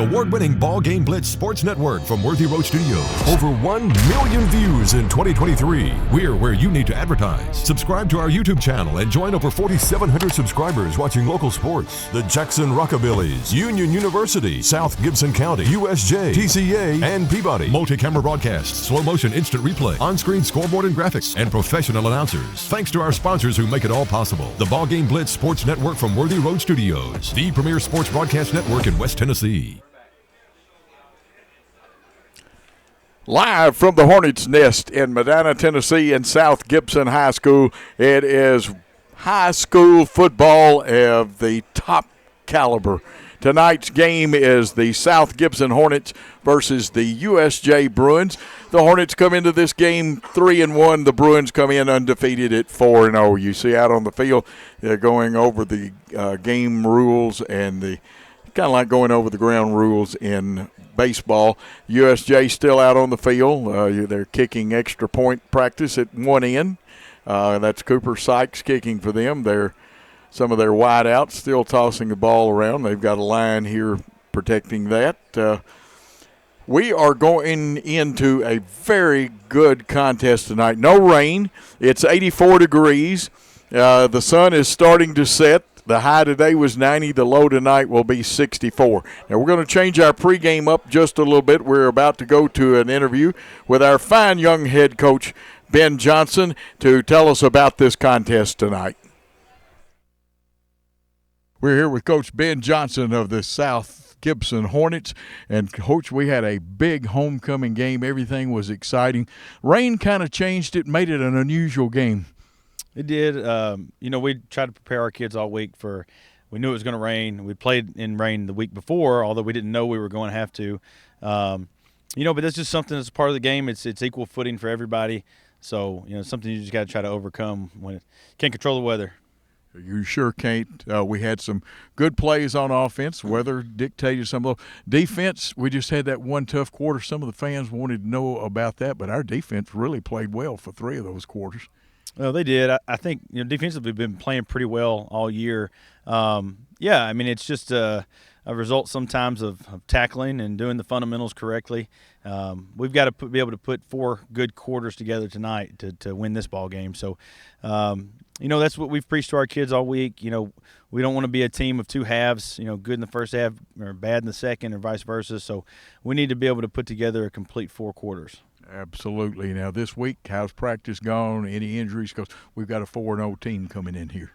award-winning BallGame Blitz Sports Network from Worthy Road Studios. Over 1 million views in 2023. We're where you need to advertise. Subscribe to our YouTube channel and join over 4,700 subscribers watching local sports. The Jackson Rockabillys, Union University, South Gibson County, USJ, TCA, and Peabody. Multi-camera broadcasts, slow-motion instant replay, on-screen scoreboard and graphics, and professional announcers. Thanks to our sponsors who make it all possible. The BallGame Blitz Sports Network from Worthy Road Studios, the premier sports broadcast network in West Tennessee. Live from the Hornets' Nest in Medina, Tennessee, and South Gibson High School, it is high school football of the top caliber. Tonight's game is the South Gibson Hornets versus the USJ Bruins. The Hornets come into this game 3-1. The Bruins come in undefeated at 4-0. You see out on the field, they're going over the game rules and the kind of like going over the ground rules in baseball. USJ still out on the field. They're kicking extra point practice at one end. That's Cooper Sykes kicking for them. Some of their wideouts still tossing the ball around. They've got a line here protecting that. We are going into a very good contest tonight. No rain. It's 84 degrees. The sun is starting to set. The high today was 90. The low tonight will be 64. Now, we're going to change our pregame up just a little bit. We're about to go to an interview with our fine young head coach, Ben Johnson, to tell us about this contest tonight. We're here with Coach Ben Johnson of the South Gibson Hornets. And, Coach, we had a big homecoming game. Everything was exciting. Rain kind of changed it, made it an unusual game. It did. We tried to prepare our kids all week we knew it was going to rain. We played in rain the week before, although we didn't know we were going to have to. But that's just something that's part of the game. It's equal footing for everybody. So, something you just got to try to overcome when you can't control the weather. You sure can't. We had some good plays on offense. Weather dictated some of those. Defense, we just had that one tough quarter. Some of the fans wanted to know about that, but our defense really played well for 3 of those quarters. Well, they did. I think defensively we've been playing pretty well all year. It's just a result sometimes of tackling and doing the fundamentals correctly. We've got to be able to put 4 good quarters together tonight to win this ball game. So, that's what we've preached to our kids all week. We don't want to be a team of 2 halves, good in the first half or bad in the second or vice versa. So we need to be able to put together a complete 4 quarters. Absolutely. Now, this week, how's practice gone? Any injuries? Because we've got a 4-0 team coming in here.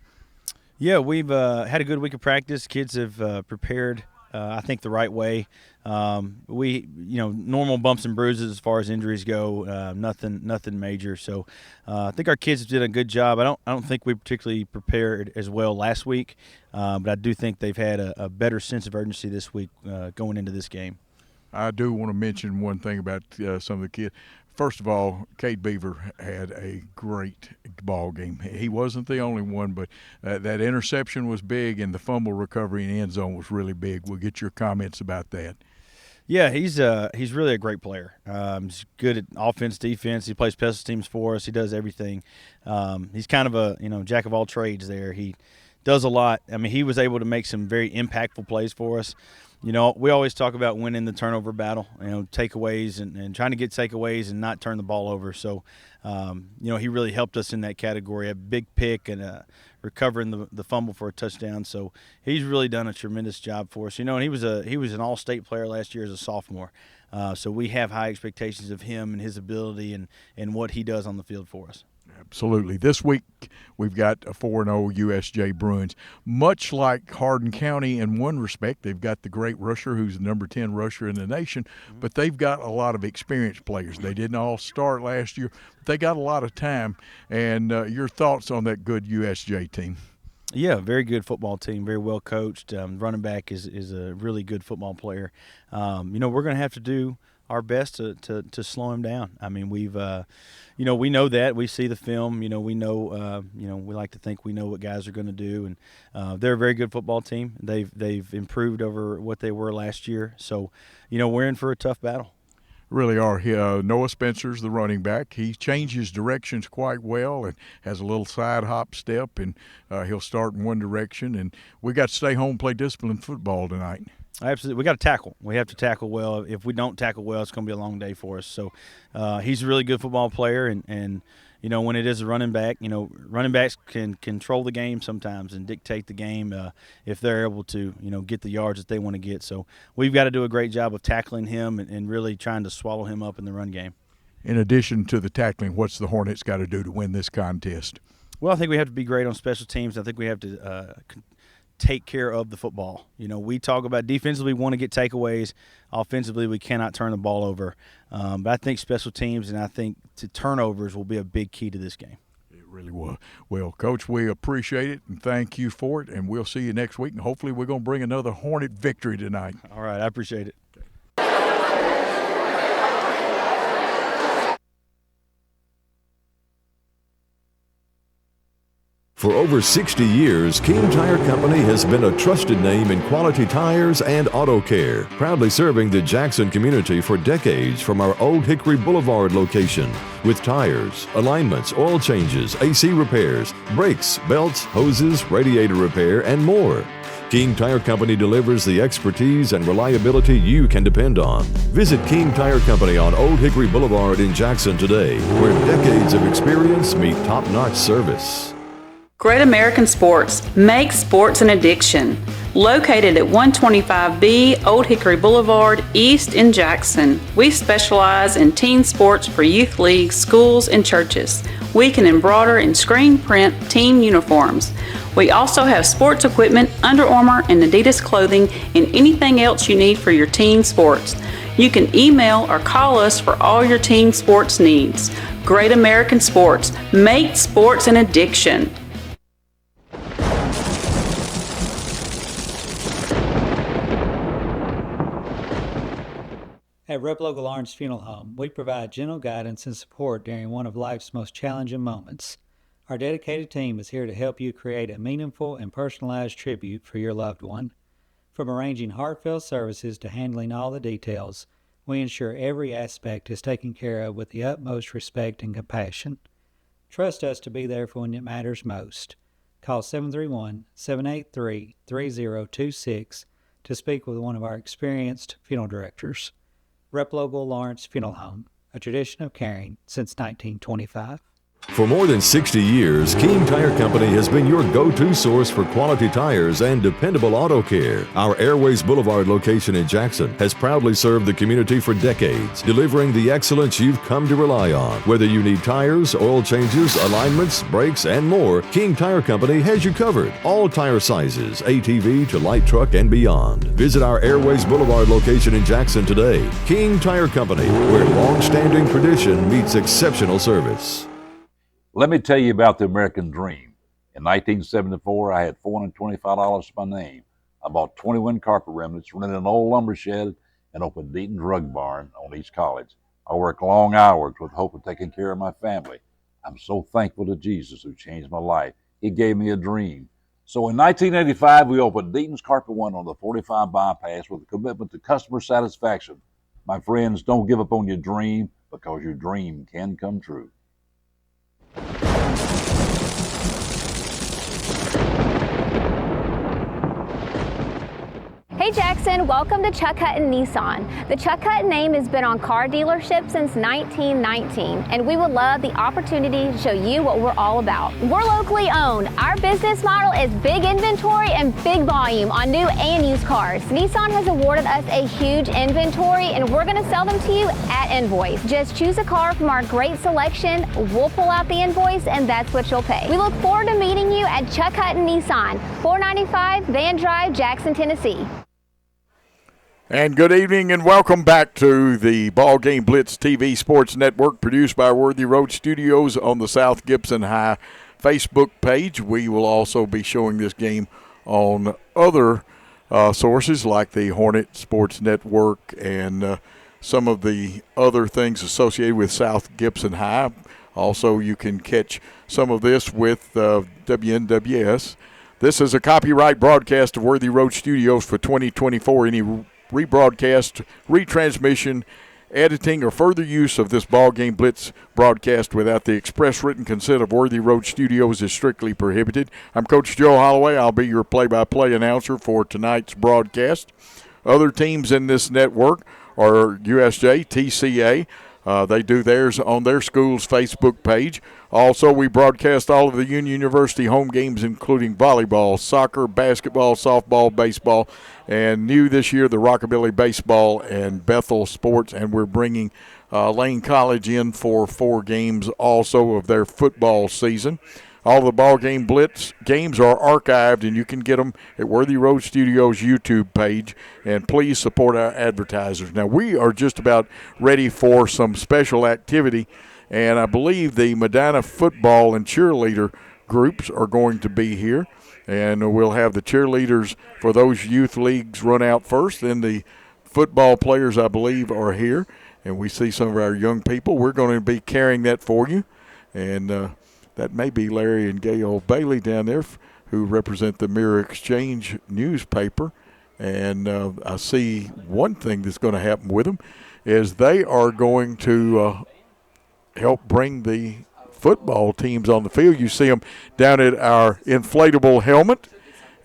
Yeah, we've had a good week of practice. Kids have prepared, I think, the right way. Normal bumps and bruises as far as injuries go, nothing major. So I think our kids did a good job. I don't think we particularly prepared as well last week, but I do think they've had a better sense of urgency this week going into this game. I do want to mention one thing about some of the kids. First of all, Cade Beaver had a great ball game. He wasn't the only one, but that interception was big, and the fumble recovery in the end zone was really big. We'll get your comments about that. Yeah, he's really a great player. He's good at offense, defense. He plays special teams for us. He does everything. He's kind of a jack of all trades there. He does a lot. I mean, he was able to make some very impactful plays for us. We always talk about winning the turnover battle, takeaways and trying to get takeaways and not turn the ball over. So, he really helped us in that category. A big pick and recovering the fumble for a touchdown. So he's really done a tremendous job for us. And he was an all-state player last year as a sophomore. So we have high expectations of him and his ability and what he does on the field for us. Absolutely. This week we've got a 4-0 USJ Bruins. Much like Hardin County in one respect, they've got the great rusher who's the number 10 rusher in the nation, but they've got a lot of experienced players. They didn't all start last year, but they got a lot of time. And your thoughts on that good USJ team? Yeah, very good football team, very well coached. Running back is a really good football player. We're going to have to do our best to slow him down. I mean, we know that. We see the film. We know, we like to think we know what guys are going to do. And they're a very good football team. They've improved over what they were last year. So, we're in for a tough battle. Really are. Noah Spencer's the running back. He changes directions quite well and has a little side hop step, and he'll start in one direction. And we got to stay home and play disciplined football tonight. Absolutely. We got to tackle. We have to tackle well. If we don't tackle well, it's going to be a long day for us. So he's a really good football player, and when it is a running back, running backs can control the game sometimes and dictate the game if they're able to, get the yards that they want to get. So we've got to do a great job of tackling him and really trying to swallow him up in the run game. In addition to the tackling, what's the Hornets got to do to win this contest? Well, I think we have to be great on special teams. I think we have to take care of the football. We talk about defensively, we want to get takeaways. Offensively, we cannot turn the ball over. But I think special teams and I think turnovers will be a big key to this game. It really will. Well, Coach, we appreciate it and thank you for it, and we'll see you next week. And hopefully we're going to bring another Hornet victory tonight. All right, I appreciate it. For over 60 years, King Tire Company has been a trusted name in quality tires and auto care, proudly serving the Jackson community for decades from our Old Hickory Boulevard location. With tires, alignments, oil changes, AC repairs, brakes, belts, hoses, radiator repair, and more. King Tire Company delivers the expertise and reliability you can depend on. Visit King Tire Company on Old Hickory Boulevard in Jackson today, where decades of experience meet top-notch service. Great American Sports, make sports an addiction. Located at 125B Old Hickory Boulevard, East in Jackson. We specialize in teen sports for youth leagues, schools, and churches. We can embroider and screen print team uniforms. We also have sports equipment, Under Armour, and Adidas clothing, and anything else you need for your teen sports. You can email or call us for all your teen sports needs. Great American Sports, make sports an addiction. At Rep Local Lawrence Funeral Home, we provide gentle guidance and support during one of life's most challenging moments. Our dedicated team is here to help you create a meaningful and personalized tribute for your loved one. From arranging heartfelt services to handling all the details, we ensure every aspect is taken care of with the utmost respect and compassion. Trust us to be there for when it matters most. Call 731-783-3026 to speak with one of our experienced funeral directors. Rep Local Lawrence Funeral Home, a tradition of caring since 1925. For more than 60 years, King Tire Company has been your go-to source for quality tires and dependable auto care. Our Airways Boulevard location in Jackson has proudly served the community for decades, delivering the excellence you've come to rely on. Whether you need tires, oil changes, alignments, brakes, and more, King Tire Company has you covered. All tire sizes, ATV to light truck and beyond. Visit our Airways Boulevard location in Jackson today. King Tire Company, where long-standing tradition meets exceptional service. Let me tell you about the American dream. In 1974, I had $425 to my name. I bought 21 carpet remnants, rented an old lumber shed, and opened Deaton Drug Barn on East College. I worked long hours with hope of taking care of my family. I'm so thankful to Jesus who changed my life. He gave me a dream. So in 1985, we opened Deaton's Carpet One on the 45 bypass with a commitment to customer satisfaction. My friends, don't give up on your dream because your dream can come true. Hey Jackson, welcome to Chuck Hutton Nissan. The Chuck Hutton name has been on car dealerships since 1919, and we would love the opportunity to show you what we're all about. We're locally owned. Our business model is big inventory and big volume on new and used cars. Nissan has awarded us a huge inventory, and we're going to sell them to you at invoice. Just choose a car from our great selection, we'll pull out the invoice, and that's what you'll pay. We look forward to meeting you at Chuck Hutton Nissan, 495 Van Drive, Jackson, Tennessee. And good evening and welcome back to the BallGame Blitz TV Sports Network, produced by Worthy Road Studios on the South Gibson High Facebook page. We will also be showing this game on other sources like the Hornet Sports Network and some of the other things associated with South Gibson High. Also, you can catch some of this with WNWS. This is a copyright broadcast of Worthy Road Studios for 2024. Any rebroadcast, retransmission, editing, or further use of this BallGame Blitz broadcast without the express written consent of Worthy Road Studios is strictly prohibited. I'm Coach Joe Holloway. I'll be your play-by-play announcer for tonight's broadcast. Other teams in this network are USJ, TCA. They do theirs on their school's Facebook page. Also, we broadcast all of the Union University home games, including volleyball, soccer, basketball, softball, baseball, and new this year, the Rockabilly Baseball and Bethel Sports. And we're bringing Lane College in for 4 games also of their football season. All the BallGame Blitz games are archived, and you can get them at Worthy Road Studios' YouTube page. And please support our advertisers. Now, we are just about ready for some special activity, and I believe the Medina football and cheerleader groups are going to be here. And we'll have the cheerleaders for those youth leagues run out first. Then the football players, I believe, are here. And we see some of our young people. We're going to be carrying that for you. And that may be Larry and Gail Bailey down there who represent the Mirror Exchange newspaper. And I see one thing that's going to happen with them is they are going to help bring the football teams on the field. You see them down at our inflatable helmet.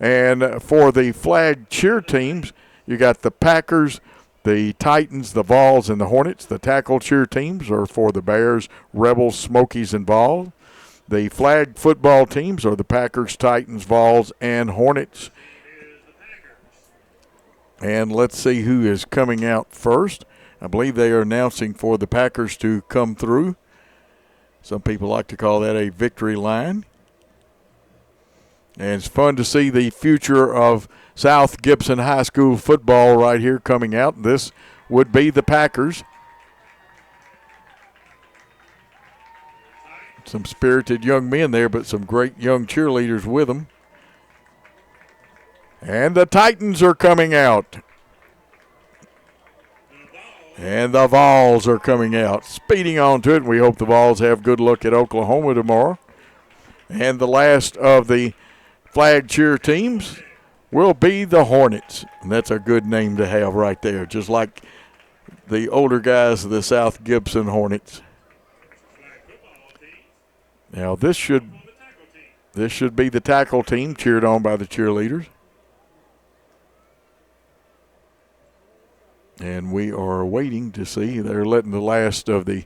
And for the flag cheer teams, you got the Packers, the Titans, the Vols, and the Hornets. The tackle cheer teams are for the Bears, Rebels, Smokies, and Vols. The flag football teams are the Packers, Titans, Vols, and Hornets. And let's see who is coming out first. I believe they are announcing for the Packers to come through. Some people like to call that a victory line. And it's fun to see the future of South Gibson High School football right here coming out. This would be the Packers. Some spirited young men there, but some great young cheerleaders with them. And the Titans are coming out. And the Vols are coming out, speeding on to it. We hope the Vols have good luck at Oklahoma tomorrow. And the last of the flag cheer teams will be the Hornets. And that's a good name to have right there, just like the older guys of the South Gibson Hornets. Now this should be the tackle team cheered on by the cheerleaders. And we are waiting to see. They're letting the last of the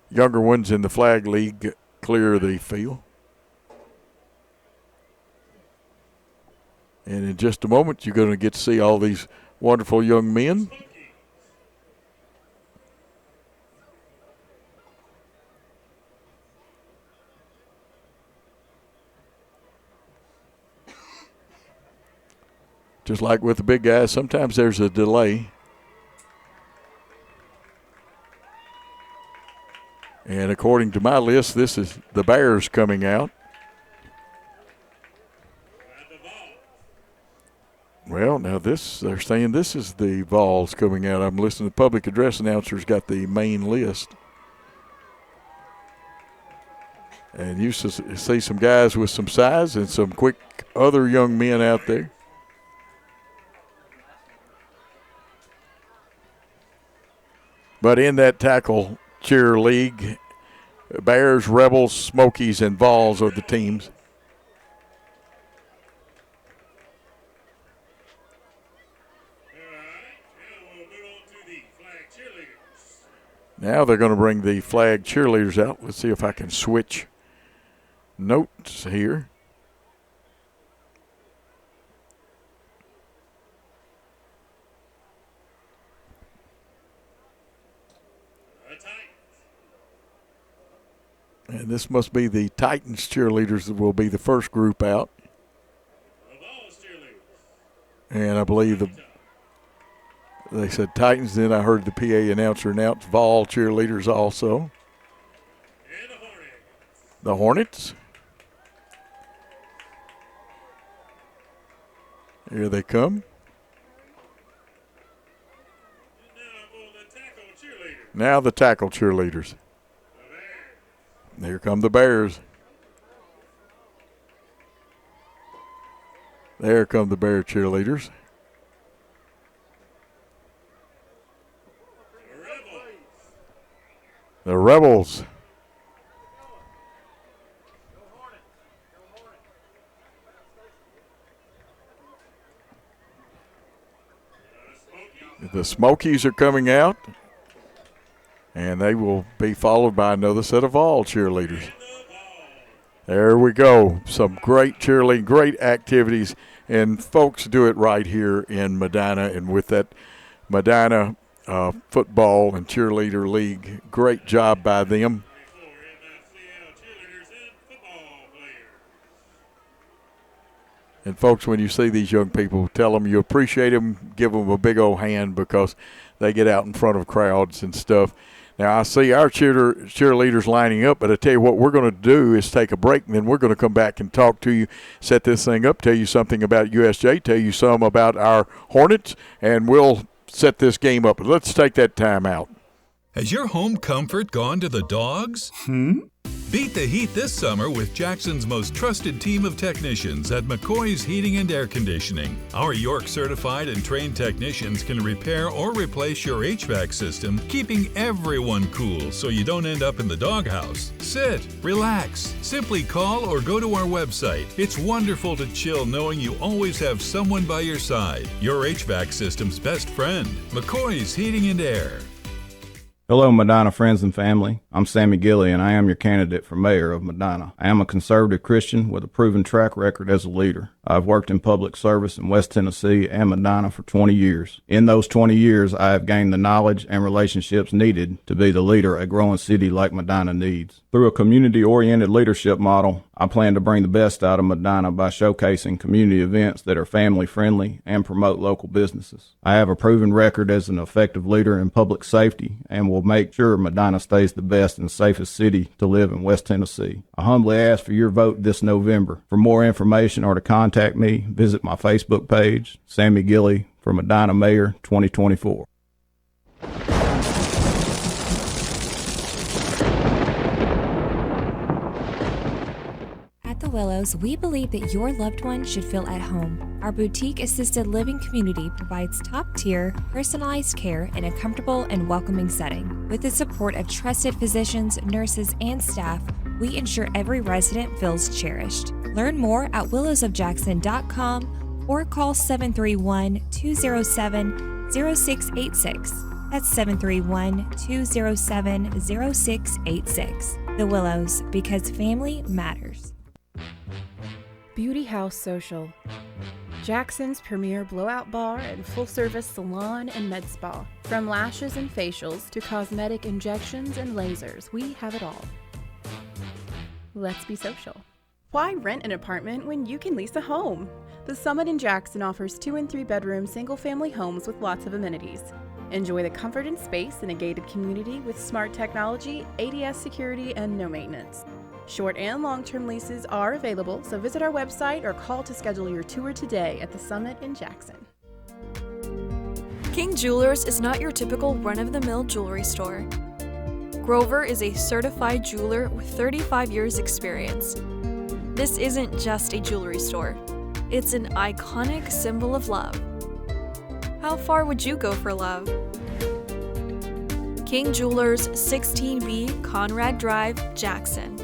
younger ones in the flag league clear the field. And in just a moment, you're going to get to see all these wonderful young men. Just like with the big guys, sometimes there's a delay. And according to my list, this is the Bears coming out. Well, now they're saying this is the Vols coming out. I'm listening to the public address announcer's got the main list. And you see some guys with some size and some quick other young men out there. But in that tackle cheer league, Bears, Rebels, Smokies, and Vols are the teams. Now they're going to bring the flag cheerleaders out. Let's see if I can switch notes here. And this must be the Titans cheerleaders that will be the first group out. And I believe they said Titans, then I heard the PA announcer announce Vol cheerleaders also. The Hornets. Here they come. Now the tackle cheerleaders. Here come the Bears. There come the Bear cheerleaders. The Rebels. The Smokies are coming out, and they will be followed by another set of all cheerleaders. There we go. Some great cheerleading, great activities, and folks do it right here in Medina. And with that Medina football and cheerleader league, great job by them. And folks, when you see these young people, tell them you appreciate them, give them a big old hand because they get out in front of crowds and stuff. Now, I see our cheerleaders lining up, but I tell you what we're going to do is take a break, and then we're going to come back and talk to you, set this thing up, tell you something about USJ, tell you some about our Hornets, and we'll set this game up. Let's take that time out. Has your home comfort gone to the dogs? Beat the heat this summer with Jackson's most trusted team of technicians at McCoy's Heating and Air Conditioning. Our York certified and trained technicians can repair or replace your HVAC system, keeping everyone cool so you don't end up in the doghouse. Sit, relax, simply call or go to our website. It's wonderful to chill knowing you always have someone by your side. Your HVAC system's best friend, McCoy's Heating and Air. Hello, Medina friends and family. I'm Sammy Gilley, and I am your candidate for mayor of Medina. I am a conservative Christian with a proven track record as a leader. I've worked in public service in West Tennessee and Medina for 20 years. In those 20 years, I have gained the knowledge and relationships needed to be the leader a growing city like Medina needs. Through a community-oriented leadership model, I plan to bring the best out of Medina by showcasing community events that are family-friendly and promote local businesses. I have a proven record as an effective leader in public safety and will make sure Medina stays the best and safest city to live in West Tennessee. I humbly ask for your vote this November. For more information or to contact me, visit my Facebook page, Sammy Gilley for Medina Mayor 2024. At the Willows, we believe that your loved one should feel at home. Our boutique assisted living community provides top-tier, personalized care in a comfortable and welcoming setting. With the support of trusted physicians, nurses, and staff, we ensure every resident feels cherished. Learn more at willowsofjackson.com or call 731-207-0686. That's 731-207-0686. The Willows, because family matters. Beauty House Social, Jackson's premier blowout bar and full-service salon and med spa. From lashes and facials to cosmetic injections and lasers, we have it all. Let's be social. Why rent an apartment when you can lease a home? The Summit in Jackson offers 2 and 3 bedroom single-family homes with lots of amenities. Enjoy the comfort and space in a gated community with smart technology, ADS security, and no maintenance. Short and long-term leases are available, so visit our website or call to schedule your tour today at the Summit in Jackson. King Jewelers is not your typical run-of-the-mill jewelry store. Grover is a certified jeweler with 35 years experience. This isn't just a jewelry store. It's an iconic symbol of love. How far would you go for love? King Jewelers, 16B Conrad Drive, Jackson.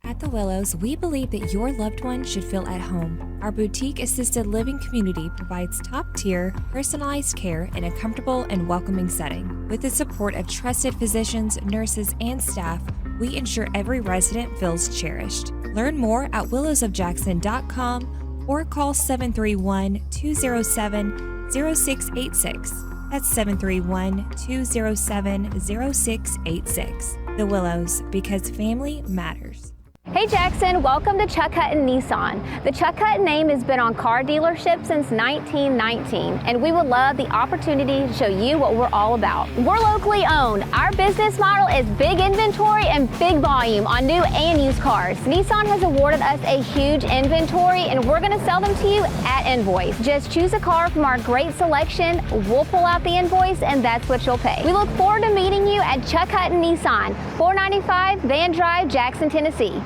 At the Willows, we believe that your loved one should feel at home. Our boutique assisted living community provides top-tier, personalized care in a comfortable and welcoming setting. With the support of trusted physicians, nurses, and staff, we ensure every resident feels cherished. Learn more at willowsofjackson.com or call 731-207-0686. That's 731-207-0686. The Willows, because family matters. Hey Jackson, welcome to Chuck Hutton Nissan. The Chuck Hutton name has been on car dealerships since 1919, and we would love the opportunity to show you what we're all about. We're locally owned. Our business model is big inventory and big volume on new and used cars. Nissan has awarded us a huge inventory, and we're going to sell them to you at invoice. Just choose a car from our great selection, we'll pull out the invoice, and that's what you'll pay. We look forward to meeting you at Chuck Hutton Nissan, 495 Van Drive, Jackson, Tennessee.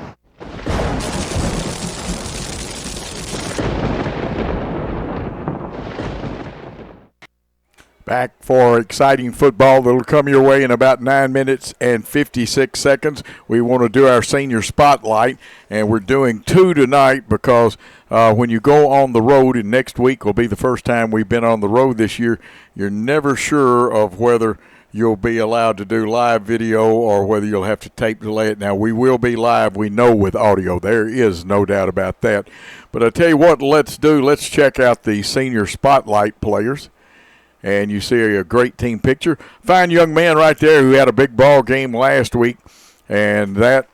Back for exciting football that'll come your way in about 9 minutes and 56 seconds. We want to do our senior spotlight, and we're doing 2 tonight because when you go on the road, and next week will be the first time we've been on the road this year, you're never sure of whether you'll be allowed to do live video or whether you'll have to tape delay it. Now, we will be live, we know, with audio. There is no doubt about that. But I tell you what, let's check out the senior spotlight players. And you see a great team picture. Fine young man right there who had a big ball game last week. And that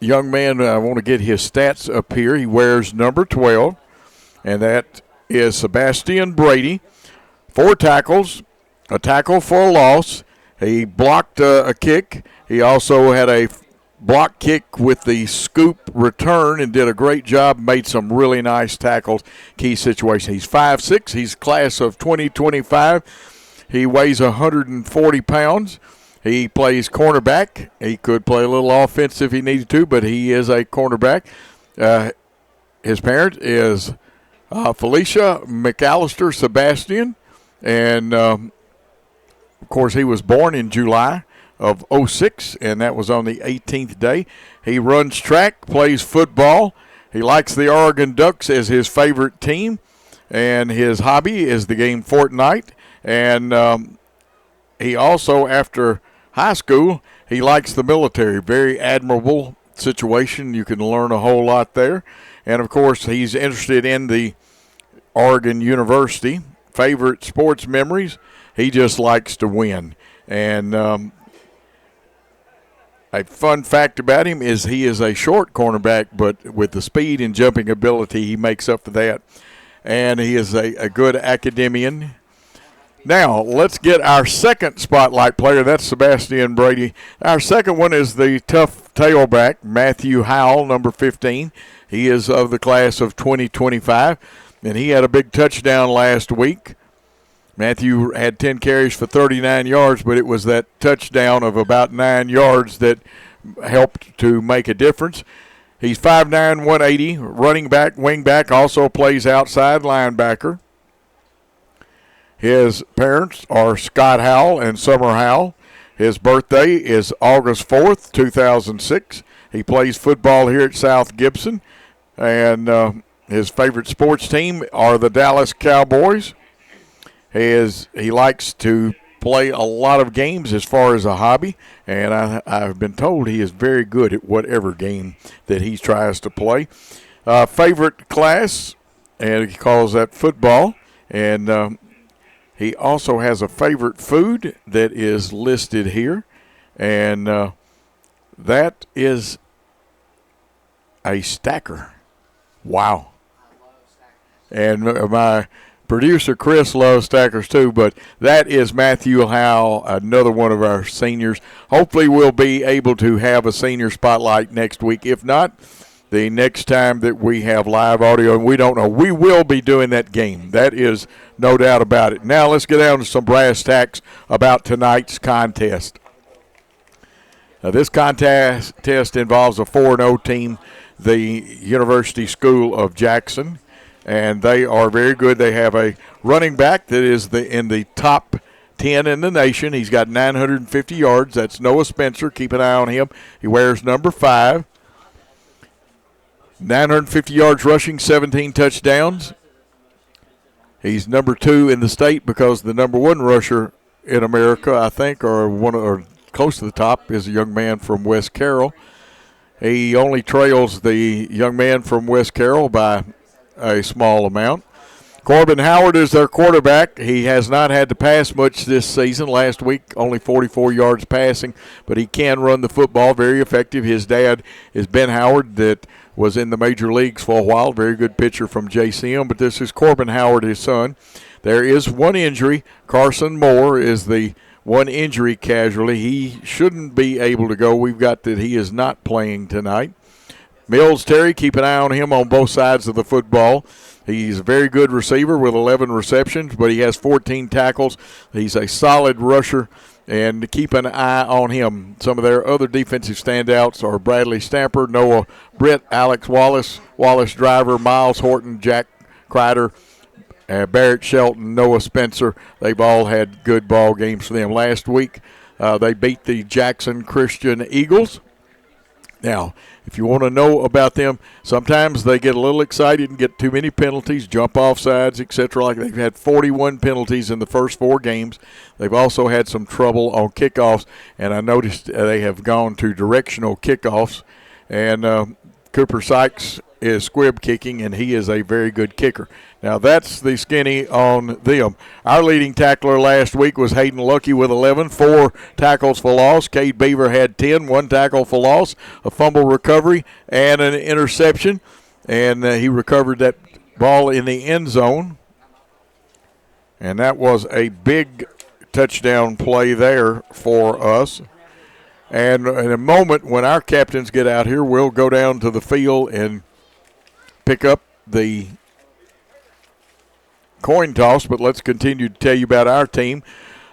young man, I want to get his stats up here. He wears number 12. And that is Sebastian Brady. 4 tackles, a tackle for a loss. He blocked a kick. He also had a block kick with the scoop return and did a great job, made some really nice tackles, key situation. He's 5'6", he's class of 2025. He weighs 140 pounds. He plays cornerback. He could play a little offense if he needed to, but he is a cornerback. His parent is Felicia McAllister Sebastian, and of course he was born in July of 06, and that was on the 18th day. He runs track, plays football. He likes the Oregon Ducks as his favorite team, and his hobby is the game Fortnite. And he also, after high school, he likes the military. Very admirable situation. You can learn a whole lot there. And, of course, he's interested in the Oregon University. Favorite sports memories, he just likes to win. And a fun fact about him is he is a short cornerback, but with the speed and jumping ability, he makes up for that. And he is a good academician. Now, let's get our second spotlight player. That's Sebastian Brady. Our second one is the tough tailback, Matthew Howell, number 15. He is of the class of 2025, and he had a big touchdown last week. Matthew had 10 carries for 39 yards, but it was that touchdown of about 9 yards that helped to make a difference. He's 5'9", 180, running back, wing back, also plays outside linebacker. His parents are Scott Howell and Summer Howell. His birthday is August 4th, 2006. He plays football here at South Gibson, and his favorite sports team are the Dallas Cowboys. He likes to play a lot of games as far as a hobby, and I've been told he is very good at whatever game that he tries to play. Favorite class, and he calls that football, and he also has a favorite food that is listed here, and that is a stacker. Wow. And my producer Chris loves stackers too, but that is Matthew Howell, another one of our seniors. Hopefully we'll be able to have a senior spotlight next week. If not, the next time that we have live audio, and we don't know, we will be doing that game. That is no doubt about it. Now let's get down to some brass tacks about tonight's contest. Now, this contest involves a 4-0 team, the University School of Jackson. And they are very good. They have a running back that is in the top 10 in the nation. He's got 950 yards. That's Noah Spencer. Keep an eye on him. He wears number 5. 950 yards rushing, 17 touchdowns. He's number 2 in the state because the number 1 rusher in America, I think, or close to the top, is a young man from West Carroll. He only trails the young man from West Carroll by a small amount. Corbin Howard is their quarterback. He has not had to pass much this season. Last week, only 44 yards passing, but he can run the football, very effective. His dad is Ben Howard, that was in the major leagues for a while, very good pitcher from JCM, but this is Corbin Howard, his son. There is one injury. Carson Moore is the one injury casualty. He shouldn't be able to go. We've got that he is not playing tonight. Mills Terry, keep an eye on him on both sides of the football. He's a very good receiver with 11 receptions, but he has 14 tackles. He's a solid rusher, and keep an eye on him. Some of their other defensive standouts are Bradley Stamper, Noah Britt, Alex Wallace, Wallace Driver, Miles Horton, Jack Kreider, Barrett Shelton, Noah Spencer. They've all had good ball games for them. Last week, they beat the Jackson Christian Eagles. Now, if you want to know about them, sometimes they get a little excited and get too many penalties, jump off sides, etc. Like they've had 41 penalties in the first 4 games. They've also had some trouble on kickoffs, and I noticed they have gone to directional kickoffs. And Cooper Sykes is squib kicking, and he is a very good kicker. Now, that's the skinny on them. Our leading tackler last week was Hayden Lucky with 11, 4 tackles for loss. Cade Beaver had 10, 1 tackle for loss, a fumble recovery, and an interception. And he recovered that ball in the end zone. And that was a big touchdown play there for us. And in a moment, when our captains get out here, we'll go down to the field and pick up the coin toss, but let's continue to tell you about our team.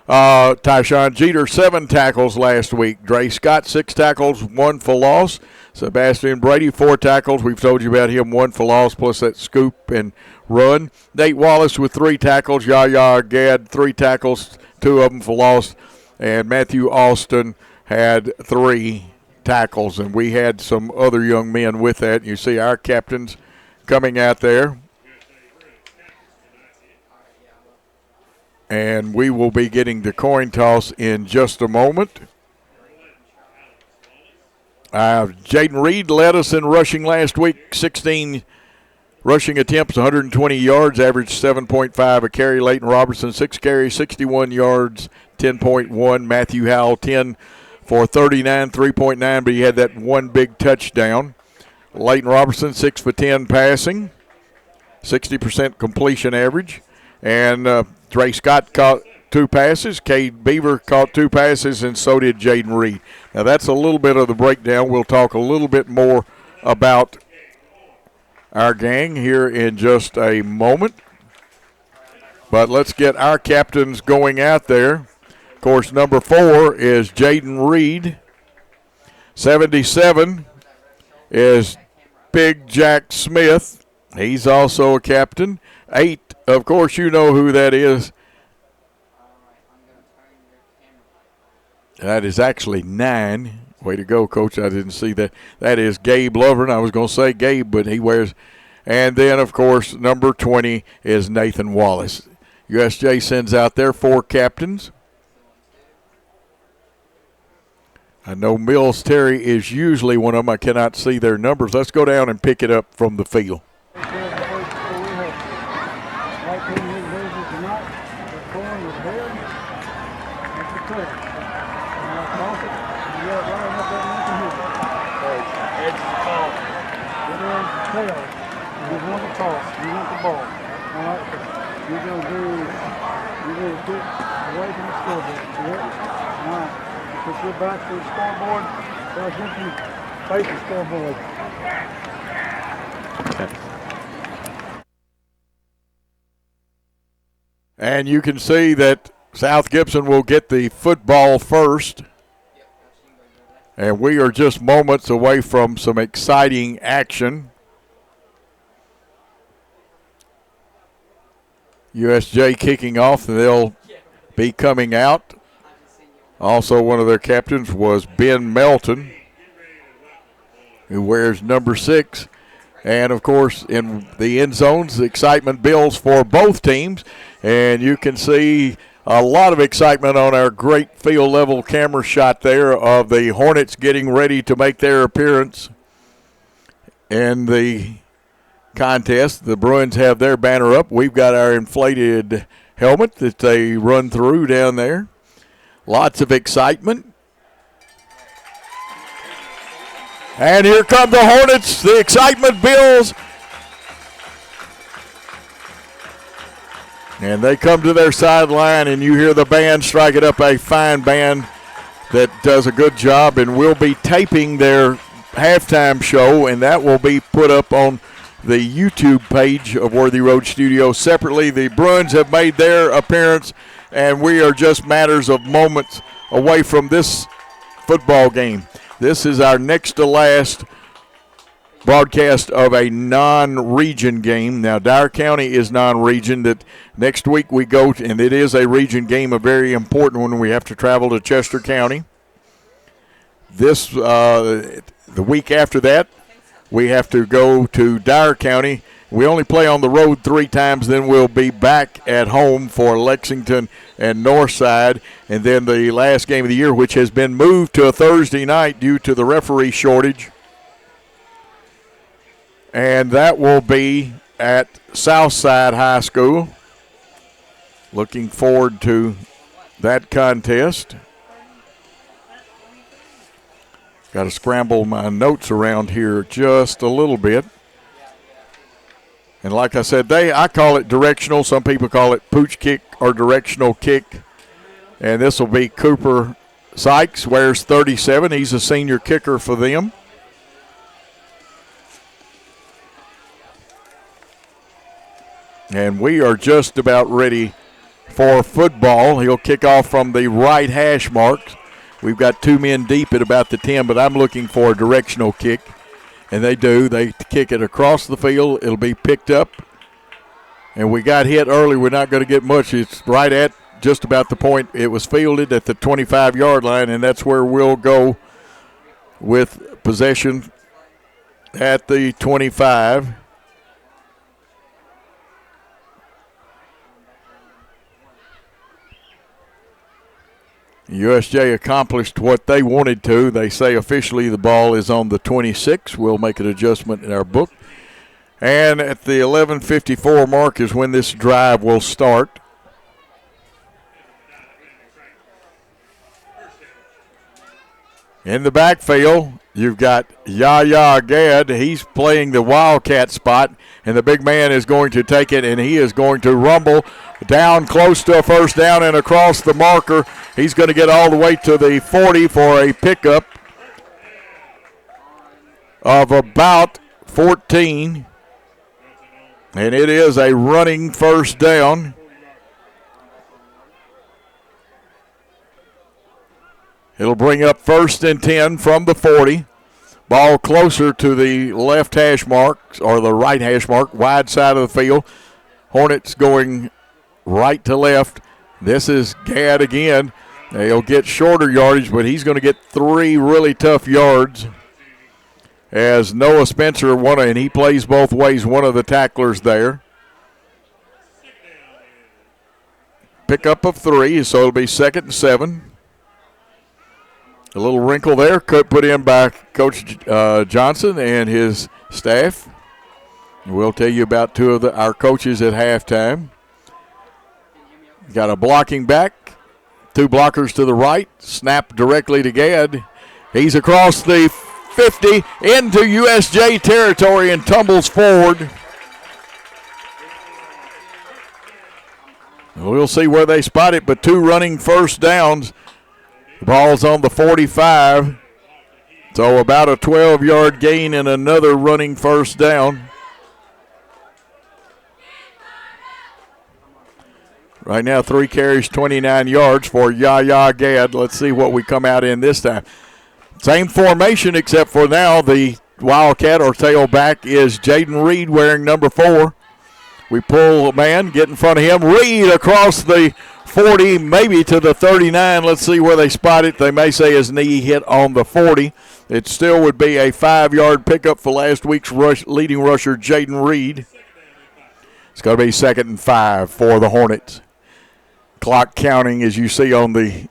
Tyshawn Jeter, 7 tackles last week. Dre Scott, 6 tackles, 1 for loss. Sebastian Brady, 4 tackles. We've told you about him, 1 for loss, plus that scoop and run. Nate Wallace with 3 tackles. Yaya Gad, 3 tackles, 2 of them for loss. And Matthew Austin had 3 tackles, and we had some other young men with that. You see our captains coming out there. And we will be getting the coin toss in just a moment. Jaden Reed led us in rushing last week, 16 rushing attempts, 120 yards, averaged 7.5 a carry. Leighton Robertson, 6 carries, 61 yards, 10.1. Matthew Howell, 10 for 39, 3.9, but he had that 1 big touchdown. Leighton Robertson, 6 for 10 passing, 60% completion average. And Dre Scott caught 2 passes. Cade Beaver caught 2 passes, and so did Jaden Reed. Now, that's a little bit of the breakdown. We'll talk a little bit more about our gang here in just a moment. But let's get our captains going out there. Of course, number 4 is Jaden Reed. 77 is Big Jack Smith. He's also a captain. 8, of course, you know who that is. That is actually 9. Way to go, Coach. I didn't see that. That is Gabe Lovren. I was going to say Gabe, but he wears. And then, of course, number 20 is Nathan Wallace. USJ sends out their 4 captains. I know Mills Terry is usually one of them. I cannot see their numbers. Let's go down and pick it up from the field. Put your back to the scoreboard. First, you can face the scoreboard. Okay. And you can see that South Gibson will get the football first. And we are just moments away from some exciting action. USJ kicking off, and they'll be coming out. Also, one of their captains was Ben Melton, who wears number 6. And, of course, in the end zones, the excitement builds for both teams. And you can see a lot of excitement on our great field-level camera shot there of the Hornets getting ready to make their appearance in the contest. The Bruins have their banner up. We've got our inflated helmet that they run through down there. Lots of excitement. And here come the Hornets. The excitement builds. And they come to their sideline, and you hear the band strike it up, a fine band that does a good job, and we'll be taping their halftime show, and that will be put up on the YouTube page of Worthy Road Studios separately. The Bruins have made their appearance, and we are just matters of moments away from this football game. This is our next to last broadcast of a non-region game. Now, Dyer County is non-region. That next week we go, and it is a region game, a very important one. We have to travel to Chester County. The week after that, we have to go to Dyer County. We only play on the road 3 times, then we'll be back at home for Lexington and Northside. And then the last game of the year, which has been moved to a Thursday night due to the referee shortage. And that will be at Southside High School. Looking forward to that contest. Got to scramble my notes around here just a little bit. And like I said, I call it directional. Some people call it pooch kick or directional kick. And this will be Cooper Sykes, wears 37. He's a senior kicker for them. And we are just about ready for football. He'll kick off from the right hash mark. We've got 2 men deep at about the 10, but I'm looking for a directional kick. And they do. They kick it across the field. It'll be picked up. And we got hit early. We're not going to get much. It's right at just about the point. It was fielded at the 25-yard line, and that's where we'll go with possession at the 25. USJ accomplished what they wanted to. They say officially the ball is on the 26. We'll make an adjustment in our book. And at the 11:54 mark is when this drive will start. In the backfield, you've got Yaya Gadd. He's playing the Wildcat spot, and the big man is going to take it, and he is going to rumble down close to a first down and across the marker. He's going to get all the way to the 40 for a pickup of about 14. And it is a running first down. It'll bring up 1st and 10 from the 40. Ball closer to the left hash mark, or the right hash mark, wide side of the field. Hornets going right to left. This is Gadd again. He'll get shorter yardage, but he's going to get 3 really tough yards. As Noah Spencer, and he plays both ways, one of the tacklers there. Pickup of 3, so it'll be 2nd and 7. A little wrinkle there, put in by Coach Johnson and his staff. We'll tell you about 2 of our coaches at halftime. Got a blocking back, 2 blockers to the right, snap directly to Gadd. He's across the 50 into USJ territory and tumbles forward. We'll see where they spot it, but 2 running first downs. The ball's on the 45. So about a 12-yard gain and another running first down. Right now, 3 carries, 29 yards for Yaya Gadd. Let's see what we come out in this time. Same formation, except for now the Wildcat or tailback is Jaden Reed wearing number 4. We pull a man, get in front of him. Reed across the 40, maybe to the 39. Let's see where they spot it. They may say his knee hit on the 40. It still would be a 5-yard pickup for last week's leading rusher, Jaden Reed. It's going to be 2nd and 5 for the Hornets. Clock counting as you see on the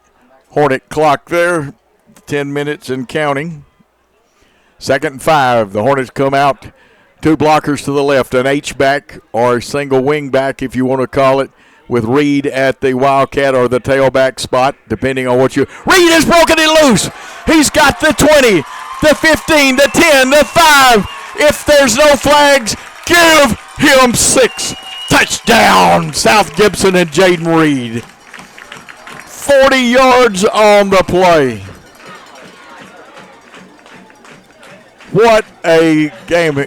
Hornet clock there. 10 minutes and counting. 2nd and 5. The Hornets come out. 2 blockers to the left, an H-back or a single wing back if you want to call it, with Reed at the Wildcat or the tailback spot, depending on what you. Reed has broken it loose. He's got the 20, the 15, the 10, the 5. If there's no flags, give him 6. Touchdown, South Gibson and Jaden Reed. 40 yards on the play. What a gamer.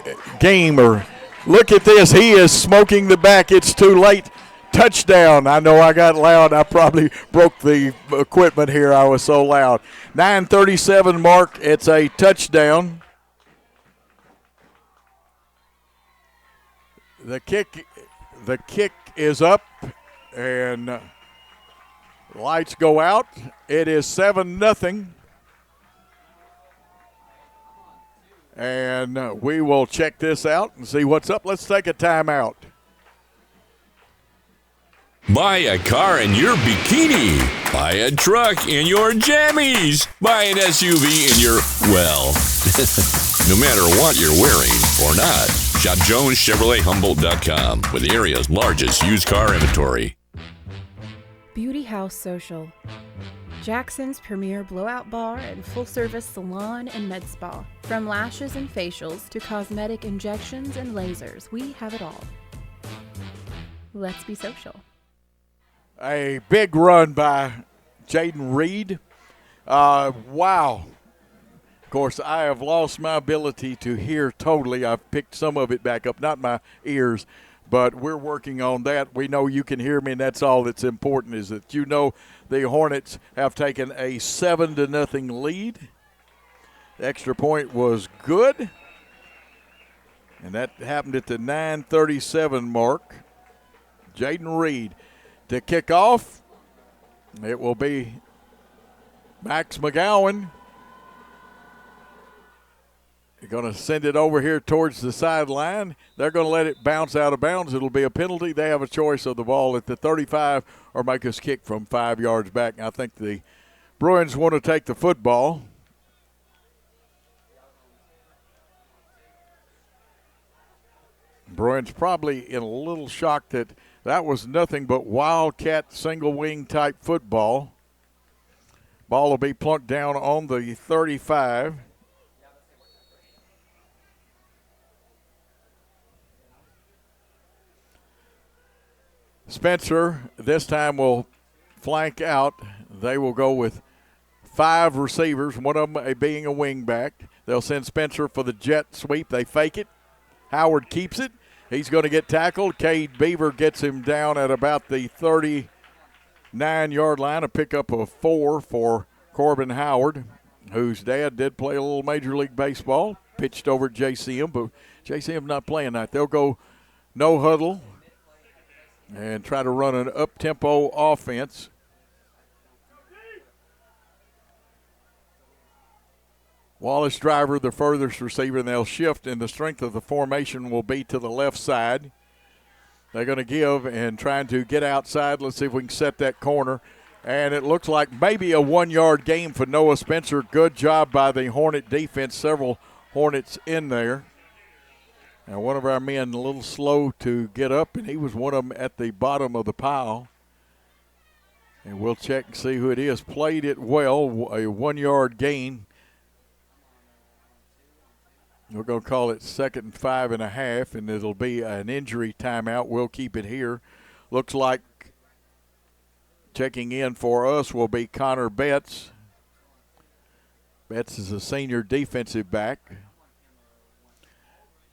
Look at this. He is smoking the back. It's too late. Touchdown. I know I got loud. I probably broke the equipment here. I was so loud. 9:37 mark. It's a touchdown. The kick is up, and lights go out. It is 7-0. And we will check this out and see what's up. Let's take a timeout. Buy a car in your bikini. Buy a truck in your jammies. Buy an SUV in your, well, no matter what you're wearing or not. Shop JonesChevroletHumboldt.com with the area's largest used car inventory. Beauty House Social. Jackson's premier blowout bar and full-service salon and med spa. From lashes and facials to cosmetic injections and lasers, we have it all. Let's be social. A big run by Jaden Reed. Wow. Of course, I have lost my ability to hear totally. I've picked some of it back up, not my ears, but we're working on that. We know you can hear me, and that's all that's important, is that you know the Hornets have taken a 7-0 lead. The extra point was good, and that happened at the 9:37 mark. Jaden Reed to kick off. It will be Max McGowan. They're going to send it over here towards the sideline. They're going to let it bounce out of bounds. It'll be a penalty. They have a choice of the ball at the 35 or make us kick from 5 yards back. I think the Bruins want to take the football. Bruins probably in a little shock that was nothing but Wildcat single wing type football. Ball will be plunked down on the 35. Spencer this time will flank out. They will go with 5 receivers, one of them being a wing back. They'll send Spencer for the jet sweep. They fake it. Howard keeps it. He's going to get tackled. Cade Beaver gets him down at about the 39-yard line, a pickup of 4 for Corbin Howard, whose dad did play a little Major League Baseball, pitched over at JCM, but JCM not playing that. They'll go no huddle and try to run an up-tempo offense. Wallace Driver, the furthest receiver, and they'll shift, and the strength of the formation will be to the left side. They're going to give and trying to get outside. Let's see if we can set that corner. And it looks like maybe a 1-yard gain for Noah Spencer. Good job by the Hornet defense. Several Hornets in there. And one of our men a little slow to get up, and he was one of them at the bottom of the pile. And we'll check and see who it is. Played it well, a 1-yard gain. We're going to call it 2nd and 5.5, and it'll be an injury timeout. We'll keep it here. Looks like checking in for us will be Connor Betts. Betts is a senior defensive back.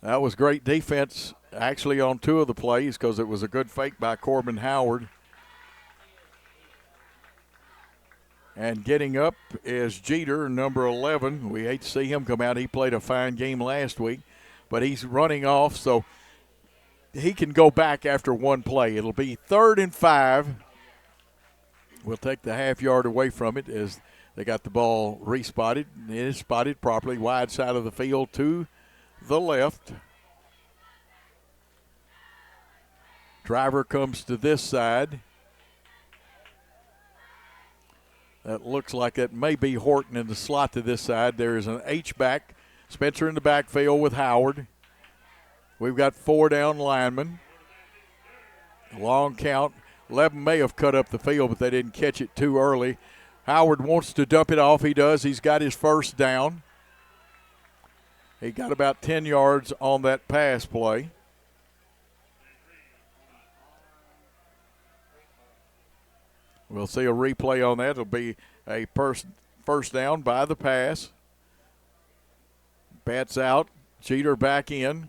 That was great defense, actually, on 2 of the plays because it was a good fake by Corbin Howard. And getting up is Jeter, number 11. We hate to see him come out. He played a fine game last week, but he's running off, so he can go back after one play. It'll be 3rd and 5. We'll take the half yard away from it as they got the ball respotted. It is spotted properly, wide side of the field to the left. Driver comes to this side. That looks like it may be Horton in the slot to this side. There is an H-back. Spencer in the backfield with Howard. We've got 4 down linemen. Long count. 11 may have cut up the field, but they didn't catch it too early. Howard wants to dump it off. He does. He's got his first down. He got about 10 yards on that pass play. We'll see a replay on that. It'll be a first down by the pass. Bats out. Jeter back in.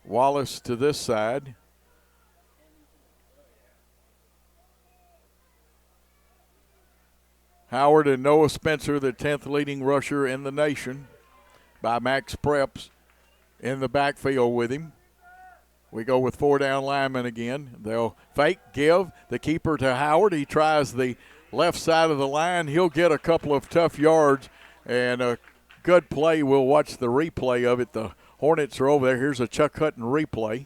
Wallace to this side. Howard and Noah Spencer, the 10th leading rusher in the nation. by Max Preps in the backfield with him. We go with 4 down linemen again. They'll fake, give the keeper to Howard. He tries the left side of the line. He'll get a couple of tough yards and a good play. We'll watch the replay of it. The Hornets are over there. Here's a Chuck Hutton replay.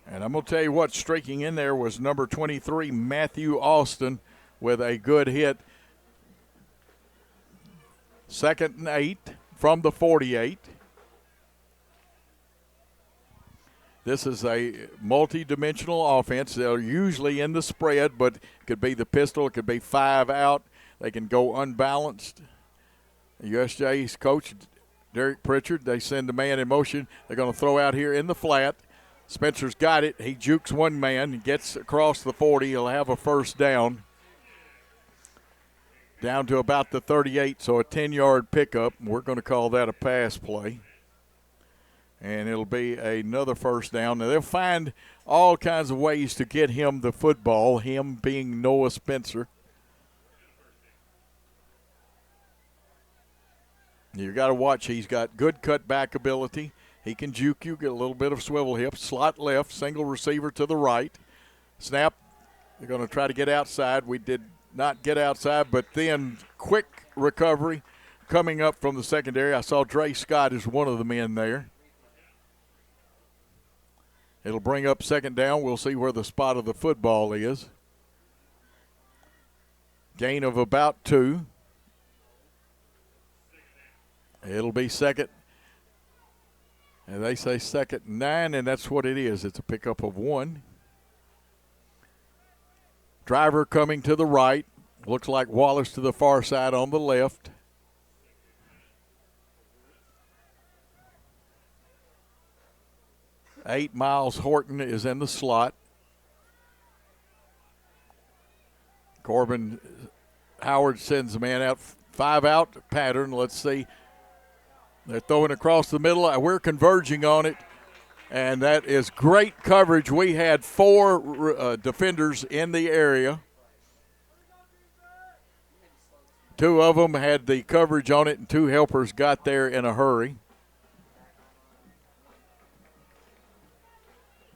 And I'm going to tell you what, streaking in there was number 23, Matthew Austin, with a good hit. 2nd and 8 from the 48. This is a multi-dimensional offense. They're usually in the spread, but it could be the pistol. It could be 5 out. They can go unbalanced. USJ's coach, Derek Pritchard, they send the man in motion. They're going to throw out here in the flat. Spencer's got it. He jukes one man, gets across the 40. He'll have a first down. Down to about the 38, so a 10-yard pickup. We're going to call that a pass play. And it'll be another first down. Now, they'll find all kinds of ways to get him the football, him being Noah Spencer. You got to watch. He's got good cutback ability. He can juke you, get a little bit of swivel hip, slot left, single receiver to the right. Snap. They're going to try to get outside. We did not get outside, but then quick recovery coming up from the secondary. I saw Dre Scott is one of the men there. It'll bring up 2nd down. We'll see where the spot of the football is. Gain of about 2. It'll be 2nd. And they say 2nd and 9, and that's what it is. It's a pickup of 1. Driver coming to the right. Looks like Wallace to the far side on the left. Miles Horton is in the slot. Corbin Howard sends the man out. 5 out pattern. Let's see. They're throwing across the middle. We're converging on it, and that is great coverage. We had 4 defenders in the area. 2 of them had the coverage on it, and 2 helpers got there in a hurry.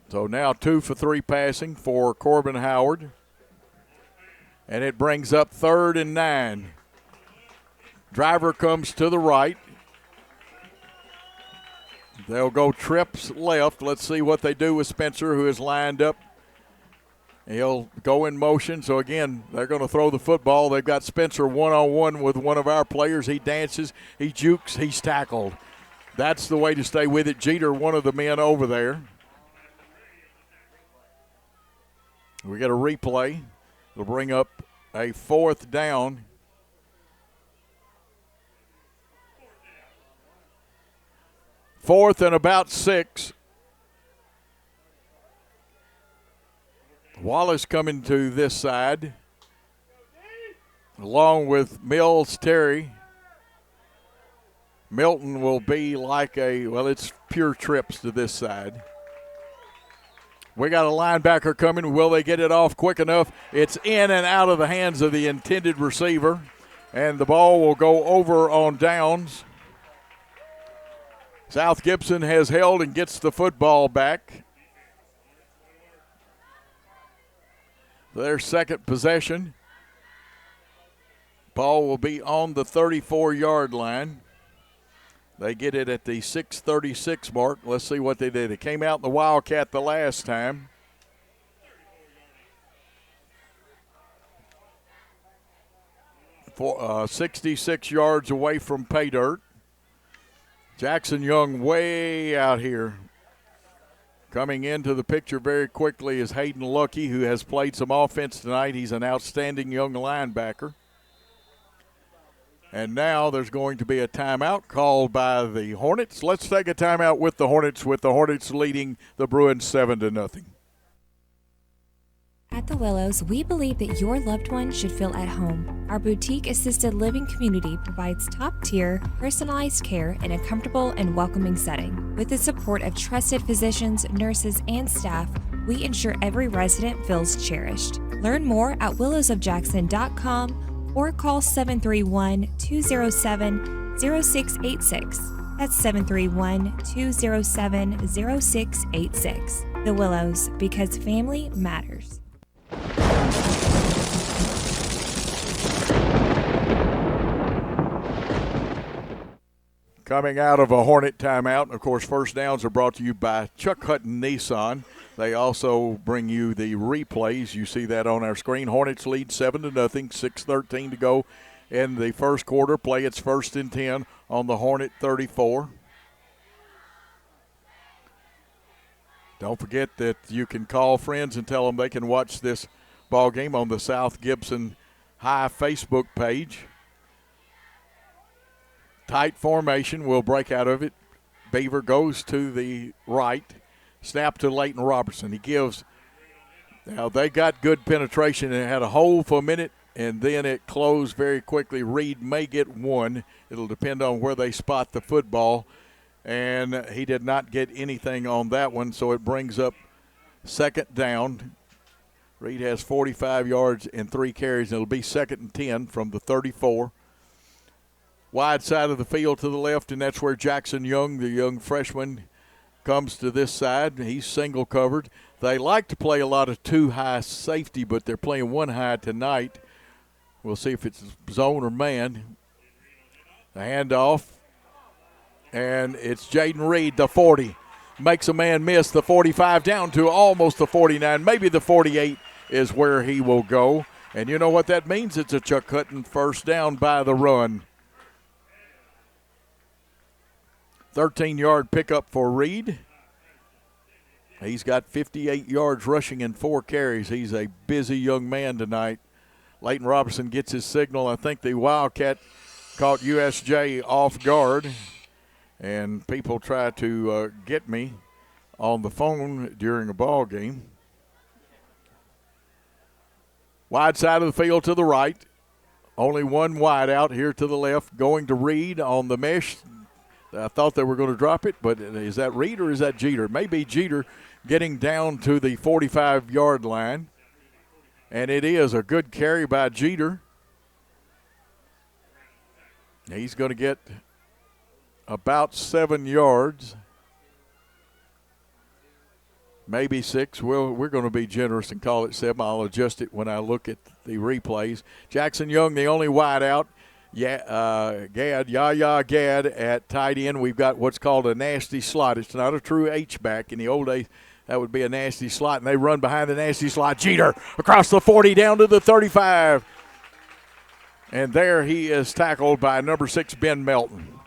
So now 2 for 3 passing for Corbin Howard. And it brings up 3rd and 9. Driver comes to the right. They'll go trips left. Let's see what they do with Spencer, who is lined up. He'll go in motion. So, again, they're going to throw the football. They've got Spencer one-on-one with one of our players. He dances. He jukes. He's tackled. That's the way to stay with it. Jeter, one of the men over there. We get a replay. It'll bring up a 4th down. Fourth and about 6. Wallace coming to this side, along with Mills Terry. Milton will be like it's pure trips to this side. We got a linebacker coming. Will they get it off quick enough? It's in and out of the hands of the intended receiver, and the ball will go over on downs. South Gibson has held and gets the football back. Their second possession. Ball will be on the 34-yard line. They get it at the 6:36 mark. Let's see what they did. It came out in the Wildcat the last time. For 66 yards away from pay dirt. Jackson Young way out here. Coming into the picture very quickly is Hayden Lucky, who has played some offense tonight. He's an outstanding young linebacker. And now there's going to be a timeout called by the Hornets. Let's take a timeout with the Hornets leading the Bruins 7-0. At the Willows, we believe that your loved one should feel at home. Our boutique assisted living community provides top-tier, personalized care in a comfortable and welcoming setting. With the support of trusted physicians, nurses, and staff, we ensure every resident feels cherished. Learn more at willowsofjackson.com or call 731-207-0686. That's 731-207-0686. The Willows, because family matters. Coming out of a Hornet timeout, and of course, first downs are brought to you by Chuck Hutton Nissan. They also bring you the replays. You see that on our screen. Hornets lead 7-0, 6:13 to go in the first quarter. Play its 1st and 10 on the Hornet 34. Don't forget that you can call friends and tell them they can watch this ball game on the South Gibson High Facebook page. Tight formation will break out of it. Beaver goes to the right. Snap to Leighton Robertson. He gives. Now they got good penetration and had a hole for a minute, and then it closed very quickly. Reed may get one. It'll depend on where they spot the football. And he did not get anything on that one, so it brings up 2nd down. Reed has 45 yards and 3 carries, and it'll be 2nd and 10 from the 34. Wide side of the field to the left, and that's where Jackson Young, the young freshman, comes to this side. He's single covered. They like to play a lot of 2-high safety, but they're playing 1-high tonight. We'll see if it's zone or man. The handoff, and it's Jaden Reed, the 40. Makes a man miss the 45 down to almost the 49. Maybe the 48 is where he will go. And you know what that means? It's a Chuck Hutton first down by the run. 13-yard pickup for Reed. He's got 58 yards rushing and 4 carries. He's a busy young man tonight. Leighton Robertson gets his signal. I think the Wildcat caught USJ off guard, and people try to get me on the phone during a ball game. Wide side of the field to the right. Only one wide out here to the left. Going to Reed on the mesh. I thought they were going to drop it, but is that Reed or is that Jeter? Maybe Jeter getting down to the 45-yard line. And it is a good carry by Jeter. He's going to get about 7 yards. Maybe 6. Well, we're going to be generous and call it 7. I'll adjust it when I look at the replays. Jackson Young, the only wide out. Yahya Gad at tight end. We've got what's called a nasty slot. It's not a true H-back. In the old days, that would be a nasty slot, and they run behind the nasty slot. Jeter across the 40 down to the 35. And there he is tackled by number 6, Ben Melton.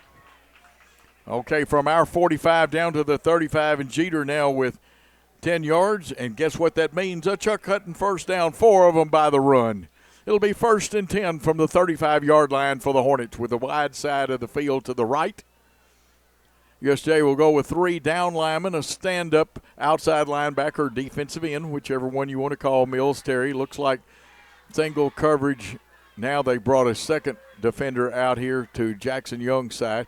Okay, from our 45 down to the 35, and Jeter now with 10 yards. And guess what that means? A Chuck Hutton first down, 4 of them by the run. It'll be 1st and 10 from the 35-yard line for the Hornets with the wide side of the field to the right. USJ will go with 3 down linemen, a stand-up outside linebacker, defensive end, whichever one you want to call. Mills Terry looks like single coverage. Now they brought a second defender out here to Jackson Young's side.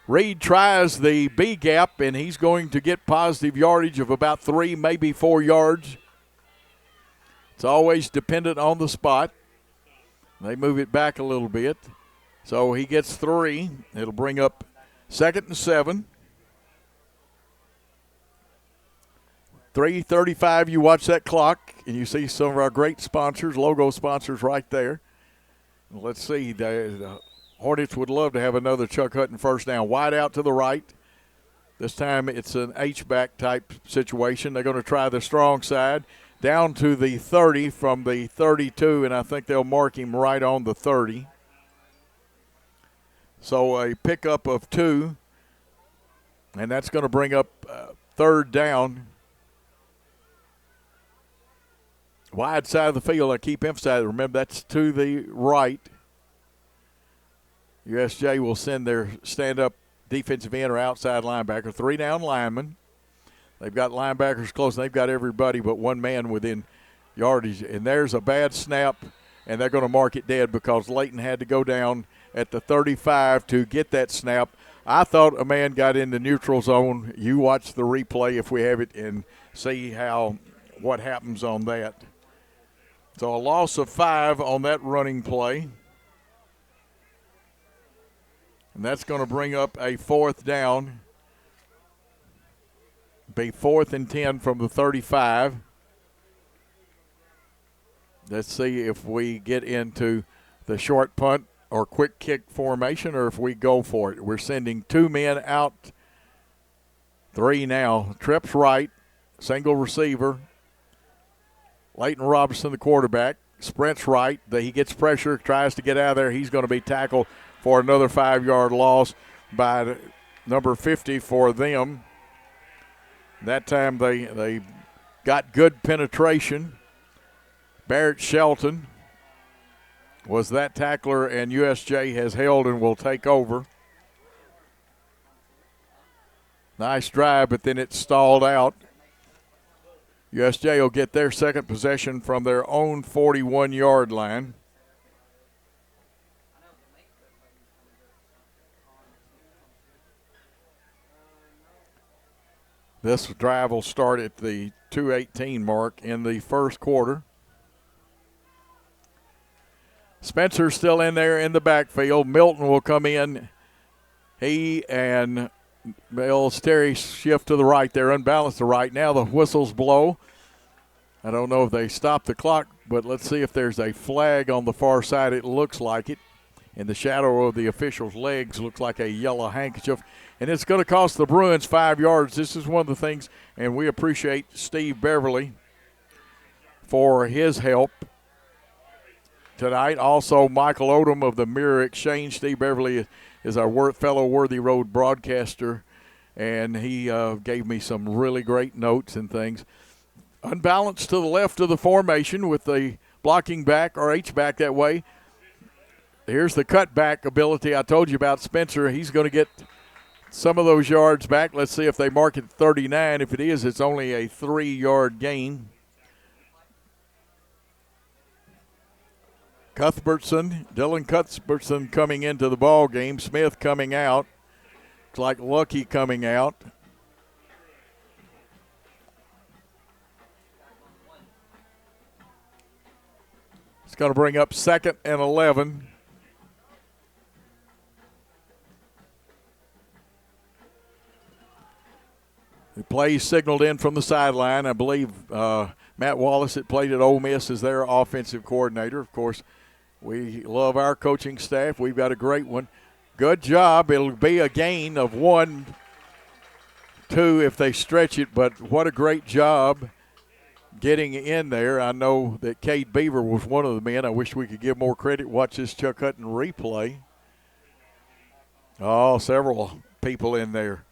Reed tries the B gap, and he's going to get positive yardage of about 3, maybe 4 yards. It's always dependent on the spot. They move it back a little bit. So he gets 3. It'll bring up 2nd and 7. 3:35, you watch that clock, and you see some of our great sponsors, logo sponsors right there. Let's see. The Hornets would love to have another Chuck Hutton first down. Wide out to the right. This time it's an H-back type situation. They're going to try the strong side. Down to the 30 from the 32, and I think they'll mark him right on the 30. So a pickup of 2, and that's going to bring up 3rd down. Wide side of the field, I keep emphasizing. Remember, that's to the right. USJ will send their stand-up defensive end or outside linebacker. 3 down linemen. They've got linebackers close, and they've got everybody but one man within yardage. And there's a bad snap, and they're going to mark it dead because Leighton had to go down at the 35 to get that snap. I thought a man got in the neutral zone. You watch the replay if we have it and see what happens on that. So a loss of 5 on that running play. And that's going to bring up a 4th down. Be 4th and 10 from the 35. Let's see if we get into the short punt or quick kick formation or if we go for it. We're sending 2 men out, 3 now. Trips right, single receiver. Leighton Robinson, the quarterback, sprints right. He gets pressure, tries to get out of there. He's going to be tackled for another 5-yard loss by number 50 for them. That time they got good penetration. Barrett Shelton was that tackler, and USJ has held and will take over. Nice drive, but then it stalled out. USJ will get their second possession from their own 41-yard line. This drive will start at the 2:18 mark in the first quarter. Spencer's still in there in the backfield. Milton will come in. He and Mills Terry shift to the right there, unbalanced to right. Now the whistles blow. I don't know if they stop the clock, but let's see if there's a flag on the far side. It looks like it. In the shadow of the official's legs, looks like a yellow handkerchief. And it's going to cost the Bruins 5 yards. This is one of the things, and we appreciate Steve Beverly for his help tonight. Also, Michael Odom of the Mirror Exchange. Steve Beverly is our fellow Worthy Road broadcaster, and he gave me some really great notes and things. Unbalanced to the left of the formation with the blocking back or H-back that way. Here's the cutback ability I told you about Spencer. He's going to get some of those yards back. Let's see if they mark it 39. If it is, it's only a 3-yard gain. Dylan Cuthbertson coming into the ball game. Smith coming out. Looks like Lucky coming out. It's going to bring up 2nd and 11. The play signaled in from the sideline. I believe Matt Wallace, that played at Ole Miss, is their offensive coordinator. Of course, we love our coaching staff. We've got a great one. Good job. It'll be a gain of 1, 2 if they stretch it, but what a great job getting in there. I know that Cade Beaver was one of the men. I wish we could give more credit. Watch this Chuck Hutton replay. Oh, several people in there.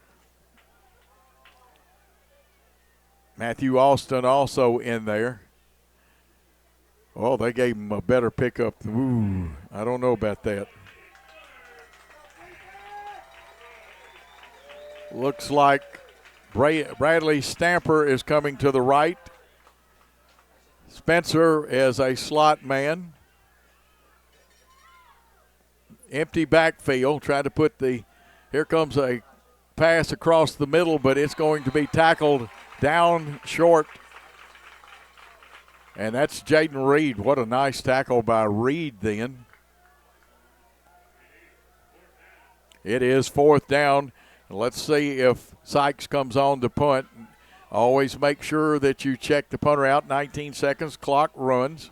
Matthew Austin also in there. Oh, they gave him a better pickup. Ooh, I don't know about that. Looks like Bradley Stamper is coming to the right. Spencer is a slot man. Empty backfield, trying to put here comes a pass across the middle, but it's going to be tackled down short. And that's Jaden Reed. What a nice tackle by Reed then. It is 4th down. Let's see if Sykes comes on to punt. Always make sure that you check the punter out. 19 seconds, clock runs.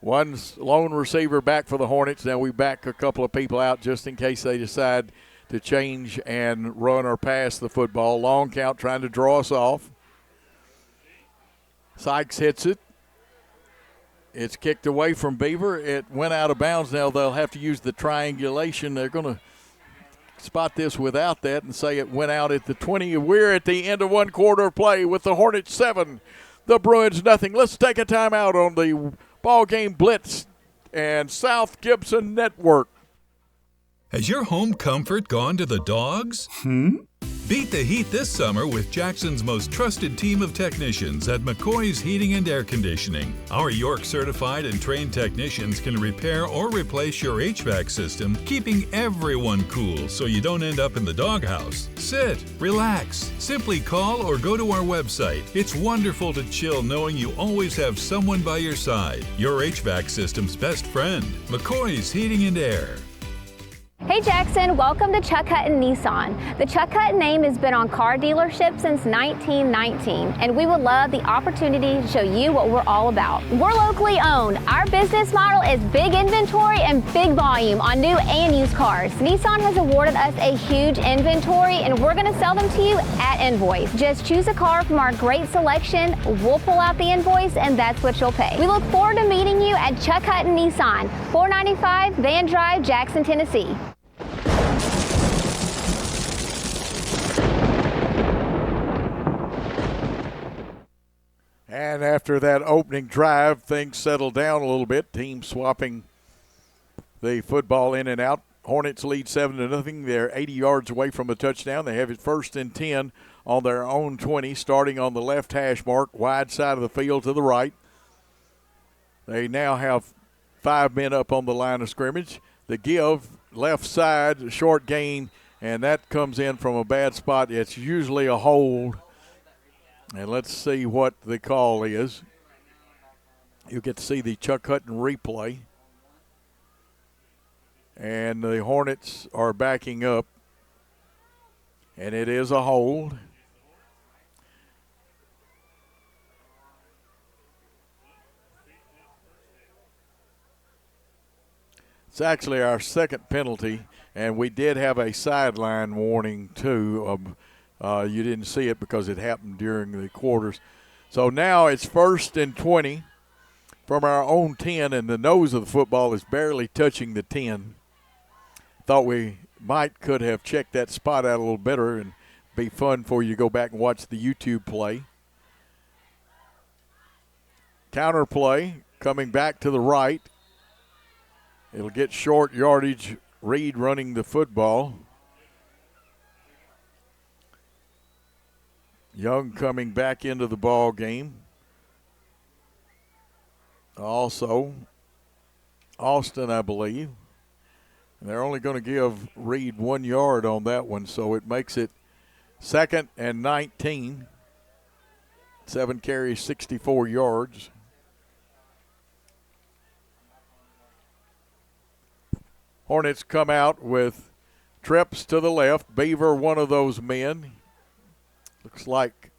One lone receiver back for the Hornets. Now we back a couple of people out just in case they decide to change and run or pass the football. Long count trying to draw us off. Sykes hits it. It's kicked away from Beaver. It went out of bounds. Now they'll have to use the triangulation. They're going to spot this without that and say it went out at the 20. We're at the end of 1 quarter of play with the Hornets 7, the Bruins nothing. Let's take a timeout on the BallGame Blitz and South Gibson Network. Has your home comfort gone to the dogs? Beat the heat this summer with Jackson's most trusted team of technicians at McCoy's Heating and Air Conditioning. Our York certified and trained technicians can repair or replace your HVAC system, keeping everyone cool so you don't end up in the doghouse. Sit, relax, simply call or go to our website. It's wonderful to chill knowing you always have someone by your side. Your HVAC system's best friend, McCoy's Heating and Air. Hey Jackson, welcome to Chuck Hutton Nissan. The Chuck Hutton name has been on car dealerships since 1919, and we would love the opportunity to show you what we're all about. We're locally owned. Our business model is big inventory and big volume on new and used cars. Nissan has awarded us a huge inventory, and we're going to sell them to you at invoice. Just choose a car from our great selection, we'll pull out the invoice, and that's what you'll pay. We look forward to meeting you at Chuck Hutton Nissan, 495 Van Drive, Jackson, Tennessee. And after that opening drive, things settled down a little bit. Teams swapping the football in and out. Hornets lead 7-0. They're 80 yards away from a touchdown. They have it 1st and 10 on their own 20, starting on the left hash mark, wide side of the field to the right. They now have 5 men up on the line of scrimmage. The give, left side, short gain, and that comes in from a bad spot. It's usually a hold. And let's see what the call is. You get to see the Chuck Hutton replay. And the Hornets are backing up. And it is a hold. It's actually our second penalty, and we did have a sideline warning too. You didn't see it because it happened during the quarters. So now it's 1st and 20 from our own 10, and the nose of the football is barely touching the 10. Thought we could have checked that spot out a little better and be fun for you to go back and watch the YouTube play. Counter play coming back to the right. It'll get short yardage. Reed running the football. Young coming back into the ball game. Also, Austin, I believe. And they're only going to give Reed 1 yard on that one, so it makes it 2nd and 19. 7 carries, 64 yards. Hornets come out with trips to the left. Beaver, one of those men. Looks like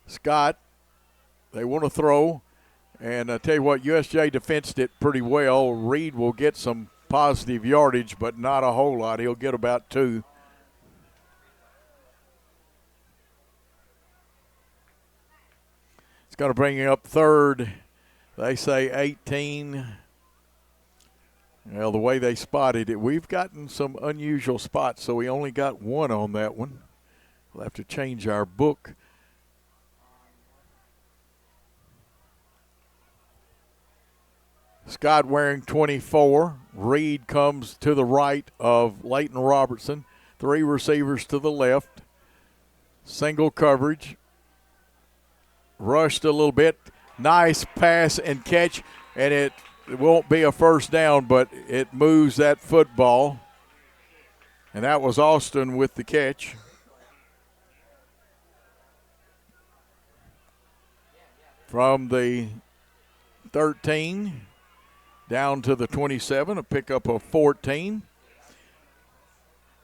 Scott. They want to throw. And I tell you what, USJ defensed it pretty well. Reed will get some positive yardage, but not a whole lot. He'll get about 2. It's going to bring him up 3rd. They say 18. Well, the way they spotted it, we've gotten some unusual spots, so we only got 1 on that one. We'll have to change our book. Scott wearing 24. Reed comes to the right of Leighton Robertson. 3 receivers to the left. Single coverage. Rushed a little bit. Nice pass and catch, and it won't be a first down, but it moves that football. And that was Austin with the catch. From the 13 down to the 27, a pickup of 14.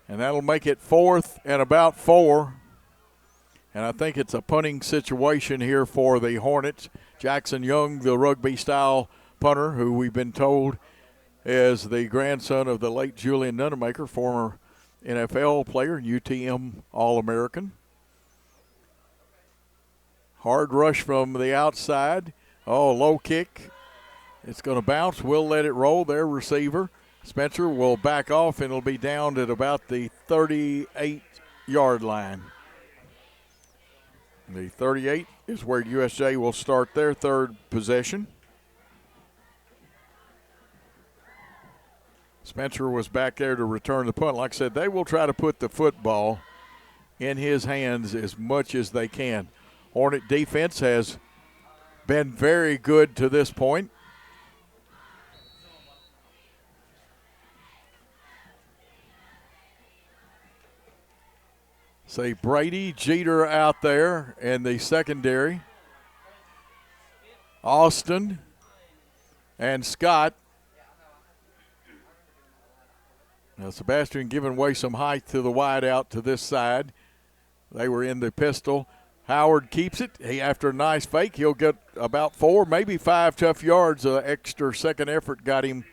And that'll make it 4th and about 4. And I think it's a punting situation here for the Hornets. Jackson Young, the rugby-style punter, who we've been told is the grandson of the late Julian Nunemaker, former NFL player, UTM All-American. Hard rush from the outside. Oh, low kick. It's going to bounce. We'll let it roll. Their receiver, Spencer, will back off, and it'll be down at about the 38-yard line. The 38 is where USJ will start their 3rd possession. Spencer was back there to return the punt. Like I said, they will try to put the football in his hands as much as they can. Hornet defense has been very good to this point. See Brady, Jeter out there in the secondary. Austin and Scott. Now Sebastian giving away some height to the wide out to this side. They were in the pistol. Howard keeps it. After a nice fake, he'll get about 4, maybe 5 tough yards. Extra second effort got him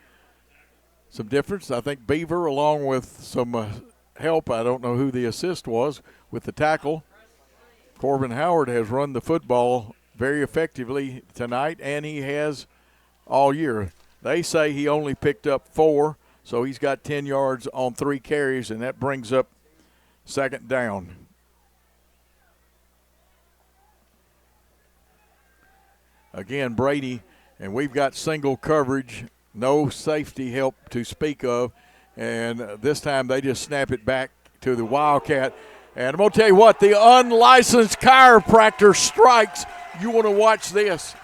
some difference. I think Beaver, along with some help, I don't know who the assist was, with the tackle. Corbin Howard has run the football very effectively tonight, and he has all year. They say he only picked up 4, so he's got 10 yards on 3 carries, and that brings up second down. Again, Brady, and we've got single coverage, no safety help to speak of, and this time they just snap it back to the Wildcat. And I'm going to tell you what, the unlicensed chiropractor strikes. You want to watch this.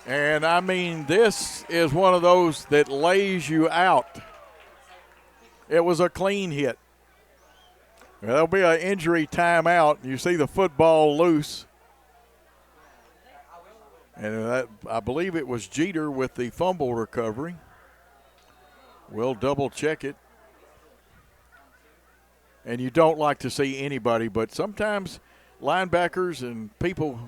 And, I mean, this is one of those that lays you out. It was a clean hit. There'll be an injury timeout. You see the football loose. And I believe it was Jeter with the fumble recovery. We'll double check it. And you don't like to see anybody, but sometimes linebackers and people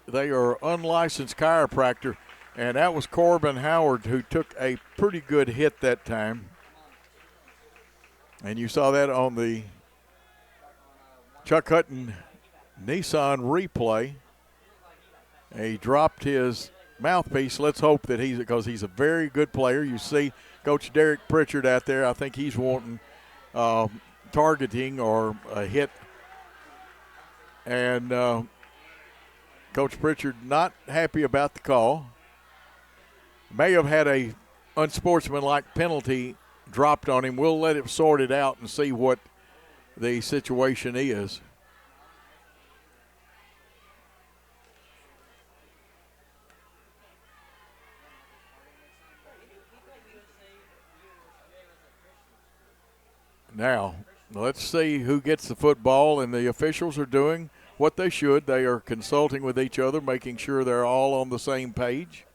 they are unlicensed chiropractor, and that was Corbin Howard who took a pretty good hit that time. And you saw that on the Chuck Hutton Nissan replay. He dropped his mouthpiece. Let's hope that because he's a very good player. You see Coach Derek Pritchard out there. I think he's wanting targeting or a hit. And Coach Pritchard not happy about the call. May have had a unsportsmanlike penalty dropped on him. We'll let it sort it out and see what the situation is. Now, let's see who gets the football, and the officials are doing what they should. They are consulting with each other, making sure they're all on the same page.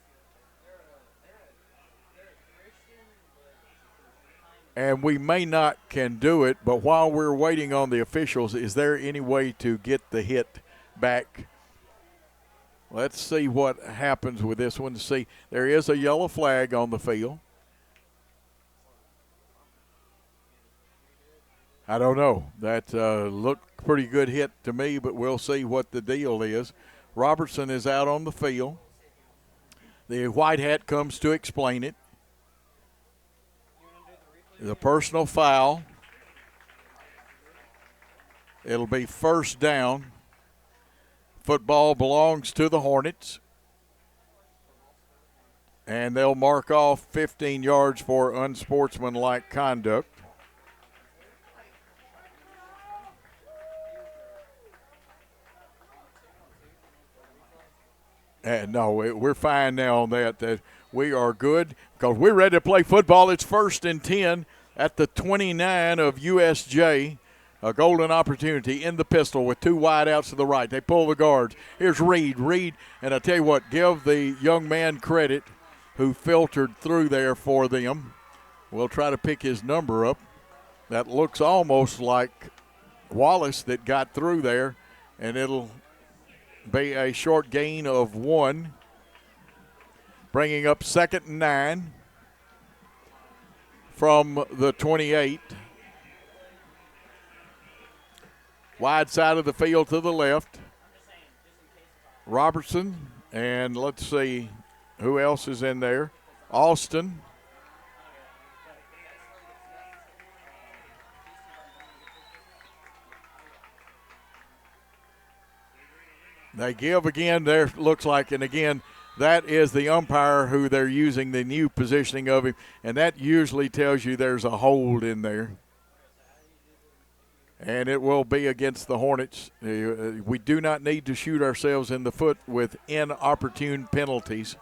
And we may not can do it, but while we're waiting on the officials, is there any way to get the hit back? Let's see what happens with this one. See, there is a yellow flag on the field. I don't know. That looked pretty good hit to me, but we'll see what the deal is. Robertson is out on the field. The white hat comes to explain it. The personal foul. It'll be first down. Football belongs to the Hornets. And they'll mark off 15 yards for unsportsmanlike conduct. And no, we're fine now on that we are good because we're ready to play football. It's 1st and 10 at the 29 of USJ. A golden opportunity in the pistol with 2 wide outs to the right. They pull the guards. Here's Reed. And I tell you what, give the young man credit who filtered through there for them. We'll try to pick his number up. That looks almost like Wallace that got through there, and it'll be a short gain of 1, bringing up 2nd and 9 from the 28. Wide side of the field to the left. Robertson, and let's see who else is in there. Austin. They give again, there looks like, and again, that is the umpire who they're using, the new positioning of him, and that usually tells you there's a hold in there. And it will be against the Hornets. We do not need to shoot ourselves in the foot with inopportune penalties.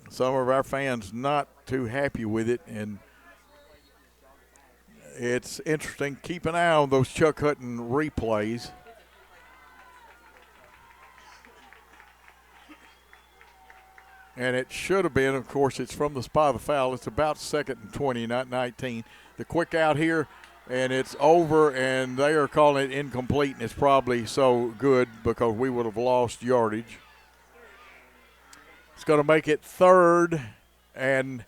Some of our fans not too happy with it, and it's interesting. Keep an eye on those Chuck Hutton replays. And it should have been, of course, it's from the spot of the foul. It's about 2nd and 20, not 19. The quick out here, and it's over, and they are calling it incomplete, and it's probably so good because we would have lost yardage. It's going to make it 3rd and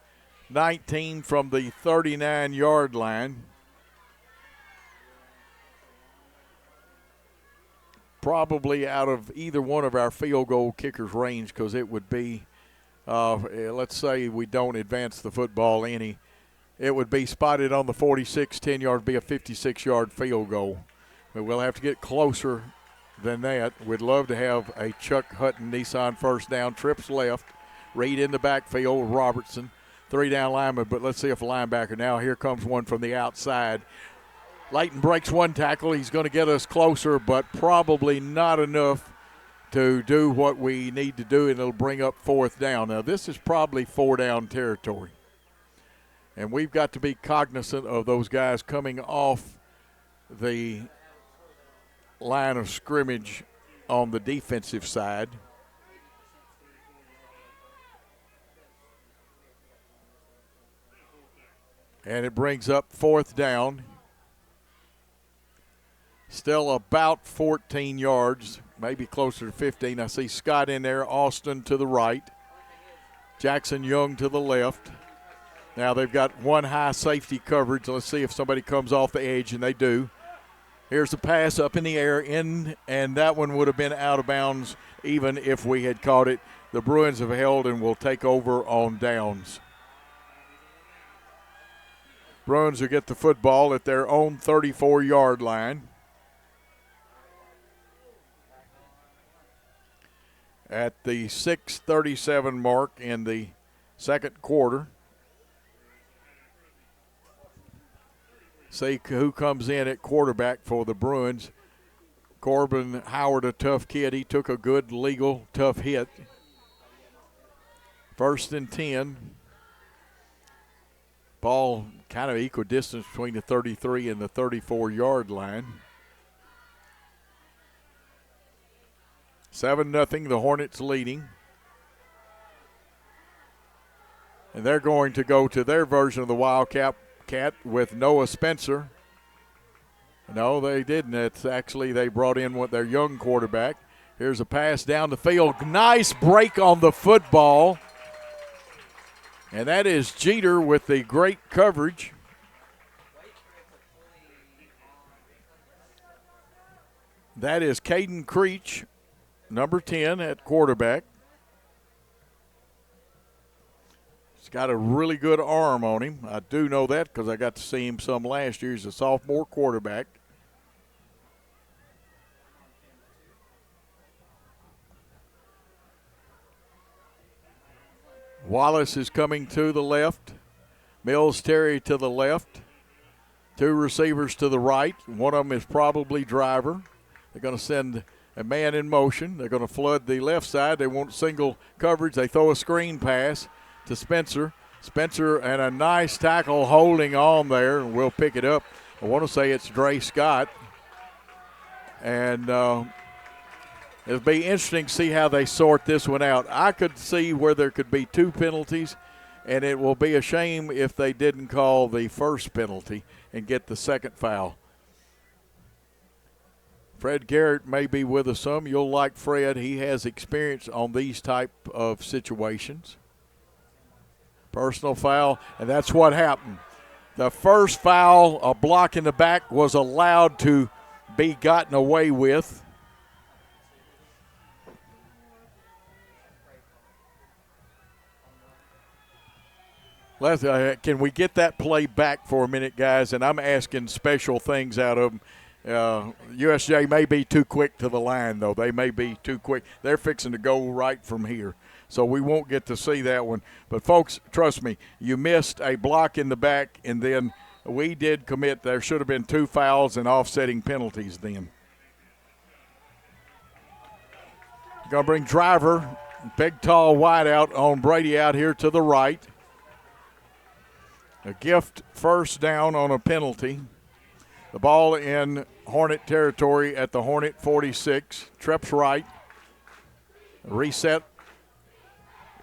19 from the 39-yard line. Probably out of either one of our field goal kickers' range, because it would be, let's say we don't advance the football any, it would be spotted on the 46, 10 yards, be a 56-yard field goal. But we'll have to get closer than that. We'd love to have a Chuck Hutton Nissan first down, trips left, Reed in the backfield, Robertson, 3 down lineman, but let's see if a linebacker now. Here comes one from the outside. Layton breaks one tackle. He's going to get us closer, but probably not enough to do what we need to do, and it'll bring up 4th down. Now, this is probably 4-down territory, and we've got to be cognizant of those guys coming off the line of scrimmage on the defensive side. And it brings up 4th down. Still about 14 yards, maybe closer to 15. I see Scott in there, Austin to the right, Jackson Young to the left. Now they've got one high safety coverage. Let's see if somebody comes off the edge, and they do. Here's the pass up in the air, and that one would have been out of bounds even if we had caught it. The Bruins have held and will take over on downs. Bruins will get the football at their own 34-yard line. At the 6:37 mark in the second quarter. See who comes in at quarterback for the Bruins. Corbin Howard, a tough kid. He took a good legal tough hit. 1st and 10. Ball kind of equidistant between the 33 and the 34-yard line. 7-0, the Hornets leading. And they're going to go to their version of the Wildcat with Noah Spencer. No, they didn't. It's actually they brought in their young quarterback. Here's a pass down the field. Nice break on the football. And that is Jeter with the great coverage. That is Caden Creech, number 10 at quarterback. He's got a really good arm on him. I do know that because I got to see him some last year. He's a sophomore quarterback. Wallace is coming to the left. Mills Terry to the left. 2 receivers to the right. One of them is probably Driver. They're going to send a man in motion. They're going to flood the left side. They want single coverage. They throw a screen pass to Spencer. Spencer and a nice tackle holding on there, and we'll pick it up. I want to say it's Dre Scott. And it'll be interesting to see how they sort this one out. I could see where there could be 2 penalties, and it will be a shame if they didn't call the first penalty and get the second foul. Fred Garrett may be with us some. You'll like Fred. He has experience on these type of situations. Personal foul, and that's what happened. The first foul, a block in the back, was allowed to be gotten away with. Can we get that play back for a minute, guys? And I'm asking special things out of them. USJ may be too quick to the line, though. They may be too quick. They're fixing to go right from here. So we won't get to see that one. But, folks, trust me, you missed a block in the back, and then we did commit. There should have been 2 fouls and offsetting penalties then. Going to bring Driver, big, tall wideout on Brady out here to the right. A gift first down on a penalty. The ball in Hornet territory at the Hornet 46. Treps right. Reset.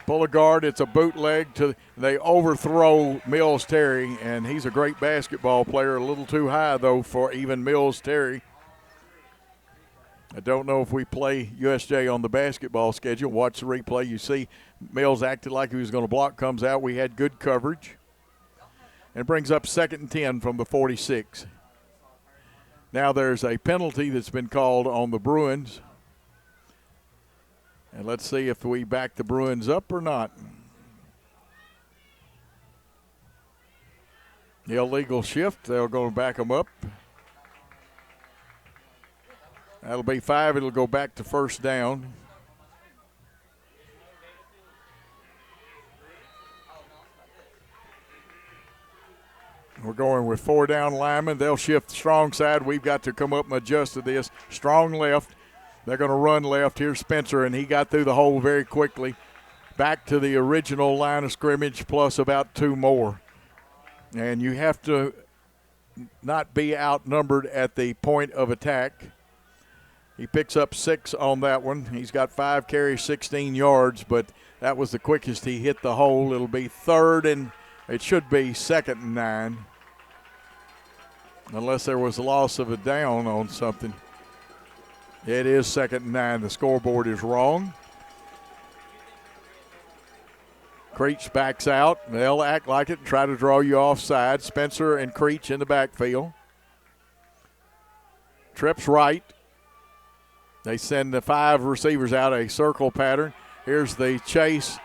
Pull a guard. It's a bootleg. They overthrow Mills Terry, and he's a great basketball player. A little too high, though, for even Mills Terry. I don't know if we play USJ on the basketball schedule. Watch the replay. You see Mills acted like he was going to block, comes out. We had good coverage. And brings up 2nd and 10 from the 46. Now there's a penalty that's been called on the Bruins. And let's see if we back the Bruins up or not. The illegal shift, they're going to back them up. That'll be 5. It'll go back to first down. We're going with 4 down linemen. They'll shift strong side. We've got to come up and adjust to this. Strong left. They're going to run left. Here's Spencer, and he got through the hole very quickly. Back to the original line of scrimmage plus about 2 more. And you have to not be outnumbered at the point of attack. He picks up 6 on that one. He's got 5 carries, 16 yards, but that was the quickest he hit the hole. It'll be 3rd and it should be 2nd and 9. Unless there was a loss of a down on something. It is 2nd and 9. The scoreboard is wrong. Creech backs out. They'll act like it and try to draw you offside. Spencer and Creech in the backfield. Trips right. They send the 5 receivers out, a circle pattern. Here's the chase,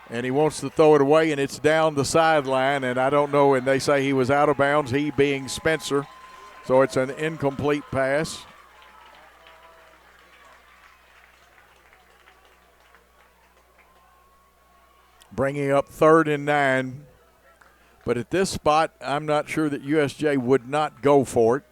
and he wants to throw it away, and it's down the sideline, and I don't know, and they say he was out of bounds, he being Spencer. So it's an incomplete pass. Bringing up 3rd and 9. But at this spot, I'm not sure that USJ would not go for it.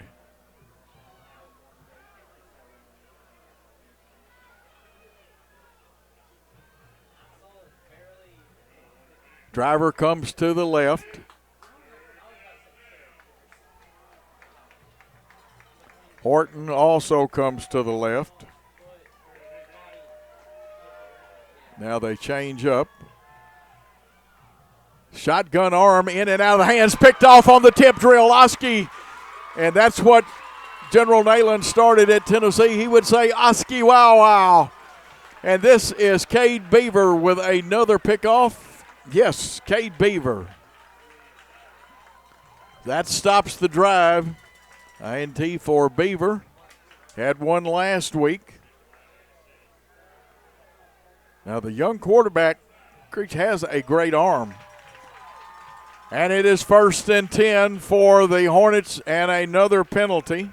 Driver comes to the left. Horton also comes to the left. Now they change up. Shotgun arm in and out of the hands, picked off on the tip drill. Oski, and that's what General Nayland started at Tennessee. He would say, Oski, wow, wow. And this is Cade Beaver with another pickoff. Yes, Cade Beaver. That stops the drive. INT for Beaver. Had one last week. Now the young quarterback, Creech, has a great arm. And it is 1st and 10 for the Hornets and another penalty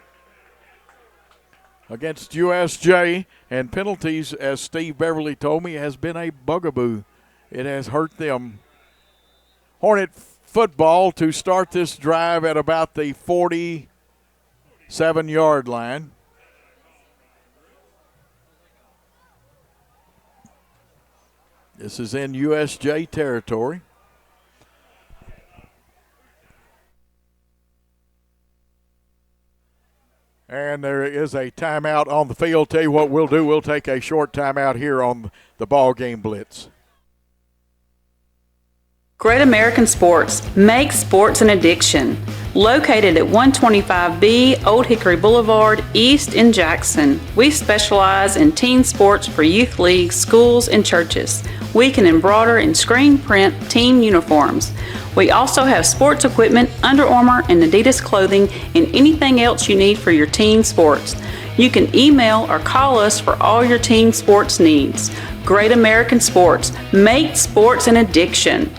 against USJ. And penalties, as Steve Beverly told me, has been a bugaboo. It has hurt them. Hornet football to start this drive at about the 47-yard line. This is in USJ territory. And there is a timeout on the field. Tell you what we'll do. We'll take a short timeout here on the BallGame Blitz. Great American Sports. Make sports an addiction. Located at 125B Old Hickory Boulevard, East in Jackson. We specialize in teen sports for youth leagues, schools, and churches. We can embroider and screen print team uniforms. We also have sports equipment, Under Armour, and Adidas clothing, and anything else you need for your teen sports. You can email or call us for all your teen sports needs. Great American Sports. Make sports an addiction.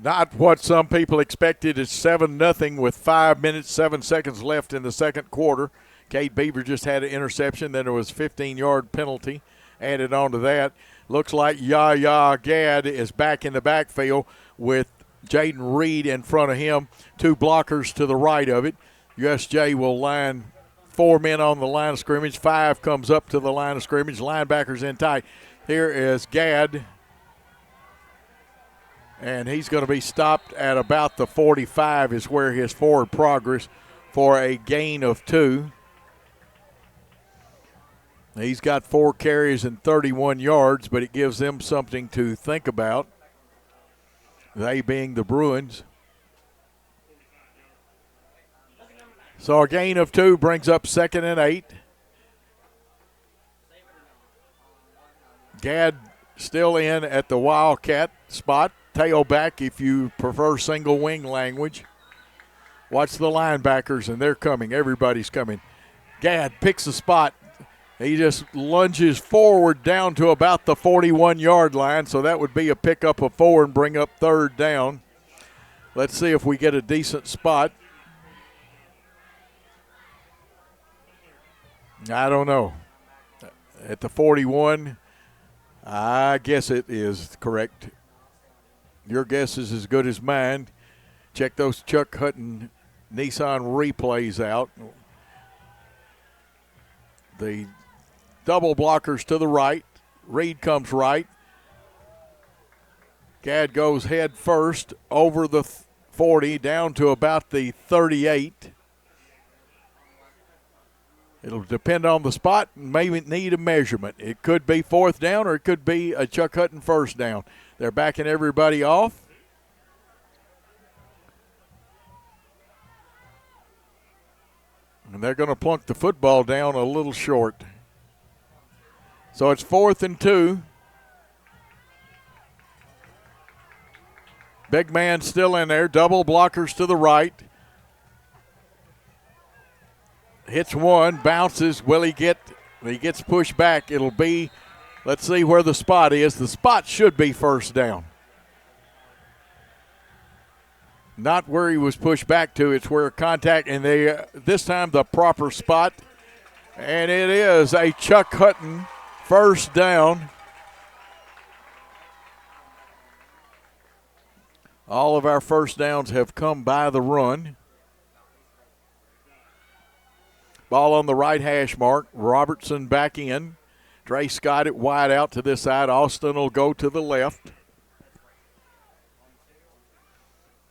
not what some people expected. It's 7-0 with 5 minutes, 7 seconds left in the second quarter. Cade Beaver just had an interception. Then there was a 15-yard penalty added on to that. Looks like Yaya Gadd is back in the backfield with Jaden Reed in front of him. 2 blockers to the right of it. USJ will line 4 men on the line of scrimmage. 5 comes up to the line of scrimmage. Linebackers in tight. Here is Gadd. And he's going to be stopped at about the 45 is where his forward progress for a gain of 2. He's got 4 carries and 31 yards, but it gives them something to think about, they being the Bruins. So a gain of 2 brings up 2nd and 8. Gadd still in at the Wildcat spot. Tailback if you prefer single wing language. Watch the linebackers, and they're coming. Everybody's coming. Gadd picks a spot. He just lunges forward down to about the 41-yard line, so that would be a pickup of 4 and bring up 3rd down. Let's see if we get a decent spot. I don't know. At the 41, I guess it is correct. Your guess is as good as mine. Check those Chuck Hutton Nissan replays out. The double blockers to the right. Reed comes right. Gadd goes head first over the 40 down to about the 38. It'll depend on the spot and maybe need a measurement. It could be 4th down or it could be a Chuck Hutton 1st down. They're backing everybody off. And they're going to plunk the football down a little short. So it's 4th and 2. Big man still in there. Double blockers to the right. Hits one, bounces. Will he get? He gets pushed back. It'll be, let's see where the spot is. The spot should be 1st down. Not where he was pushed back to. It's where contact, and they this time the proper spot. And it is a Chuck Hutton 1st down. All of our 1st downs have come by the run. Ball on the right hash mark. Robertson back in. Dre Scott it wide out to this side. Austin will go to the left.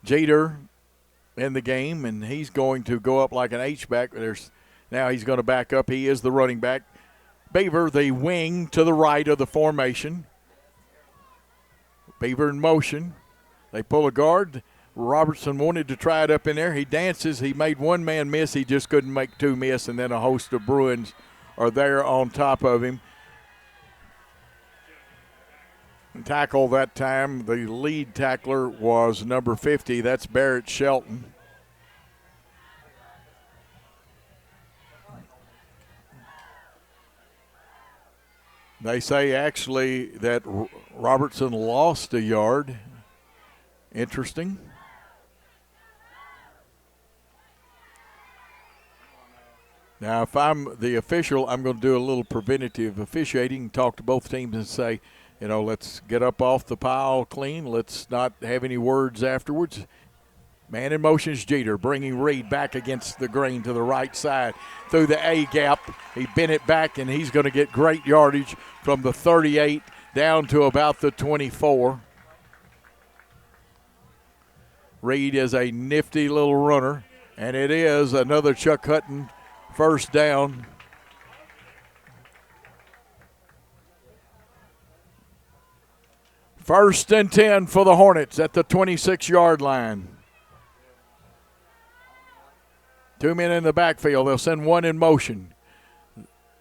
Jeter in the game, and he's going to go up like an H-back. Now he's going to back up. He is the running back. Beaver, the wing to the right of the formation. Beaver in motion. They pull a guard. Robertson wanted to try it up in there. He dances. He made one man miss. He just couldn't make 2 miss, and then a host of Bruins are there on top of him. Tackle that time, the lead tackler was number 50. That's Barrett Shelton. They say actually that Robertson lost a yard. Interesting. Now, if I'm the official, I'm going to do a little preventative officiating, talk to both teams and say, let's get up off the pile clean. Let's not have any words afterwards. Man in motion is Jeter, bringing Reed back against the green to the right side through the A gap. He bent it back, and he's going to get great yardage from the 38 down to about the 24. Reed is a nifty little runner, and it is another Chuck Hutton 1st down. First and 10 for the Hornets at the 26-yard line. 2 men in the backfield. They'll send one in motion.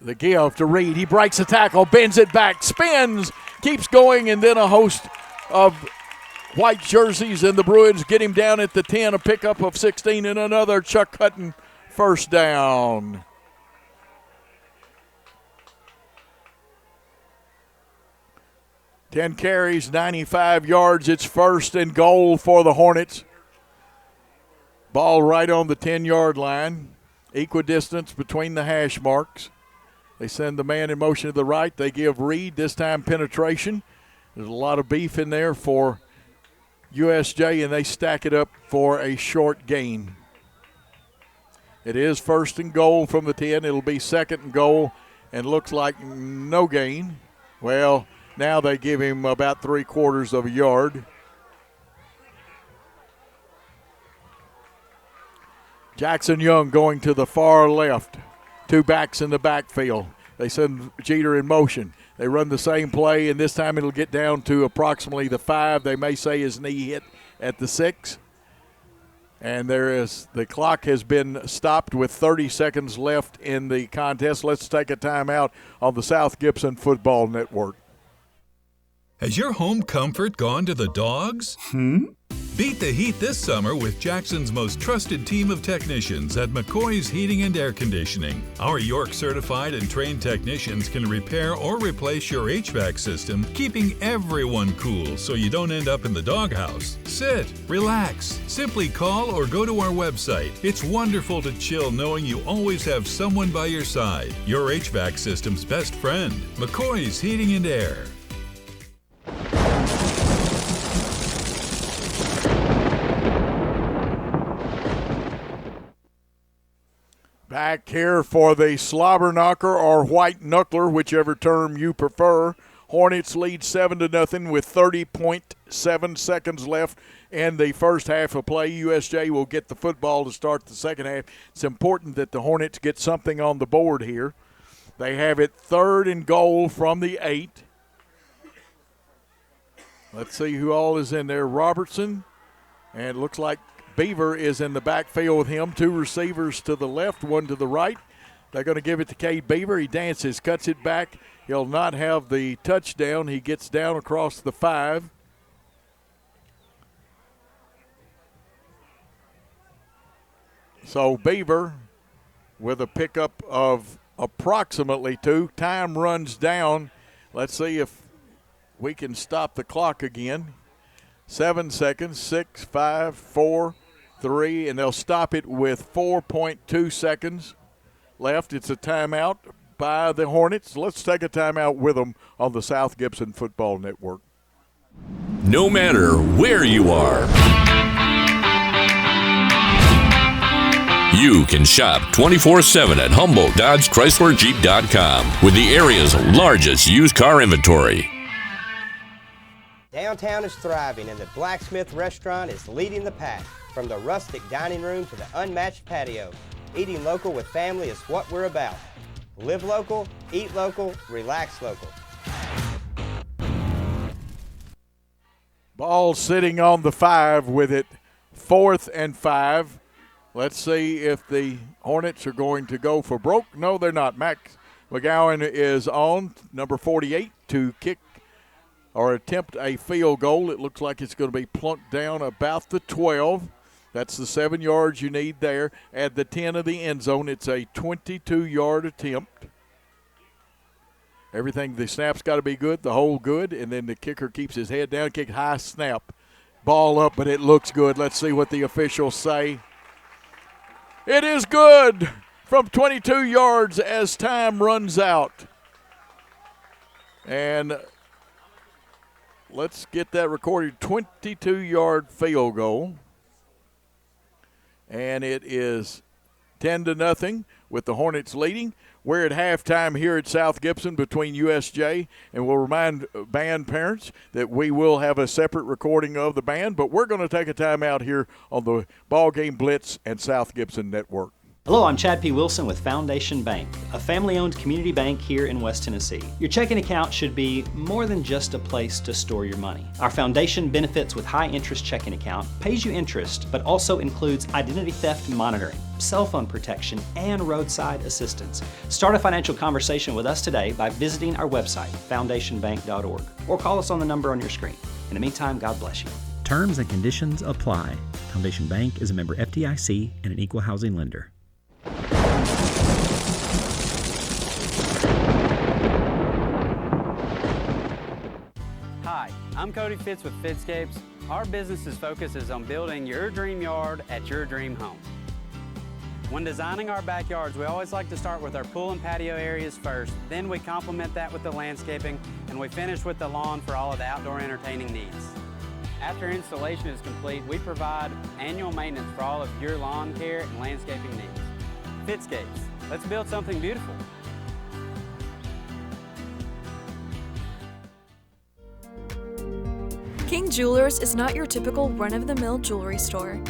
The give to Reed. He breaks a tackle, bends it back, spins, keeps going, and then a host of white jerseys, and the Bruins get him down at the 10, a pickup of 16, and another Chuck Hutton 1st down. 10 carries, 95 yards. It's 1st and goal for the Hornets. Ball right on the 10-yard line. Equidistance between the hash marks. They send the man in motion to the right. They give Reed this time penetration. There's a lot of beef in there for USJ, and they stack it up for a short gain. It is 1st and goal from the 10. It'll be 2nd and goal, and looks like no gain. Well, now they give him about 3/4 of a yard. Jackson Young going to the far left. 2 backs in the backfield. They send Jeter in motion. They run the same play, and this time it'll get down to approximately the 5. They may say his knee hit at the 6. And the clock has been stopped with 30 seconds left in the contest. Let's take a timeout on the South Gibson Football Network. Has your home comfort gone to the dogs? Beat the heat this summer with Jackson's most trusted team of technicians at McCoy's Heating and Air Conditioning. Our York certified and trained technicians can repair or replace your HVAC system, keeping everyone cool so you don't end up in the doghouse. Sit, relax, simply call or go to our website. It's wonderful to chill knowing you always have someone by your side. Your HVAC system's best friend, McCoy's Heating and Air. Back here for the slobber knocker or white knuckler, whichever term you prefer. Hornets lead 7-0 with 30.7 seconds left in the first half of play. USJ will get the football to start the second half. It's important that the Hornets get something on the board here. They have it 3rd and goal from the 8. Let's see who all is in there. Robertson, and it looks like Beaver is in the backfield with him. 2 receivers to the left, 1 to the right. They're going to give it to Cade Beaver. He dances, cuts it back. He'll not have the touchdown. He gets down across the 5. So Beaver with a pickup of approximately 2. Time runs down. Let's see if we can stop the clock again. 7 seconds, 6, 5, 4, 3, and they'll stop it with 4.2 seconds left. It's a timeout by the Hornets. Let's take a timeout with them on the South Gibson Football Network. No matter where you are, you can shop 24/7 at HumboldtDodgeChryslerJeep.com with the area's largest used car inventory. Downtown is thriving, and the Blacksmith Restaurant is leading the pack. From the rustic dining room to the unmatched patio, eating local with family is what we're about. Live local, eat local, relax local. Ball sitting on the 5 with it 4th and 5. Let's see if the Hornets are going to go for broke. No, they're not. Max McGowan is on, number 48, to kick or attempt a field goal. It looks like it's going to be plunked down about the 12. That's the 7 yards you need there. At the 10 of the end zone, it's a 22-yard attempt. Everything, the snap's got to be good, the hole good, and then the kicker keeps his head down, kick high snap. Ball up, but it looks good. Let's see what the officials say. It is good from 22 yards as time runs out. And let's get that recorded. 22-yard field goal. And it is 10-0 with the Hornets leading. We're at halftime here at South Gibson between USJ, and we'll remind band parents that we will have a separate recording of the band, but we're going to take a time out here on the BallGame Blitz and South Gibson Network. Hello, I'm Chad P. Wilson with Foundation Bank, a family-owned community bank here in West Tennessee. Your checking account should be more than just a place to store your money. Our foundation benefits with high-interest checking account pays you interest, but also includes identity theft monitoring, cell phone protection, and roadside assistance. Start a financial conversation with us today by visiting our website, foundationbank.org, or call us on the number on your screen. In the meantime, God bless you. Terms and conditions apply. Foundation Bank is a member FDIC and an equal housing lender. Hi, I'm Cody Fitz with Fitscapes. Our business's focus is on building your dream yard at your dream home. When designing our backyards, we always like to start with our pool and patio areas first. Then we complement that with the landscaping, and we finish with the lawn for all of the outdoor entertaining needs. After installation is complete, we provide annual maintenance for all of your lawn care and landscaping needs. Fitscapes, let's build something beautiful. King Jewelers is not your typical run-of-the-mill jewelry store.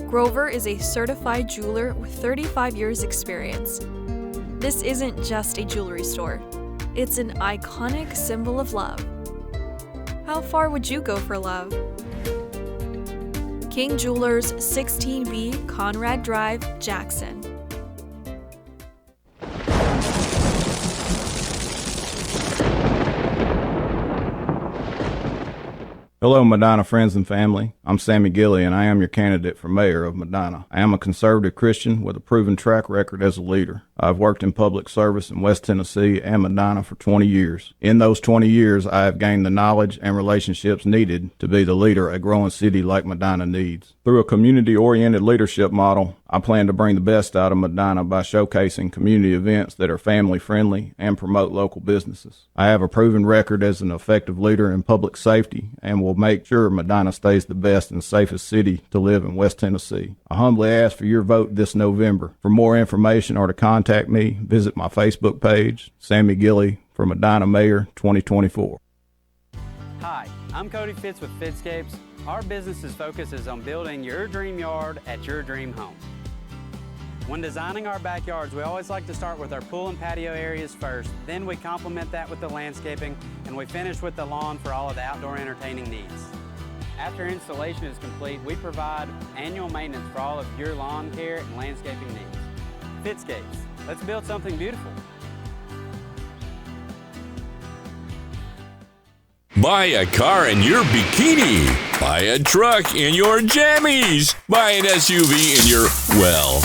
Grover is a certified jeweler with 35 years experience. This isn't just a jewelry store. It's an iconic symbol of love. How far would you go for love? King Jewelers, 16B Conrad Drive, Jackson. Hello, Medina friends and family. I'm Sammy Gilly, and I am your candidate for mayor of Medina. I am a conservative Christian with a proven track record as a leader. I've worked in public service in West Tennessee and Medina for 20 years. In those 20 years, I have gained the knowledge and relationships needed to be the leader a growing city like Medina needs. Through a community-oriented leadership model, I plan to bring the best out of Medina by showcasing community events that are family-friendly and promote local businesses. I have a proven record as an effective leader in public safety and will make sure Medina stays the best and safest city to live in West Tennessee. I humbly ask for your vote this November. For more information or to contact me, visit my Facebook page, Sammy Gilly for Medina Mayor 2024. Hi, I'm Cody Fitz with Fitscapes. Our business's focus is on building your dream yard at your dream home. When designing our backyards, we always like to start with our pool and patio areas first. Then we complement that with the landscaping, and we finish with the lawn for all of the outdoor entertaining needs. After installation is complete, we provide annual maintenance for all of your lawn care and landscaping needs. Fitscapes, let's build something beautiful. Buy a car in your bikini. Buy a truck in your jammies. Buy an SUV in your, well,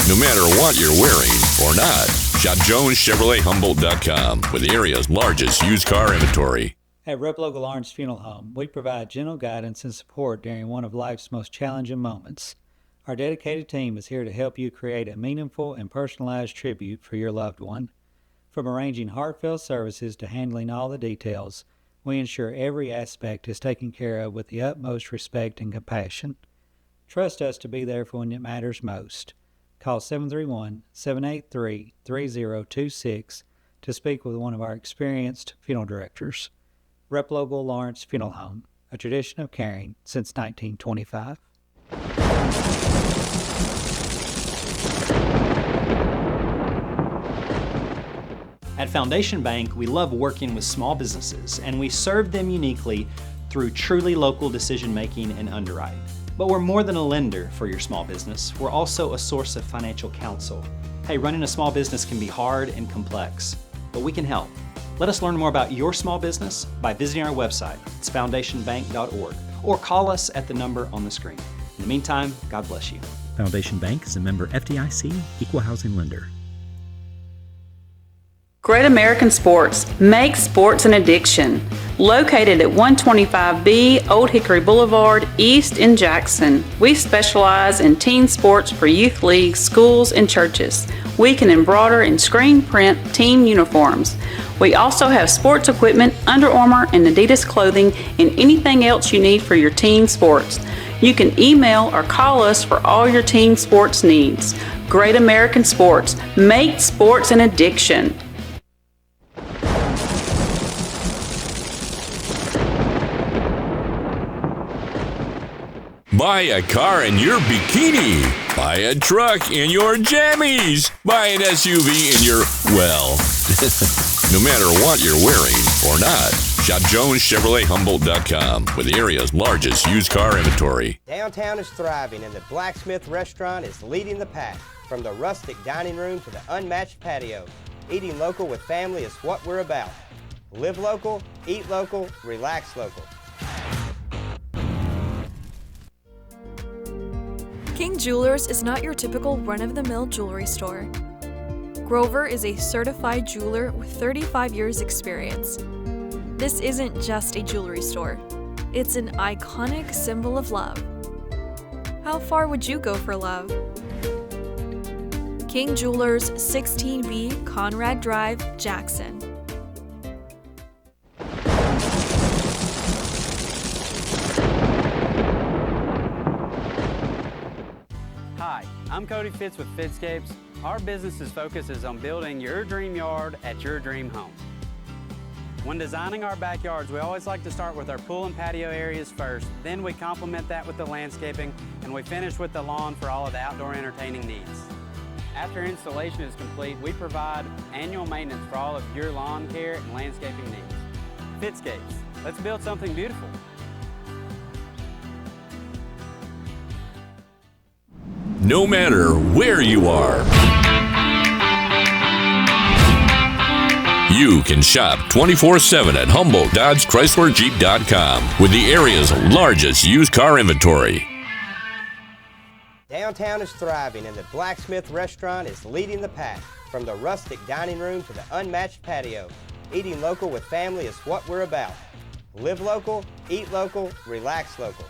no matter what you're wearing or not. Shop JonesChevroletHumboldt.com with the area's largest used car inventory. At Rep Local Lawrence Funeral Home, we provide gentle guidance and support during one of life's most challenging moments. Our dedicated team is here to help you create a meaningful and personalized tribute for your loved one. From arranging heartfelt services to handling all the details, we ensure every aspect is taken care of with the utmost respect and compassion. Trust us to be there for when it matters most. Call 731-783-3026 to speak with one of our experienced funeral directors. Rep Local Lawrence Funeral Home, a tradition of caring since 1925. At Foundation Bank, we love working with small businesses, and we serve them uniquely through truly local decision-making and underwriting. But we're more than a lender for your small business. We're also a source of financial counsel. Hey, running a small business can be hard and complex, but we can help. Let us learn more about your small business by visiting our website. It's foundationbank.org, or call us at the number on the screen. In the meantime, God bless you. Foundation Bank is a member FDIC, equal housing lender. Great American Sports. Make sports an addiction. Located at 125B Old Hickory Boulevard, East in Jackson. We specialize in team sports for youth leagues, schools, and churches. We can embroider and screen print team uniforms. We also have sports equipment, Under Armour, and Adidas clothing, and anything else you need for your team sports. You can email or call us for all your team sports needs. Great American Sports. Make sports an addiction. Buy a car in your bikini. Buy a truck in your jammies. Buy an SUV in your, well, no matter what you're wearing or not. Shop JonesChevroletHumboldt.com with the area's largest used car inventory. Downtown is thriving and the Blacksmith Restaurant is leading the pack. From the rustic dining room to the unmatched patio, eating local with family is what we're about. Live local, eat local, relax local. King Jewelers is not your typical run-of-the-mill jewelry store. Grover is a certified jeweler with 35 years experience. This isn't just a jewelry store. It's an iconic symbol of love. How far would you go for love? King Jewelers, 16B Conrad Drive, Jackson. Hi, I'm Cody Fitz with Fitscapes. Our business's focus is on building your dream yard at your dream home. When designing our backyards, we always like to start with our pool and patio areas first, then we complement that with the landscaping, and we finish with the lawn for all of the outdoor entertaining needs. After installation is complete, we provide annual maintenance for all of your lawn care and landscaping needs. Fitscapes, let's build something beautiful. No matter where you are, you can shop 24/7 at HumboldtDodgeChryslerJeep.com with the area's largest used car inventory. Downtown is thriving and the Blacksmith restaurant is leading the pack. From the rustic dining room to the unmatched patio, eating local with family is what we're about. Live local, eat local, relax local.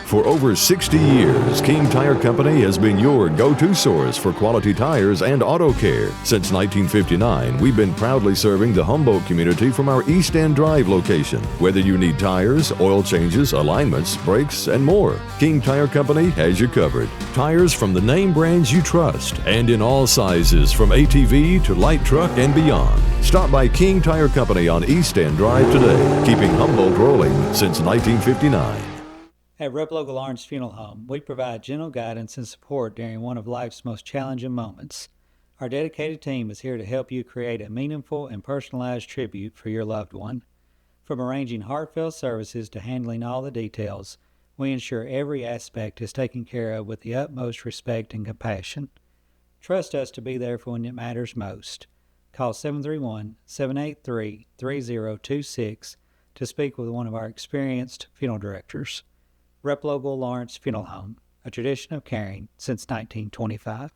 For over 60 years, King Tire Company has been your go-to source for quality tires and auto care. Since 1959, we've been proudly serving the Humboldt community from our East End Drive location. Whether you need tires, oil changes, alignments, brakes, and more, King Tire Company has you covered. Tires from the name brands you trust, and in all sizes from ATV to light truck and beyond. Stop by King Tire Company on East End Drive today, keeping Humboldt rolling since 1959. At Rep Local Lawrence Funeral Home, we provide gentle guidance and support during one of life's most challenging moments. Our dedicated team is here to help you create a meaningful and personalized tribute for your loved one. From arranging heartfelt services to handling all the details, we ensure every aspect is taken care of with the utmost respect and compassion. Trust us to be there for when it matters most. Call 731-783-3026 to speak with one of our experienced funeral directors. Rep Local Lawrence Funeral Home, a tradition of caring since 1925.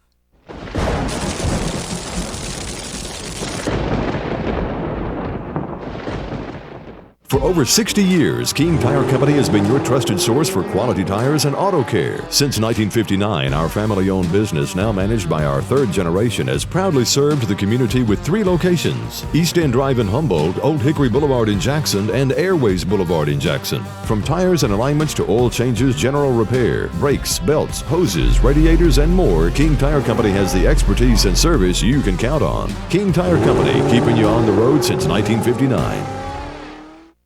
For over 60 years, King Tire Company has been your trusted source for quality tires and auto care. Since 1959, our family-owned business, now managed by our third generation, has proudly served the community with 3 locations: East End Drive in Humboldt, Old Hickory Boulevard in Jackson, and Airways Boulevard in Jackson. From tires and alignments to oil changes, general repair, brakes, belts, hoses, radiators, and more, King Tire Company has the expertise and service you can count on. King Tire Company, keeping you on the road since 1959.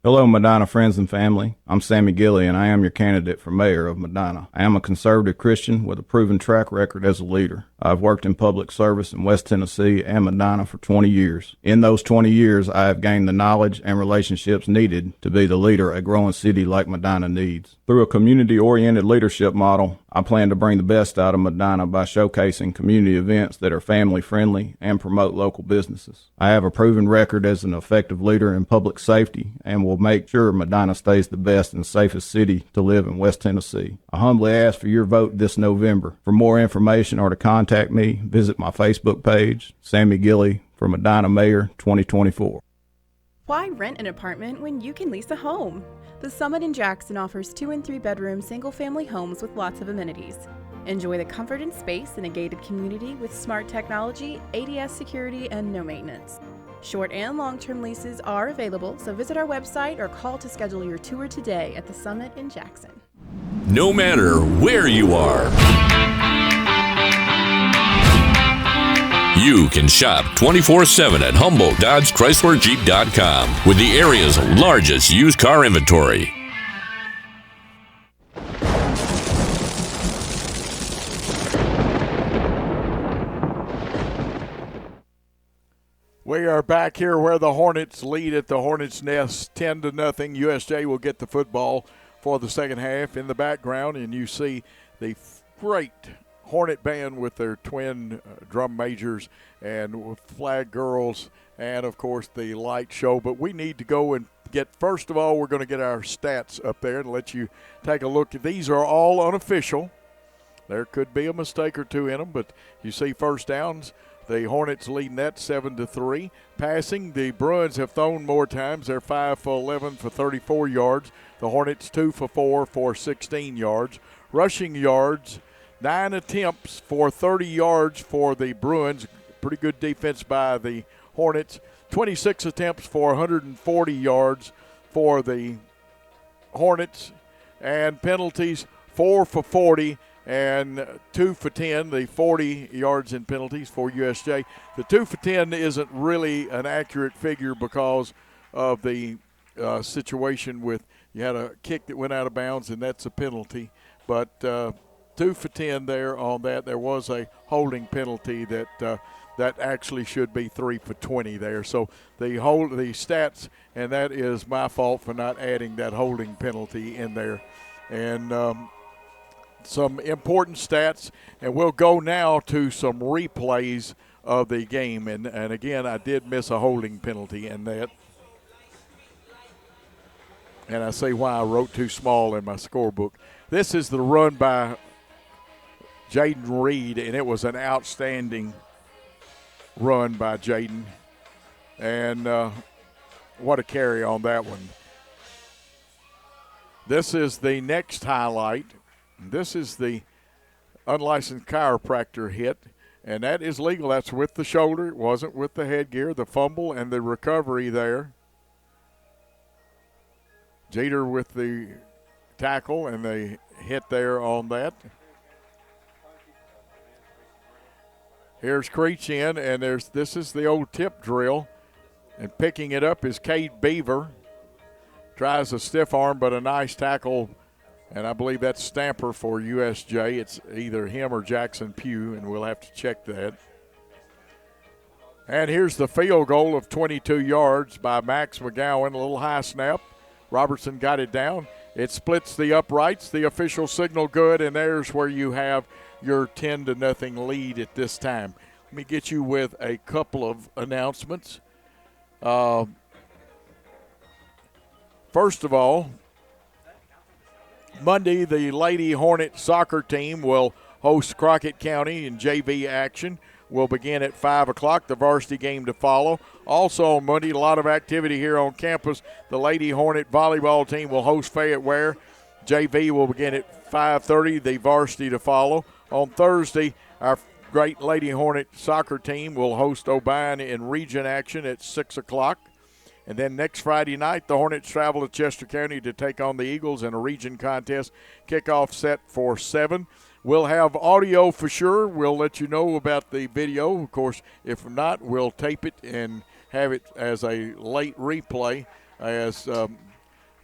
Hello, Medina friends and family. I'm Sammy Gilly, and I am your candidate for mayor of Medina. I am a conservative Christian with a proven track record as a leader. I've worked in public service in West Tennessee and Medina for 20 years. In those 20 years, I have gained the knowledge and relationships needed to be the leader a growing city like Medina needs. Through a community-oriented leadership model, I plan to bring the best out of Medina by showcasing community events that are family-friendly and promote local businesses. I have a proven record as an effective leader in public safety and will make sure Medina stays the best and safest city to live in West Tennessee. I humbly ask for your vote this November. For more information or to contact me, visit my Facebook page, Sammy Gilly for Medina Mayor 2024. Why rent an apartment when you can lease a home? The Summit in Jackson offers 2- and 3-bedroom single-family homes with lots of amenities. Enjoy the comfort and space in a gated community with smart technology, ADS security, and no maintenance. Short and long-term leases are available, so visit our website or call to schedule your tour today at the Summit in Jackson. No matter where you are, you can shop 24/7 at HumboldtDodgeChryslerJeep.com with the area's largest used car inventory. We are back here where the Hornets lead at the Hornets' Nest 10-0. USJ will get the football for the second half. In the background, and you see the great Hornet band with their twin drum majors and flag girls and, of course, the light show. But we need to go and first of all, we're going to get our stats up there and let you take a look. These are all unofficial. There could be a mistake or two in them, but you see first downs. The Hornets leading that 7-3. Passing, the Bruins have thrown more times. They're 5 for 11 for 34 yards. The Hornets 2 for 4 for 16 yards. Rushing yards, 9 attempts for 30 yards for the Bruins. Pretty good defense by the Hornets. 26 attempts for 140 yards for the Hornets. And penalties, 4 for 40 and 2 for 10, the 40 yards in penalties for USJ. The 2 for 10 isn't really an accurate figure because of the situation with you had a kick that went out of bounds, and that's a penalty. But 2 for 10 there on that. There was a holding penalty that actually should be 3 for 20 there. So the stats, and that is my fault for not adding that holding penalty in there. And some important stats, and we'll go now to some replays of the game. And again, I did miss a holding penalty in that. And I say why I wrote too small in my scorebook. This is the run by Jaden Reed, and it was an outstanding run by Jaden. And what a carry on that one. This is the next highlight. This is the unlicensed chiropractor hit, and that is legal. That's with the shoulder. It wasn't with the headgear, the fumble, and the recovery there. Jeter with the tackle and the hit there on that. Here's Creech in, and this is the old tip drill. And picking it up is Cade Beaver. Tries a stiff arm, but a nice tackle. And I believe that's Stamper for USJ. It's either him or Jackson Pugh, and we'll have to check that. And here's the field goal of 22 yards by Max McGowan. A little high snap. Robertson got it down. It splits the uprights. The official signal good, and there's where you have your 10-0 lead at this time. Let me get you with a couple of announcements. First of all, Monday, the Lady Hornet soccer team will host Crockett County in JV action. Will begin at 5 o'clock, the varsity game to follow. Also on Monday, a lot of activity here on campus. The Lady Hornet volleyball team will host Fayette Ware. JV will begin at 5:30, the varsity to follow. On Thursday, our great Lady Hornet soccer team will host O'Brien in region action at 6 o'clock. And then next Friday night, the Hornets travel to Chester County to take on the Eagles in a region contest. Kickoff set for 7. We'll have audio for sure. We'll let you know about the video. Of course, if not, we'll tape it and have it as a late replay. As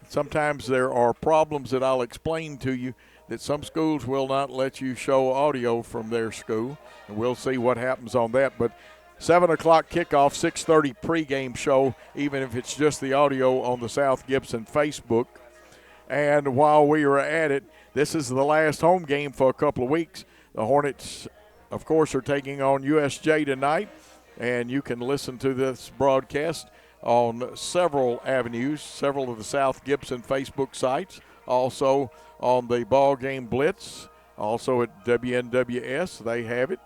sometimes there are problems that I'll explain to you that some schools will not let you show audio from their school. And we'll see what happens on that. But 7 o'clock kickoff, 6:30 pregame show, even if it's just the audio on the South Gibson Facebook. And while we are at it, this is the last home game for a couple of weeks. The Hornets, of course, are taking on USJ tonight, and you can listen to this broadcast on several avenues, several of the South Gibson Facebook sites, also on the BallGame Blitz, also at WNWS, they have it.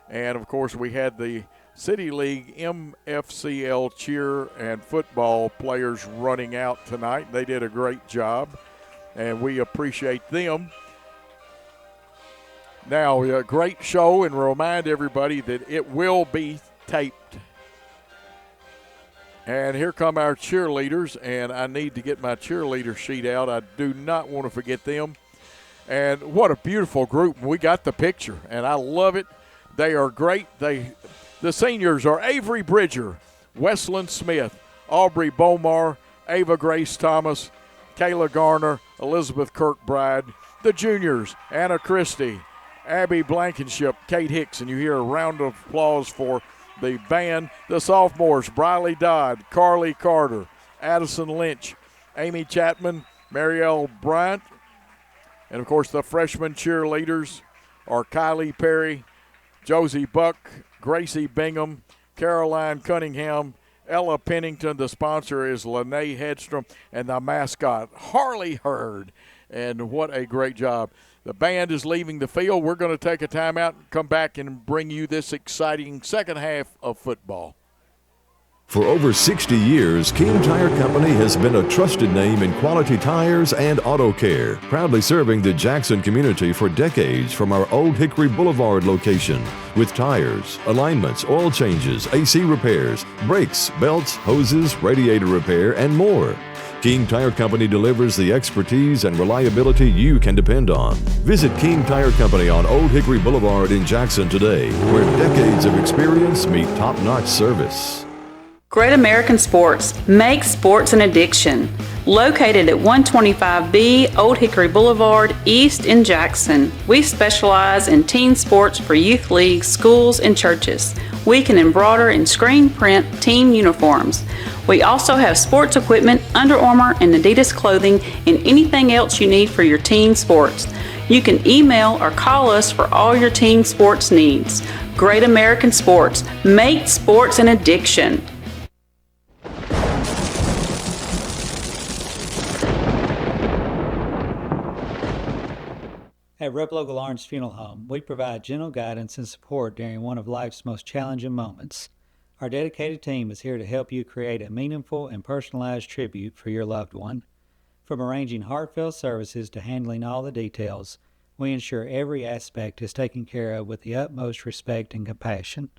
And, of course, we had the City League MFCL cheer and football players running out tonight. They did a great job, and we appreciate them. Now, a great show, and remind everybody that it will be taped. And here come our cheerleaders, and I need to get my cheerleader sheet out. I do not want to forget them. And what a beautiful group. We got the picture, and I love it. They are great. The seniors are Avery Bridger, Wesleyan Smith, Aubrey Bomar, Ava Grace Thomas, Kayla Garner, Elizabeth Kirkbride. The juniors, Anna Christie, Abby Blankenship, Kate Hicks, and you hear a round of applause for the band. The sophomores, Briley Dodd, Carly Carter, Addison Lynch, Amy Chapman, Marielle Bryant, and, of course, the freshman cheerleaders are Kylie Perry, Josie Buck, Gracie Bingham, Caroline Cunningham, Ella Pennington. The sponsor is Lene Hedstrom, and the mascot, Harley Hurd. And what a great job. The band is leaving the field. We're going to take a timeout and come back and bring you this exciting second half of football. For over 60 years, King Tire Company has been a trusted name in quality tires and auto care, proudly serving the Jackson community for decades from our Old Hickory Boulevard location. With tires, alignments, oil changes, AC repairs, brakes, belts, hoses, radiator repair, and more. King Tire Company delivers the expertise and reliability you can depend on. Visit King Tire Company on Old Hickory Boulevard in Jackson today, where decades of experience meet top-notch service. Great American Sports, make sports an addiction. Located at 125B Old Hickory Boulevard, East in Jackson. We specialize in team sports for youth leagues, schools, and churches. We can embroider and screen print team uniforms. We also have sports equipment, Under Armour, and Adidas clothing, and anything else you need for your team sports. You can email or call us for all your team sports needs. Great American Sports, make sports an addiction. At Rep Local Lawrence Funeral Home, we provide gentle guidance and support during one of life's most challenging moments. Our dedicated team is here to help you create a meaningful and personalized tribute for your loved one. From arranging heartfelt services to handling all the details, we ensure every aspect is taken care of with the utmost respect and compassion.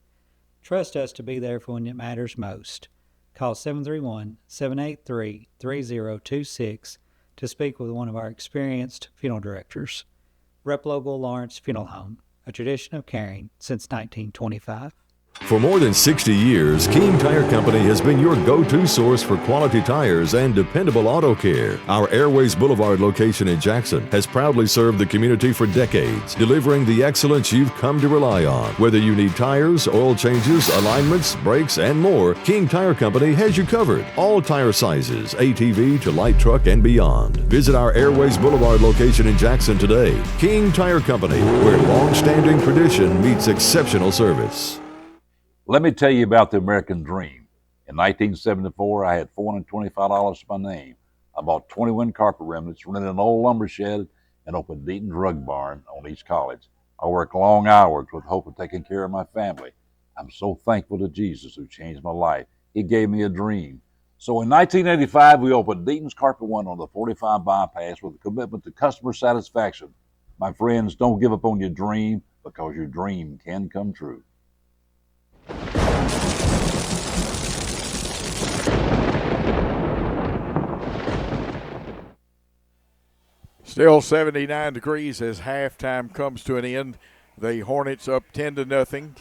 Trust us to be there for when it matters most. Call 731-783-3026 to speak with one of our experienced funeral directors. Rep Local Lawrence Funeral Home, a tradition of caring since 1925. For more than 60 years, King Tire Company has been your go-to source for quality tires and dependable auto care. Our Airways Boulevard location in Jackson has proudly served the community for decades, delivering the excellence you've come to rely on. Whether you need tires, oil changes, alignments, brakes, and more, King Tire Company has you covered. All tire sizes, ATV to light truck and beyond. Visit our Airways Boulevard location in Jackson today. King Tire Company, where long-standing tradition meets exceptional service. Let me tell you about the American dream. In 1974, I had $425 to my name. I bought 21 carpet remnants, rented an old lumber shed, and opened Deaton Drug Barn on East College. I worked long hours with hope of taking care of my family. I'm so thankful to Jesus who changed my life. He gave me a dream. So in 1985, we opened Deaton's Carpet One on the 45 bypass with a commitment to customer satisfaction. My friends, don't give up on your dream, because your dream can come true. Still 79 degrees as halftime comes to an end. The Hornets up 10-0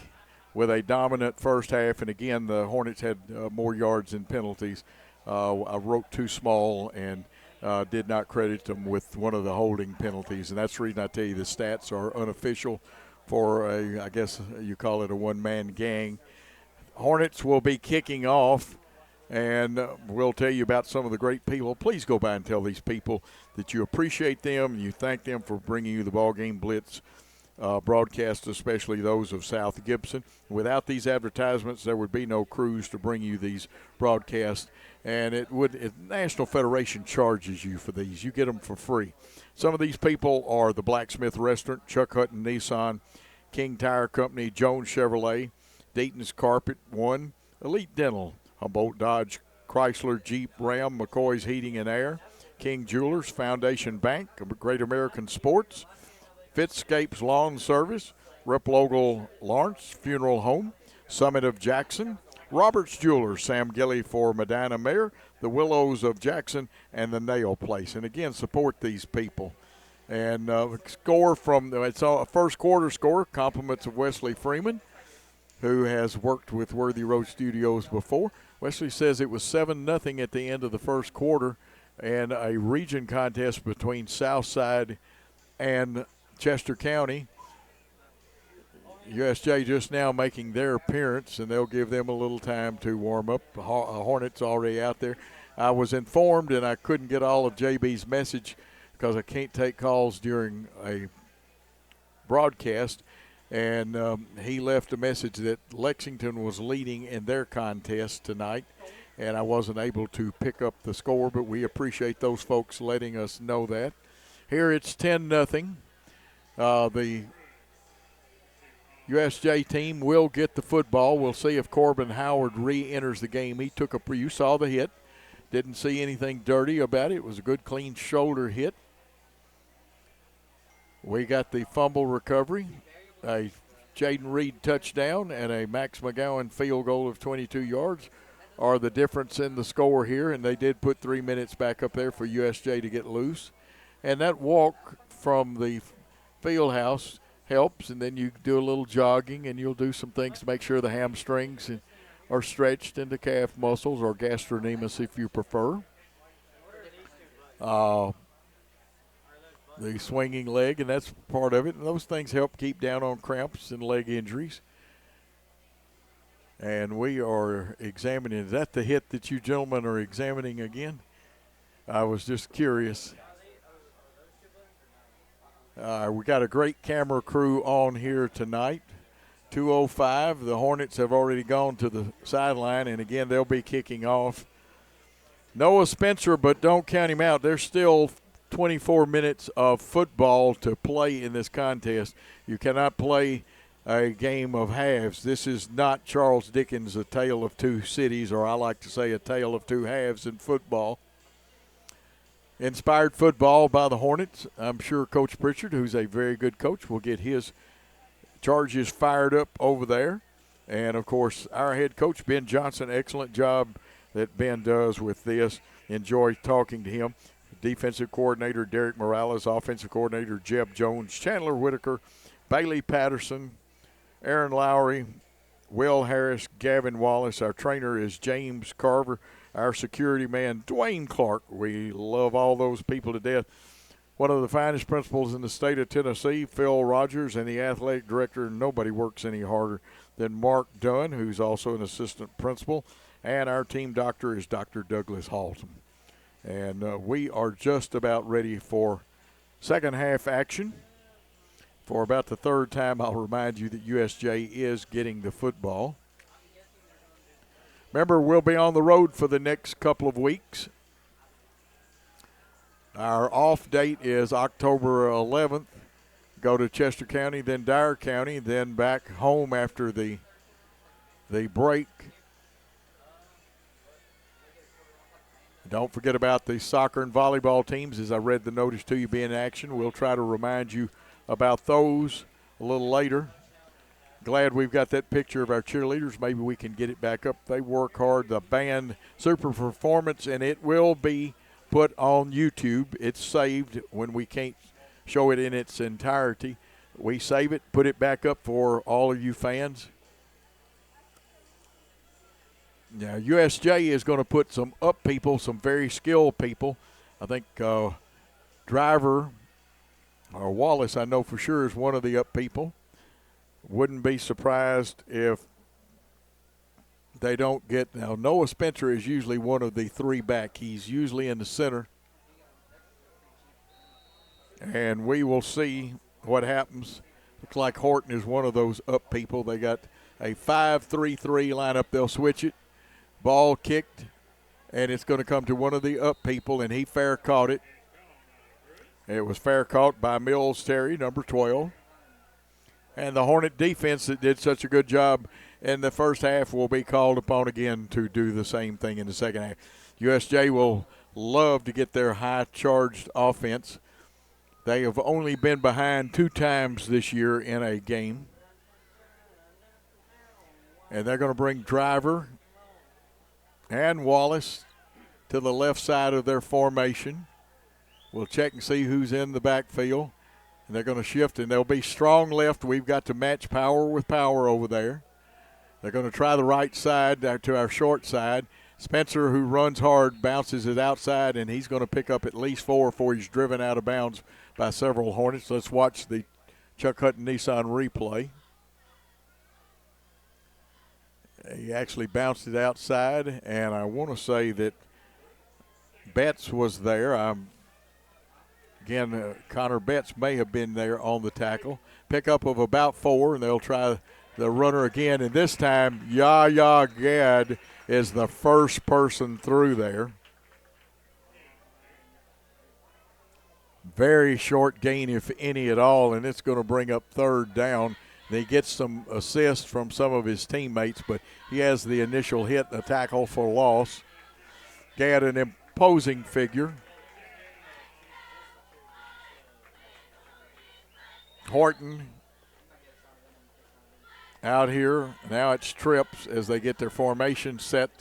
with a dominant first half. And again, the Hornets had more yards than penalties. I wrote too small and did not credit them with one of the holding penalties. And that's the reason I tell you the stats are unofficial for I guess you call it a one-man gang. Hornets will be kicking off, and we'll tell you about some of the great people. Please go by and tell these people that you appreciate them and you thank them for bringing you the BallGame Blitz broadcast, especially those of South Gibson. Without these advertisements, there would be no crews to bring you these broadcasts, and National Federation charges you for these. You get them for free. Some of these people are the Blacksmith Restaurant, Chuck Hutton Nissan, King Tire Company, Jones Chevrolet, Dayton's Carpet One, Elite Dental, Humboldt Dodge, Chrysler, Jeep, Ram, McCoy's Heating and Air, King Jewelers, Foundation Bank, Great American Sports, Fitscape's Lawn Service, Rep Local Lawrence Funeral Home, Summit of Jackson, Roberts Jewelers, Sam Gilly for Medina Mayor, the Willows of Jackson, and the Nail Place. And again, support these people. And score from it's a first quarter score, compliments of Wesley Freeman, who has worked with Worthy Road Studios before. Wesley says it was 7-0 at the end of the first quarter, and a region contest between Southside and Chester County. USJ just now making their appearance, and they'll give them a little time to warm up. Hornets already out there. I was informed, and I couldn't get all of JB's message because I can't take calls during a broadcast, And he left a message that Lexington was leading in their contest tonight, and I wasn't able to pick up the score, but we appreciate those folks letting us know that. Here it's 10-0. The USJ team will get the football. We'll see if Corbin Howard re-enters the game. He took you saw the hit. Didn't see anything dirty about it. It was a good, clean shoulder hit. We got the fumble recovery, a Jaden Reed touchdown, and a Max McGowan field goal of 22 yards are the difference in the score here, and they did put 3 minutes back up there for USJ to get loose. And that walk from the field house helps, and then you do a little jogging, and you'll do some things to make sure the hamstrings are stretched into calf muscles, or gastrocnemius if you prefer. The swinging leg, and that's part of it. And those things help keep down on cramps and leg injuries. And we are examining, is that the hit that you gentlemen are examining again? I was just curious. We got a great camera crew on here tonight. 2:05, the Hornets have already gone to the sideline, and again, they'll be kicking off. Noah Spencer, but don't count him out. There's still 24 minutes of football to play in this contest. You cannot play a game of halves. This is not Charles Dickens' A Tale of Two Cities, or I like to say A Tale of Two Halves in football. Inspired football by the Hornets. I'm sure Coach Pritchard, who's a very good coach, will get his charges fired up over there. And, of course, our head coach, Ben Johnson, excellent job that Ben does with this. Enjoy talking to him. Defensive coordinator Derek Morales, offensive coordinator Jeb Jones, Chandler Whitaker, Bailey Patterson, Aaron Lowry, Will Harris, Gavin Wallace. Our trainer is James Carver. Our security man, Dwayne Clark. We love all those people to death. One of the finest principals in the state of Tennessee, Phil Rogers, and the athletic director. Nobody works any harder than Mark Dunn, who's also an assistant principal. And our team doctor is Dr. Douglas Halton. And we are just about ready for second half action. For about the third time, I'll remind you that USJ is getting the football. Remember, we'll be on the road for the next couple of weeks. Our off date is October 11th. Go to Chester County, then Dyer County, then back home after the break. Don't forget about the soccer and volleyball teams. As I read the notice to you, be in action. We'll try to remind you about those a little later. Glad we've got that picture of our cheerleaders. Maybe we can get it back up. They work hard. The band, super performance, and it will be put on YouTube. It's saved when we can't show it in its entirety. We save it, put it back up for all of you fans. Now, USJ is going to put some up people, some very skilled people. I think Driver or Wallace, I know for sure, is one of the up people. Wouldn't be surprised if they don't get – now, Noah Spencer is usually one of the three back. He's usually in the center. And we will see what happens. Looks like Horton is one of those up people. They got a 5-3-3 lineup. They'll switch it. Ball kicked, and it's going to come to one of the up people, and he fair caught it. It was fair caught by Mills Terry, number 12. And the Hornet defense that did such a good job in the first half will be called upon again to do the same thing in the second half. USJ will love to get their high-charged offense. They have only been behind 2 times this year in a game. And they're going to bring Driver and Wallace to the left side of their formation. We'll check and see who's in the backfield. And they're going to shift, and they'll be strong left. We've got to match power with power over there. They're going to try the right side to our short side. Spencer, who runs hard, bounces it outside, and he's going to pick up at least 4 before he's driven out of bounds by several Hornets. Let's watch the Chuck Hutton Nissan replay. He actually bounced it outside, and I want to say that Betts was there. I'm Again, Connor Betts may have been there on the tackle. Pickup of about 4, and they'll try the runner again. And this time, Yaya Gad is the first person through there. Very short gain, if any at all, and it's going to bring up 3rd down. He gets some assists from some of his teammates, but he has the initial hit, a tackle for loss. Gad, an imposing figure. Horton out here. Now it's trips as they get their formation set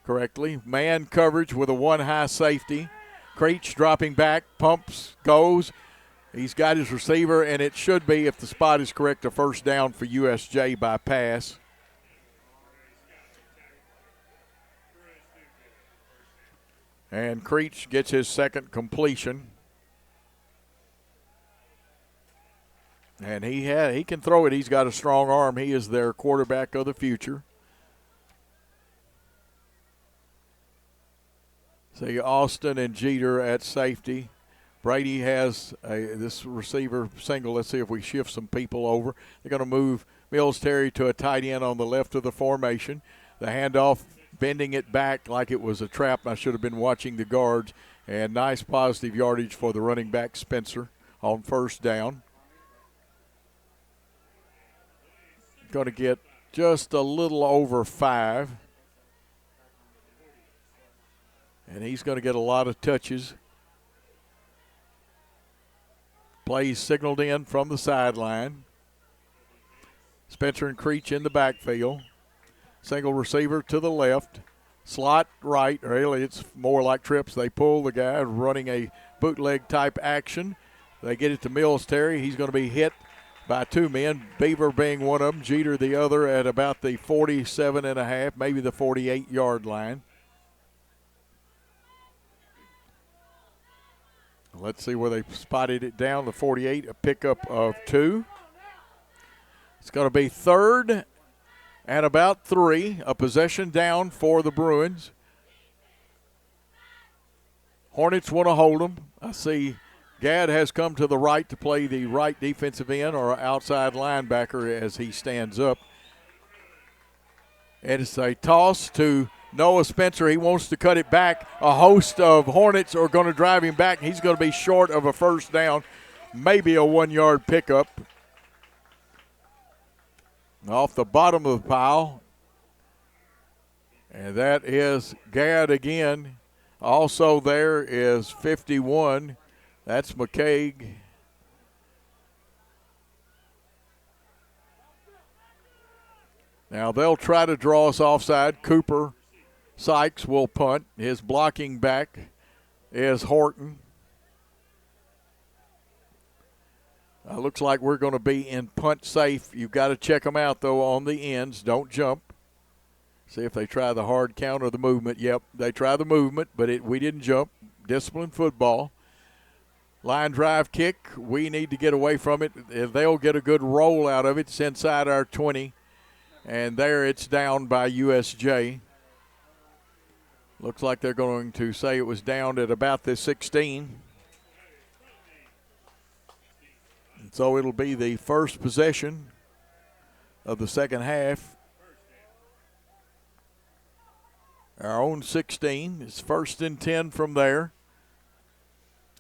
correctly. Man coverage with a 1 high safety. Creech dropping back, pumps, goes. He's got his receiver, and it should be, if the spot is correct, a first down for USJ by pass. And Creech gets his second completion. And he can throw it. He's got a strong arm. He is their quarterback of the future. See Austin and Jeter at safety. Brady has this receiver single. Let's see if we shift some people over. They're going to move Mills Terry to a tight end on the left of the formation. The handoff, bending it back like it was a trap. I should have been watching the guards. And nice positive yardage for the running back Spencer on first down. Going to get just a little over 5. And he's going to get a lot of touches. Plays signaled in from the sideline. Spencer and Creech in the backfield. Single receiver to the left. Slot right, or really it's more like trips. They pull the guy running a bootleg type action. They get it to Mills Terry. He's going to be hit by 2 men, Beaver being one of them, Jeter the other at about the 47.5, maybe the 48-yard line. Let's see where they spotted it down, the 48, a pickup of 2. It's going to be 3rd and about 3, a possession down for the Bruins. Hornets want to hold them. I see Gad has come to the right to play the right defensive end or outside linebacker as he stands up. And it's a toss to Noah Spencer. He wants to cut it back. A host of Hornets are going to drive him back. He's going to be short of a first down, maybe a 1-yard pickup. Off the bottom of the pile. And that is Gad again. Also there is 51. That's McCaig. Now they'll try to draw us offside. Cooper Sykes will punt. His blocking back is Horton. Looks like we're going to be in punt safe. You've got to check them out, though, on the ends. Don't jump. See if they try the hard count or the movement. Yep, they try the movement, but we didn't jump. Disciplined football. Line drive kick. We need to get away from it. They'll get a good roll out of it. It's inside our 20. And there it's down by USJ. Looks like they're going to say it was down at about the 16. And so it'll be the first possession of the second half. Our own 16. It's 1st and 10 from there.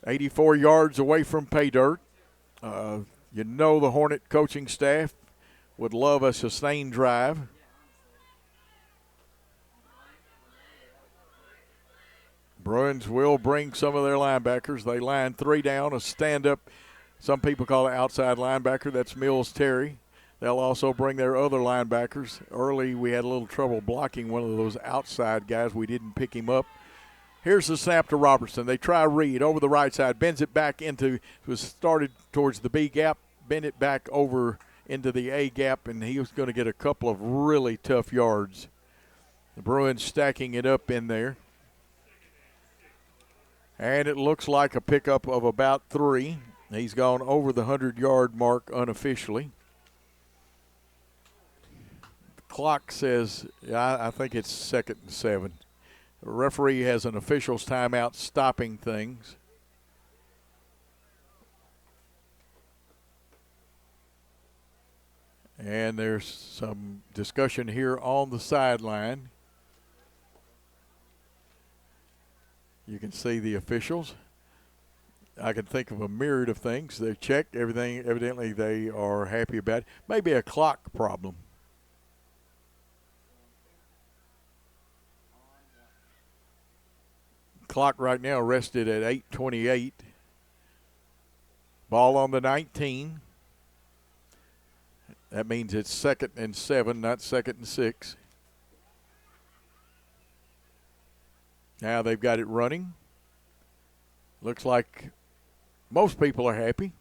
84 yards away from pay dirt. You know the Hornet coaching staff would love a sustained drive. Bruins will bring some of their linebackers. They line 3 down, a stand-up. Some people call it outside linebacker. That's Mills Terry. They'll also bring their other linebackers. Early we had a little trouble blocking one of those outside guys. We didn't pick him up. Here's the snap to Robertson. They try Reed over the right side, bends it back into, it was started towards the B gap, bend it back over into the A gap, and he was going to get a couple of really tough yards. The Bruins stacking it up in there. And it looks like a pickup of about 3. He's gone over the 100-yard mark unofficially. The clock says, I think it's 2nd and 7. The referee has an official's timeout stopping things. And there's some discussion here on the sideline. You can see the officials. I can think of a myriad of things. They checked everything. Evidently, they are happy about it. Maybe a clock problem. Clock right now rested at 8:28. Ball on the 19. That means it's 2nd and 7, not 2nd and 6. Now they've got it running. Looks like most people are happy.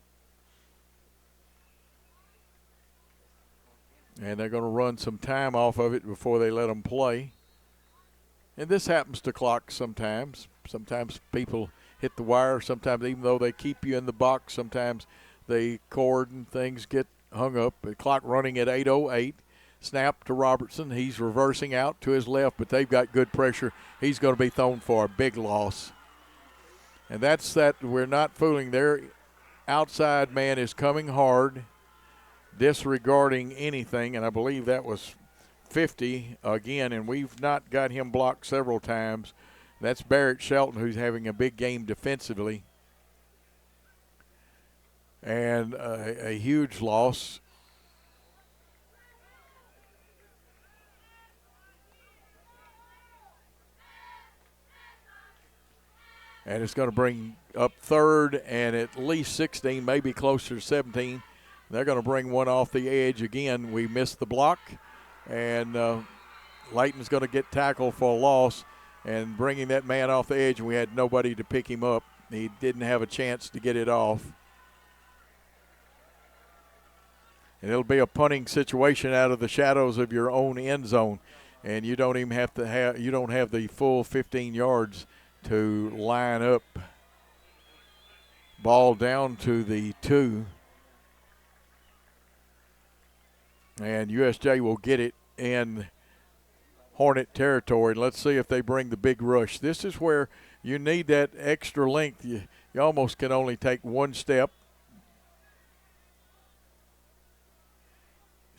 And they're going to run some time off of it before they let them play. And this happens to clocks sometimes. Sometimes people hit the wire. Sometimes even though they keep you in the box, sometimes the cord and things get hung up. The clock running at 8:08. Snap to Robertson. He's reversing out to his left, but they've got good pressure. He's going to be thrown for a big loss. And that's that. We're not fooling. Their outside man is coming hard, disregarding anything, and I believe that was 50 again, and we've not got him blocked several times. That's Barrett Shelton, who's having a big game defensively. And a huge loss. And it's going to bring up 3rd and at least 16, maybe closer to 17. They're going to bring one off the edge again. We missed the block, and Layton's going to get tackled for a loss and bringing that man off the edge, and we had nobody to pick him up. He didn't have a chance to get it off. And it'll be a punting situation out of the shadows of your own end zone, and you don't even have to have, you don't have the full 15 yards to line up. Ball down to the 2. And USJ will get it in Hornet territory. Let's see if they bring the big rush. This is where you need that extra length. You almost can only take one step.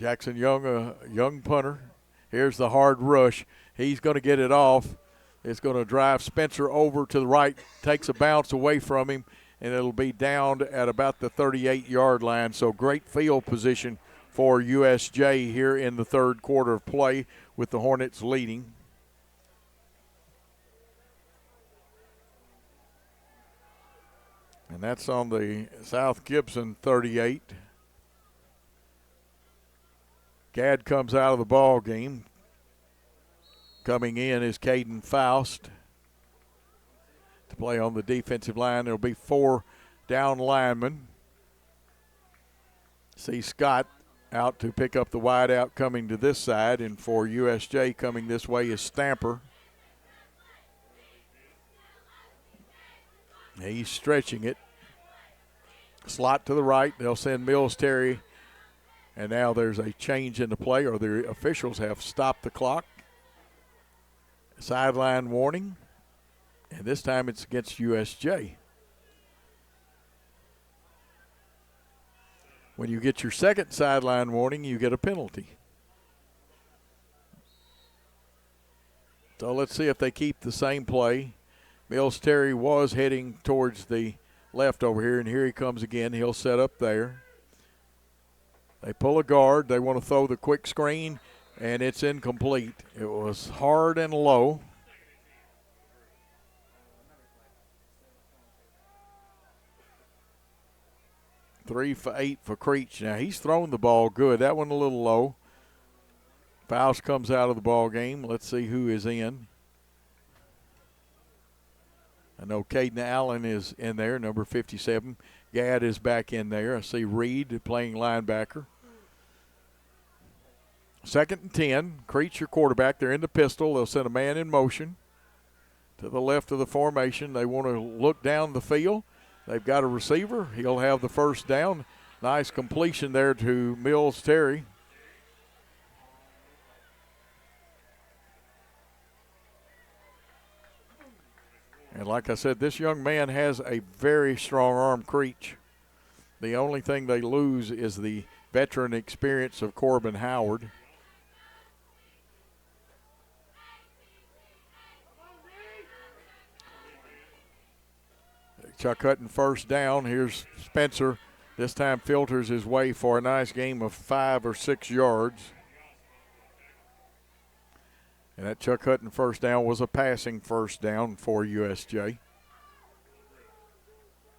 Jackson Young, a young punter. Here's the hard rush. He's going to get it off. It's going to drive Spencer over to the right, takes a bounce away from him, and it'll be down at about the 38-yard line. So great field position for USJ here in the third quarter of play with the Hornets leading. And that's on the South Gibson 38. Gadd comes out of the ball game. Coming in is Caden Faust to play on the defensive line. There'll be 4 down linemen. See Scott out to pick up the wide out coming to this side, and for USJ coming this way is Stamper. He's stretching it. Slot to the right. They'll send Mills Terry. And now there's a change in the play, or the officials have stopped the clock. Sideline warning, and this time it's against USJ. When you get your second sideline warning, you get a penalty. So let's see if they keep the same play. Mills Terry was heading towards the left over here, and here he comes again. He'll set up there. They pull a guard. They want to throw the quick screen, and it's incomplete. It was hard and low. Three for 8 for Creech. Now, he's thrown the ball good. That one a little low. Faust comes out of the ball game. Let's see who is in. I know Caden Allen is in there, number 57. Gadd is back in there. I see Reed playing linebacker. 2nd and 10. Creech, your quarterback. They're in the pistol. They'll send a man in motion to the left of the formation. They want to look down the field. They've got a receiver. He'll have the first down. Nice completion there to Mills Terry. And like I said, this young man has a very strong arm, Creech. The only thing they lose is the veteran experience of Corbin Howard. Chuck Hutton first down. Here's Spencer. This time filters his way for a nice gain of 5 or 6 yards. And that Chuck Hutton first down was a passing first down for USJ.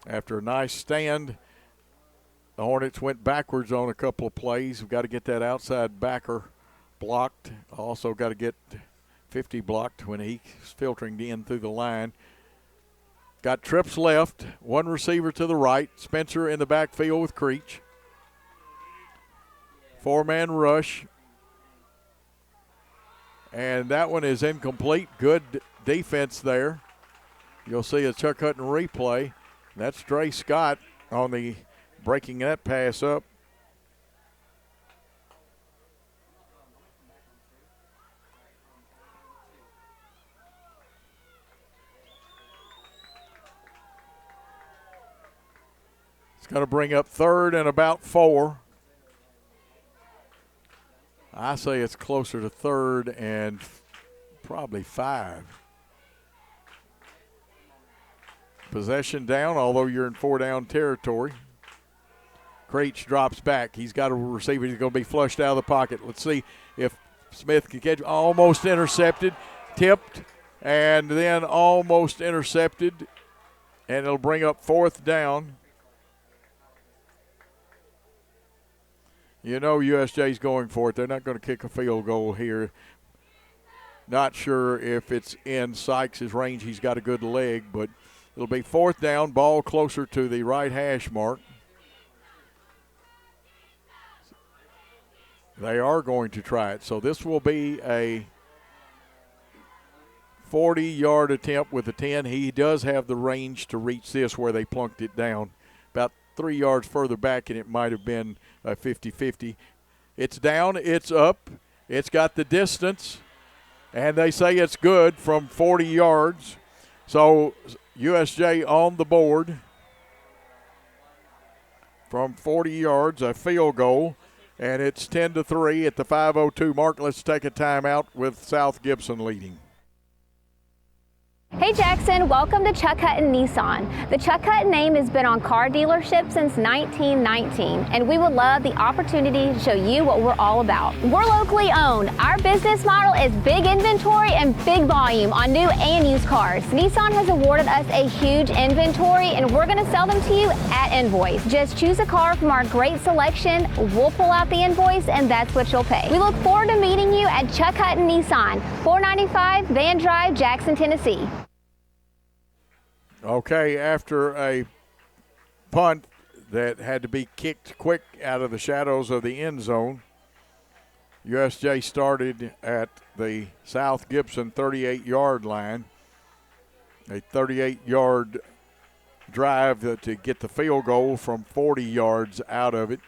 After a nice stand, the Hornets went backwards on a couple of plays. We've got to get that outside backer blocked. Also got to get 50 blocked when he's filtering in through the line. Got trips left, one receiver to the right. Spencer in the backfield with Creech. 4-man rush. And that one is incomplete. Good defense there. You'll see a Chuck Hutton replay. That's Dre Scott on the breaking that pass up. It's going to bring up 3rd and about 4. I say it's closer to 3rd and probably 5. Possession down, although you're in 4-down territory. Creech drops back. He's got a receiver. He's going to be flushed out of the pocket. Let's see if Smith can catch. Almost intercepted, tipped, and then almost intercepted. And it'll bring up 4th down. You know USJ's going for it. They're not going to kick a field goal here. Not sure if it's in Sykes' range. He's got a good leg, but it'll be 4th down, ball closer to the right hash mark. They are going to try it. So this will be a 40-yard attempt with a 10. He does have the range to reach this where they plunked it down. About 3 yards further back, and it might have been a 50-50. It's down, it's up, it's got the distance, and they say it's good from 40 yards. So USJ on the board from 40 yards, a field goal, and it's 10-3 at the 5:02 mark. Let's take a timeout with South Gibson leading. Hey Jackson, welcome to Chuck Hutton Nissan. The Chuck Hutton name has been on car dealerships since 1919, and we would love the opportunity to show you what we're all about. We're locally owned. Our business model is big inventory and big volume on new and used cars. Nissan has awarded us a huge inventory, and we're going to sell them to you at invoice. Just choose a car from our great selection, we'll pull out the invoice, and that's what you'll pay. We look forward to meeting you at Chuck Hutton Nissan, 495 Van Drive, Jackson, Tennessee. Okay, after a punt that had to be kicked quick out of the shadows of the end zone, USJ started at the South Gibson 38-yard line. A 38-yard drive to get the field goal from 40 yards out of it.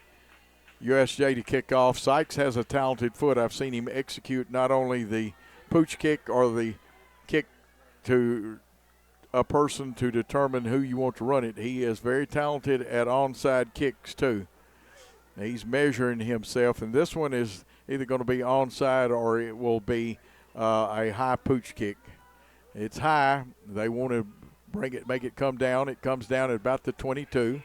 USJ to kick off. Sykes has a talented foot. I've seen him execute not only the pooch kick or the kick to a person to determine who you want to run it. He is very talented at onside kicks too. He's measuring himself, and this one is either going to be onside or it will be a high pooch kick. It's high. They want to make it come down. It comes down at about the 22.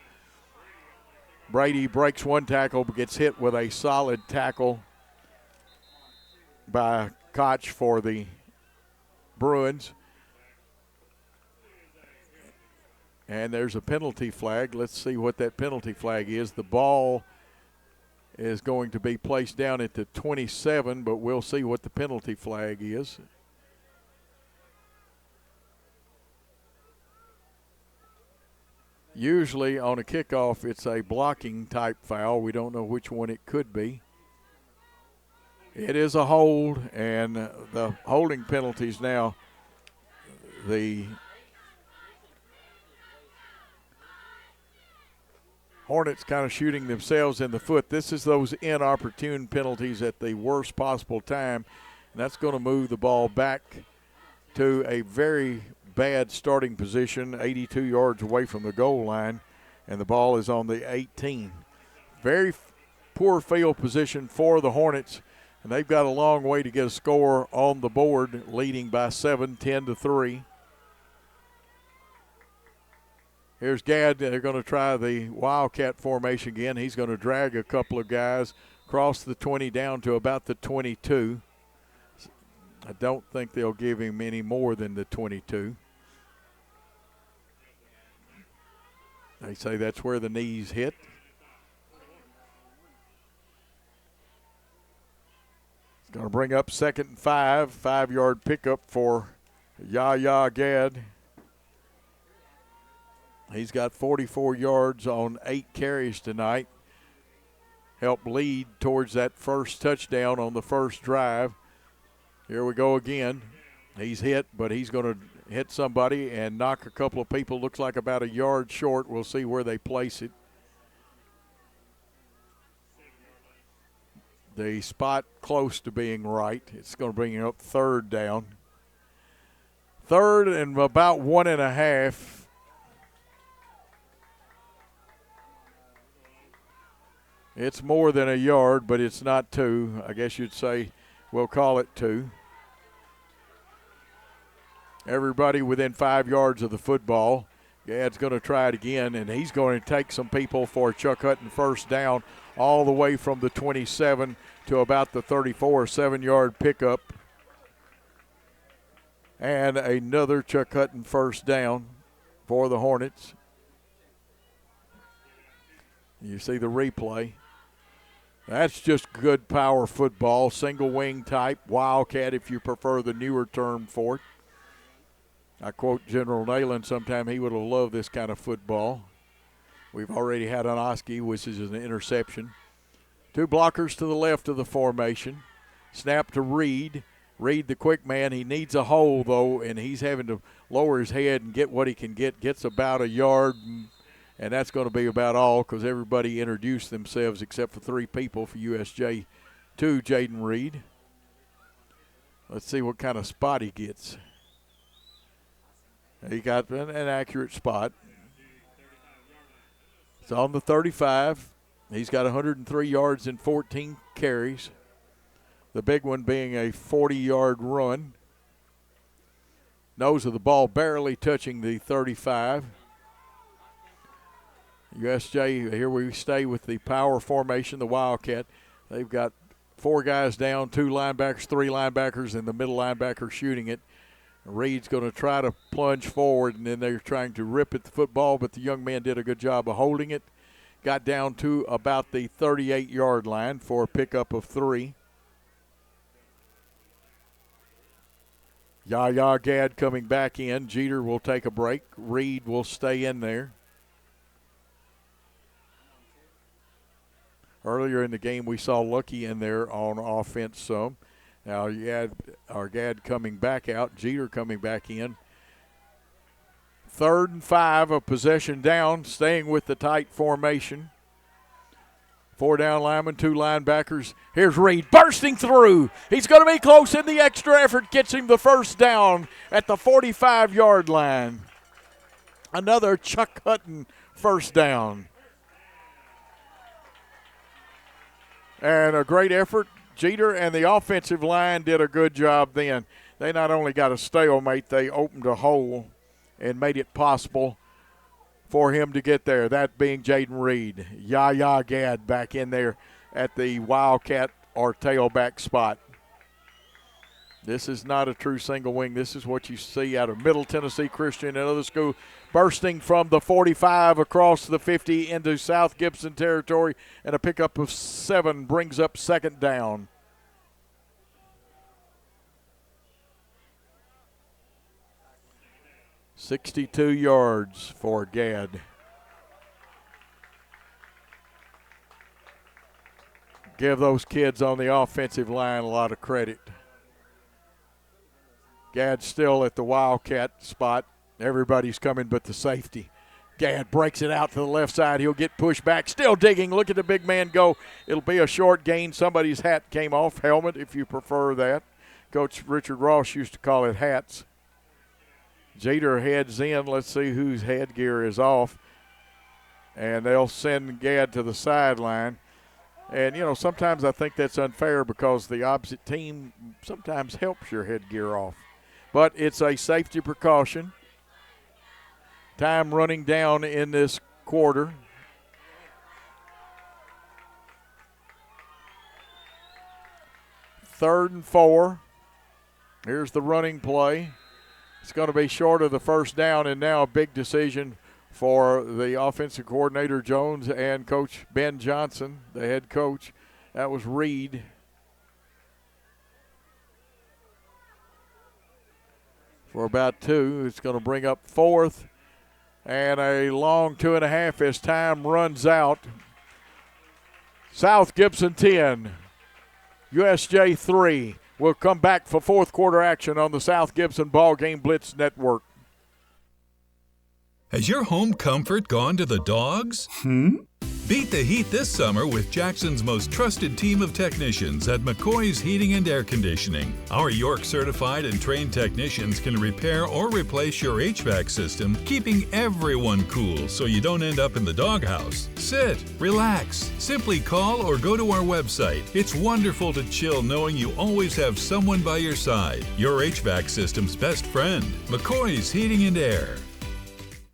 Brady breaks one tackle but gets hit with a solid tackle by Koch for the Bruins. And there's a penalty flag. Let's see what that penalty flag is. The ball is going to be placed down at the 27, but we'll see what the penalty flag is. Usually on a kickoff, it's a blocking type foul. We don't know which one it could be. It is a hold, and the holding penalties now, the Hornets kind of shooting themselves in the foot. This is those inopportune penalties at the worst possible time, and that's going to move the ball back to a very bad starting position, 82 yards away from the goal line, And the ball is on the 18. Very poor field position for the Hornets, and they've got a long way to get a score on the board, leading by 7, 10-3. Here's Gadd. They're going to try the Wildcat formation again. He's going to drag a couple of guys across the 20 down to about the 22. I don't think they'll give him any more than the 22. They say that's where the knees hit. It's going to bring up 2nd and 5, 5-yard pickup for Yaya Gadd. He's got 44 yards on 8 carries tonight. Helped lead towards that first touchdown on the first drive. Here we go again. He's hit, but he's going to hit somebody and knock a couple of people. Looks like about a yard short. We'll see where they place it. The spot close to being right. It's going to bring him up 3rd down. 3rd and about 1.5. It's more than a yard, but it's not 2. I guess you'd say we'll call it 2. Everybody within 5 yards of the football. Gadd's going to try it again, and he's going to take some people for Chuck Hutton first down all the way from the 27 to about the 34, 7-yard pickup. And another Chuck Hutton first down for the Hornets. You see the replay. That's just good power football, single wing type, Wildcat if you prefer the newer term for it. I quote General Nayland, sometime he would have loved this kind of football. We've already had an Oski, which is an interception. 2 blockers to the left of the formation. Snap to Reed. Reed, the quick man, he needs a hole, though, and he's having to lower his head and get what he can get. Gets about a yard, and that's going to be about all because everybody introduced themselves except for 3 people for USJ to Jaden Reed. Let's see what kind of spot he gets. He got an accurate spot. It's on the 35. He's got 103 yards and 14 carries. The big one being a 40-yard run. Nose of the ball barely touching the 35. USJ, here we stay with the power formation, the Wildcat. They've got 4 guys down, 2 linebackers, 3 linebackers, and the middle linebacker shooting it. Reed's going to try to plunge forward, and then they're trying to rip at the football, but the young man did a good job of holding it. Got down to about the 38-yard line for a pickup of 3. Yaya Gadd coming back in. Jeter will take a break. Reed will stay in there. Earlier in the game, we saw Lucky in there on offense some. Now you had our Gadd coming back out, Jeter coming back in. 3rd and 5, a possession down, staying with the tight formation. 4 down linemen, 2 linebackers. Here's Reed bursting through. He's going to be close in the extra effort, gets him the first down at the 45-yard line. Another Chuck Hutton first down. And a great effort. Jeter and the offensive line did a good job then. They not only got a stalemate, they opened a hole and made it possible for him to get there, that being Jaden Reed. Yaya Gadd back in there at the Wildcat or tailback spot. This is not a true single wing. This is what you see out of Middle Tennessee Christian and other schools. Bursting from the 45 across the 50 into South Gibson territory, and a pickup of 7 brings up 2nd down. .62 yards for Gadd. Give those kids on the offensive line a lot of credit. Gadd still at the Wildcat spot. Everybody's coming but the safety. Gadd breaks it out to the left side. He'll get pushed back. Still digging. Look at the big man go. It'll be a short gain. Somebody's hat came off. Helmet, if you prefer that. Coach Richard Ross used to call it hats. Jeter heads in. Let's see whose headgear is off. and they'll send Gadd to the sideline. And, you know, sometimes I think that's unfair because the opposite team sometimes helps your headgear off. But it's a safety precaution. Time running down in this quarter. Third and 4. Here's the running play. It's going to be short of the first down, and now a big decision for the offensive coordinator, Jones, and Coach Ben Johnson, the head coach. That was Reed. For about 2. It's going to bring up 4th. And a long 2.5 as time runs out. South Gibson 10, USJ 3. We'll come back for fourth quarter action on the South Gibson BallGame Blitz Network. Has your home comfort gone to the dogs? Beat the heat this summer with Jackson's most trusted team of technicians at McCoy's Heating and Air Conditioning. Our York certified and trained technicians can repair or replace your HVAC system, keeping everyone cool so you don't end up in the doghouse. Sit, relax, simply call or go to our website. It's wonderful to chill knowing you always have someone by your side. Your HVAC system's best friend, McCoy's Heating and Air.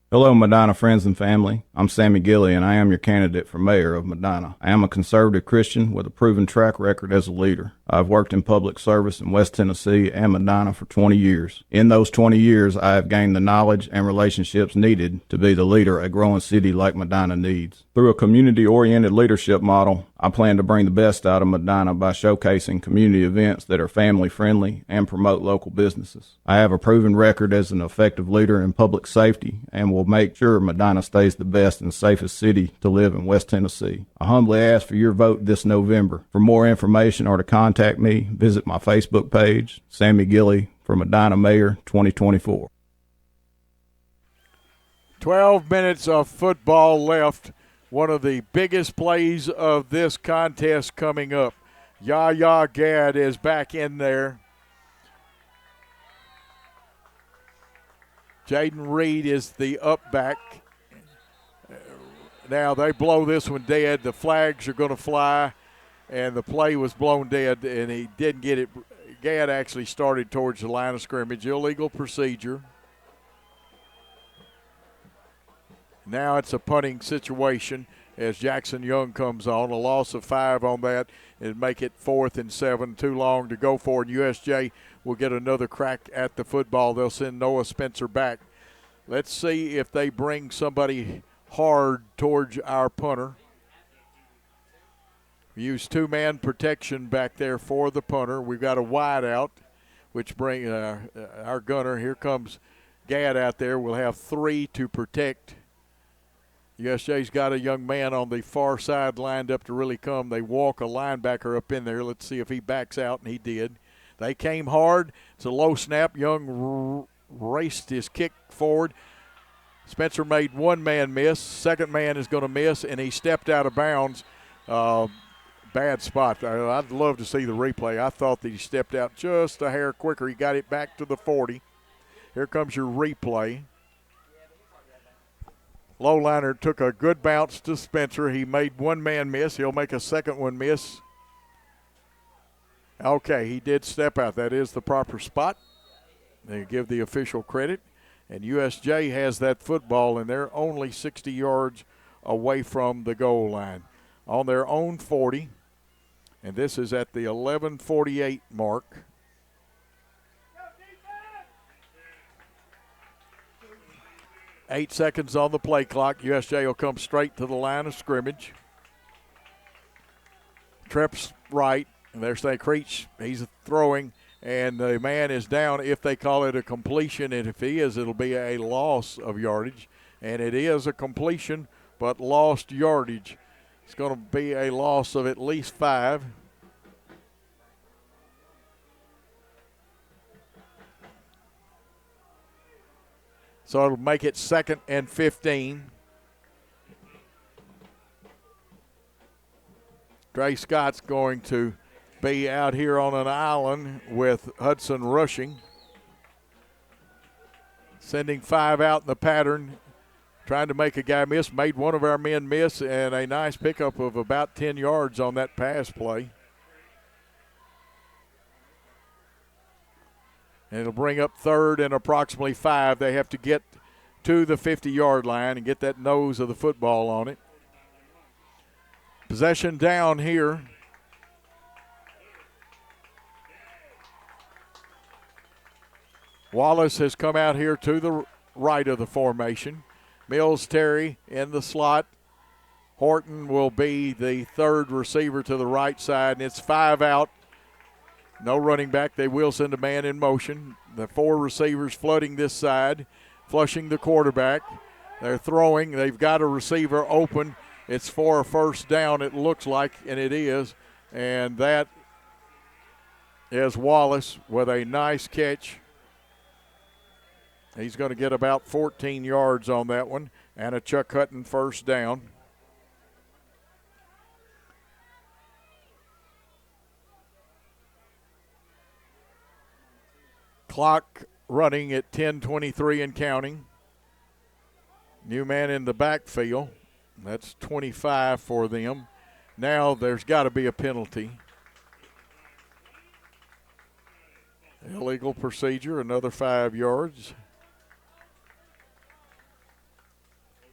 Hello, Medina friends and family. I'm Sammy Gilly, and I am your candidate for mayor of Medina. I am a conservative Christian with a proven track record as a leader. I've worked in public service in West Tennessee and Medina for 20 years. In those 20 years, I have gained the knowledge and relationships needed to be the leader a growing city like Medina needs. Through a community-oriented leadership model, I plan to bring the best out of Medina by showcasing community events that are family-friendly and promote local businesses. I have a proven record as an effective leader in public safety and will make sure Medina stays the best and safest city to live in West Tennessee. I humbly ask for your vote this November. For more information or to contact me, visit my Facebook page, Sammy Gilly for Medina Mayor 2024. 12 minutes of football left. One of the biggest plays of this contest coming up. Yaya Gadd is back in there. Jaden Reed is the up back. Now they blow this one dead. The flags are going to fly, and the play was blown dead, and he didn't get it. Gadd actually started towards the line of scrimmage. Illegal procedure. Now it's a punting situation as Jackson Young comes on. A loss of 5 on that and make it 4th and 7. Too long to go for, and USJ will get another crack at the football. They'll send Noah Spencer back. Let's see if they bring somebody hard towards our punter. We use 2-man protection back there for the punter. We've got a wide out, which bring our gunner. Here comes Gadd out there. We'll have 3 to protect. USJ's got a young man on the far side lined up to really come. They walk a linebacker up in there. Let's see if he backs out, and he did. They came hard. It's a low snap. Young raced his kick forward. Spencer made one man miss. Second man is going to miss, and he stepped out of bounds. Bad spot. I'd love to see the replay. I thought that he stepped out just a hair quicker. He got it back to the 40. Here comes your replay. Lowliner took a good bounce to Spencer. He made one man miss. He'll make a second one miss. Okay, he did step out. That is the proper spot. They give the official credit. And USJ has that football, and they're only 60 yards away from the goal line. On their own 40. And this is at the 11:48 mark. Eight seconds on the play clock. USJ will come straight to the line of scrimmage. Trips right, and there's St. Creech. He's throwing, and the man is down if they call it a completion, and if he is, it'll be a loss of yardage. And it is a completion, but lost yardage. It's going to be a loss of at least 5. So it'll make it 2nd and 15. Trey Scott's going to be out here on an island with Hudson rushing. Sending 5 out in the pattern. trying to make a guy miss, made one of our men miss, and a nice pickup of about 10 yards on that pass play. And it'll bring up third and approximately 5. They have to get to the 50-yard line and get that nose of the football on it. Possession down here. Wallace has come out here to the right of the formation. Mills Terry in the slot. Horton will be the third receiver to the right side, and it's 5 out. No running back. They will send a man in motion. The 4 receivers flooding this side, flushing the quarterback. They're throwing. They've got a receiver open. It's for a first down, it looks like, and it is. And that is Wallace with a nice catch. He's going to get about 14 yards on that one, and a Chuck Hutton first down. Clock running at 10:23 and counting. New man in the backfield. That's 25 for them. Now there's got to be a penalty. Illegal procedure, another 5 yards.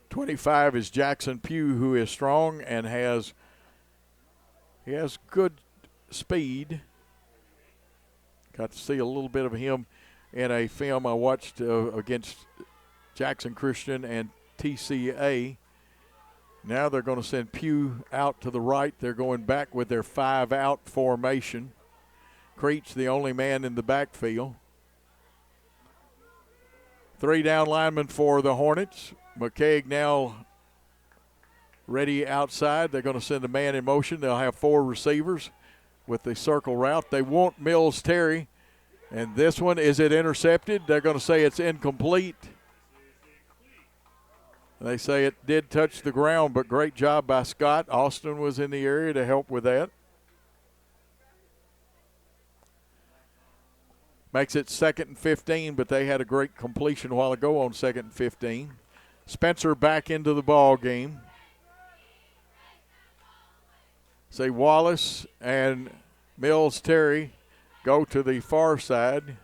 25 is Jackson Pugh, who is strong and has good speed. Got to see a little bit of him in a film I watched against Jackson Christian and TCA. Now they're going to send Pugh out to the right. They're going back with their 5-out formation. Creech, the only man in the backfield. 3 down linemen for the Hornets. McCaig now ready outside. They're going to send a man in motion. They'll have 4 receivers with the circle route. They want Mills Terry. And this one, is it intercepted? They're going to say it's incomplete. They say it did touch the ground, but great job by Scott. Austin was in the area to help with that. Makes it 2nd and 15, but they had a great completion a while ago on 2nd and 15. Spencer back into the ball game. Say Wallace and Mills Terry go to the far side.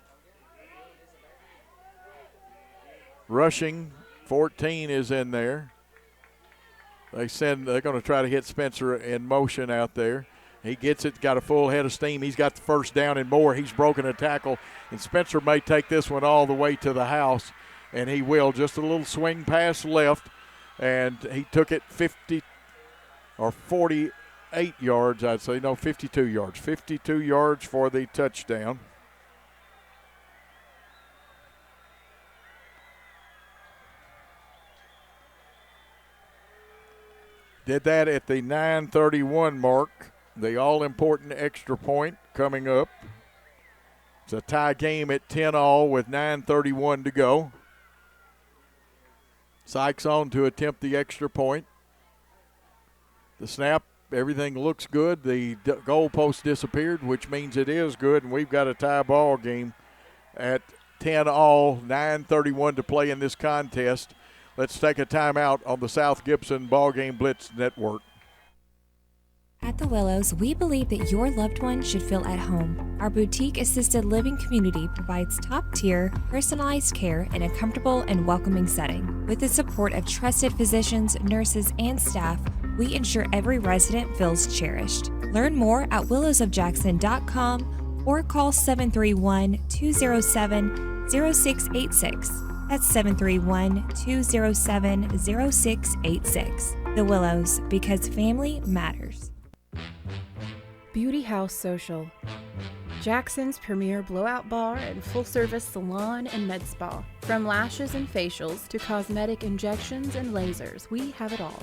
Rushing, 14 is in there. They're going to try to hit Spencer in motion out there. He gets it, got a full head of steam. He's got the first down and more. He's broken a tackle, and Spencer may take this one all the way to the house, and he will. Just a little swing pass left, and he took it 50 or 48 yards, I'd say. No, 52 yards. 52 yards for the touchdown. Did that at the 9:31 mark. The all-important extra point coming up. It's a tie game at 10-all with 9:31 to go. Sykes on to attempt the extra point. The snap, everything looks good. The goalpost disappeared, which means it is good, and we've got a tie ball game at 10-all, 9:31 to play in this contest. Let's take a timeout on the South Gibson BallGame Blitz Network. At the Willows, we believe that your loved one should feel at home. Our boutique assisted living community provides top-tier, personalized care in a comfortable and welcoming setting. With the support of trusted physicians, nurses, and staff, we ensure every resident feels cherished. Learn more at willowsofjackson.com or call 731-207-0686. That's 731-207-0686. The Willows, because family matters. Beauty House Social. Jackson's premier blowout bar and full-service salon and med spa. From lashes and facials to cosmetic injections and lasers, we have it all.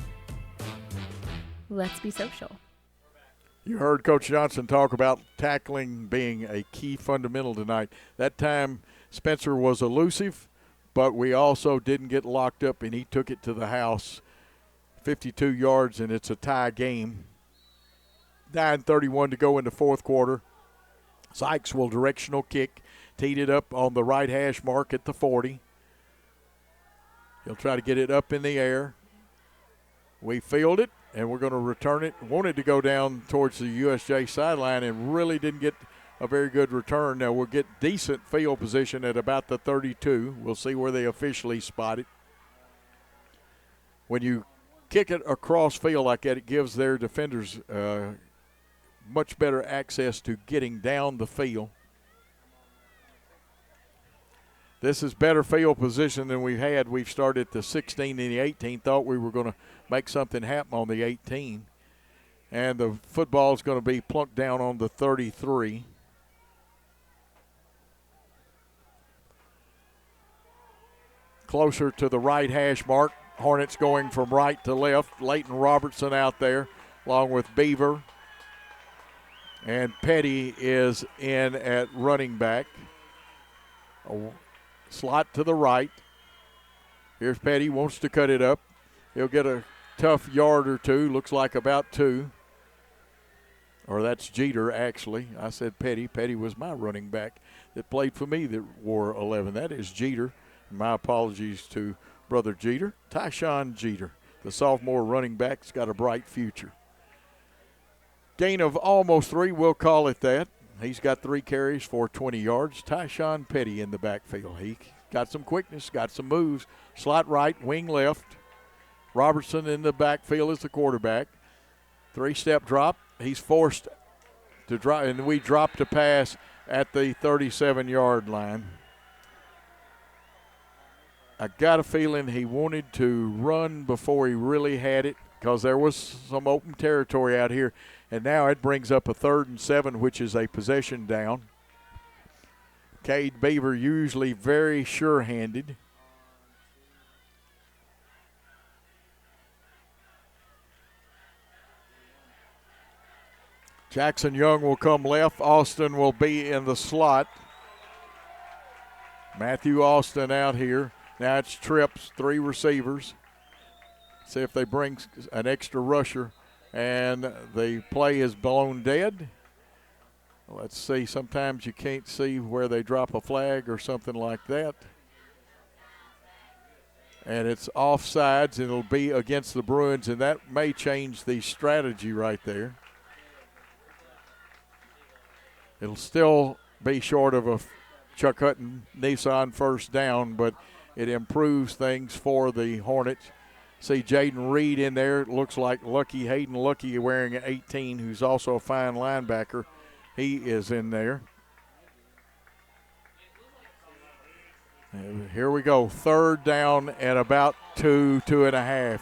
Let's be social. You heard Coach Johnson talk about tackling being a key fundamental tonight. That time Spencer was elusive, but we also didn't get locked up, and he took it to the house. 52 yards, and it's a tie game. 9:31 to go in the fourth quarter. Sykes will directional kick, teed it up on the right hash mark at the 40. He'll try to get it up in the air. We field it, and we're going to return it. Wanted to go down towards the USJ sideline and really didn't get a very good return. Now we'll get decent field position at about the 32. We'll see where they officially spot it. When you kick it across field like that, it gives their defenders much better access to getting down the field. This is better field position than we've had. We've started at the 16 and the 18. Thought we were going to make something happen on the 18. And the football is going to be plunked down on the 33. Closer to the right hash mark. Hornets going from right to left. Leighton Robertson out there along with Beaver. And Petty is in at running back. Slot to the right. Here's Petty, wants to cut it up. He'll get a tough yard or two, looks like about 2. Or that's Jeter, actually. I said Petty. Petty was my running back that played for me that wore 11. That is Jeter. My apologies to Brother Jeter. Tyshawn Jeter, the sophomore running back, has got a bright future. Gain of almost 3, we'll call it that. He's got 3 carries for 20 yards. Tyshawn Petty in the backfield. He got some quickness, got some moves. Slot right, wing left. Robertson in the backfield as the quarterback. 3-step drop. He's forced to drop, and we dropped a pass at the 37-yard line. I got a feeling he wanted to run before he really had it because there was some open territory out here. And now it brings up a 3rd and 7, which is a possession down. Cade Beaver usually very sure-handed. Jackson Young will come left. Austin will be in the slot. Matthew Austin out here. Now it's trips, 3 receivers. See if they bring an extra rusher. And the play is blown dead. Let's see. Sometimes you can't see where they drop a flag or something like that. And it's offsides. It'll be against the Bruins, and that may change the strategy right there. It'll still be short of a Chuck Hutton Nissan first down, but it improves things for the Hornets. See Jaden Reed in there. It looks like Lucky Hayden Lucky wearing an 18, who's also a fine linebacker. He is in there. And here we go. 3rd down and about 2.5.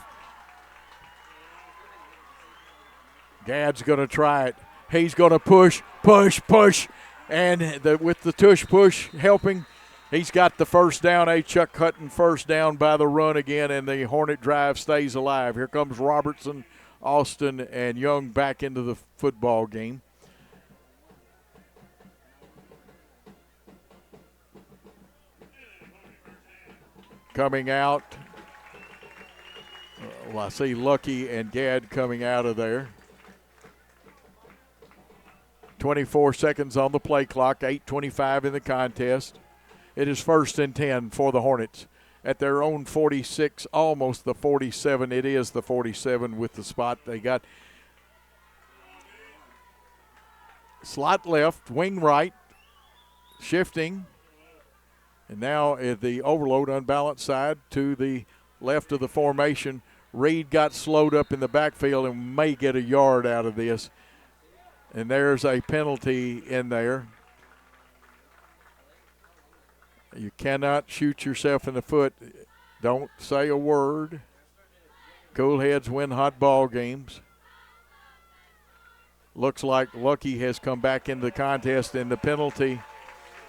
Gadd's going to try it. He's going to push. And with the tush push helping, he's got the first down, a Chuck Hutton first down by the run again, and the Hornet drive stays alive. Here comes Robertson, Austin, and Young back into the football game. Coming out, I see Lucky and Gadd coming out of there. 24 seconds on the play clock, 8:25 in the contest. It is 1st and 10 for the Hornets at their own 46, almost the 47. It is the 47 with the spot they got. Slot left, wing right, shifting. And now at the overload unbalanced side to the left of the formation. Reed got slowed up in the backfield and may get a yard out of this. And there's a penalty in there. You cannot shoot yourself in the foot. Don't say a word. Cool heads win hot ball games. Looks like Lucky has come back into the contest, and the penalty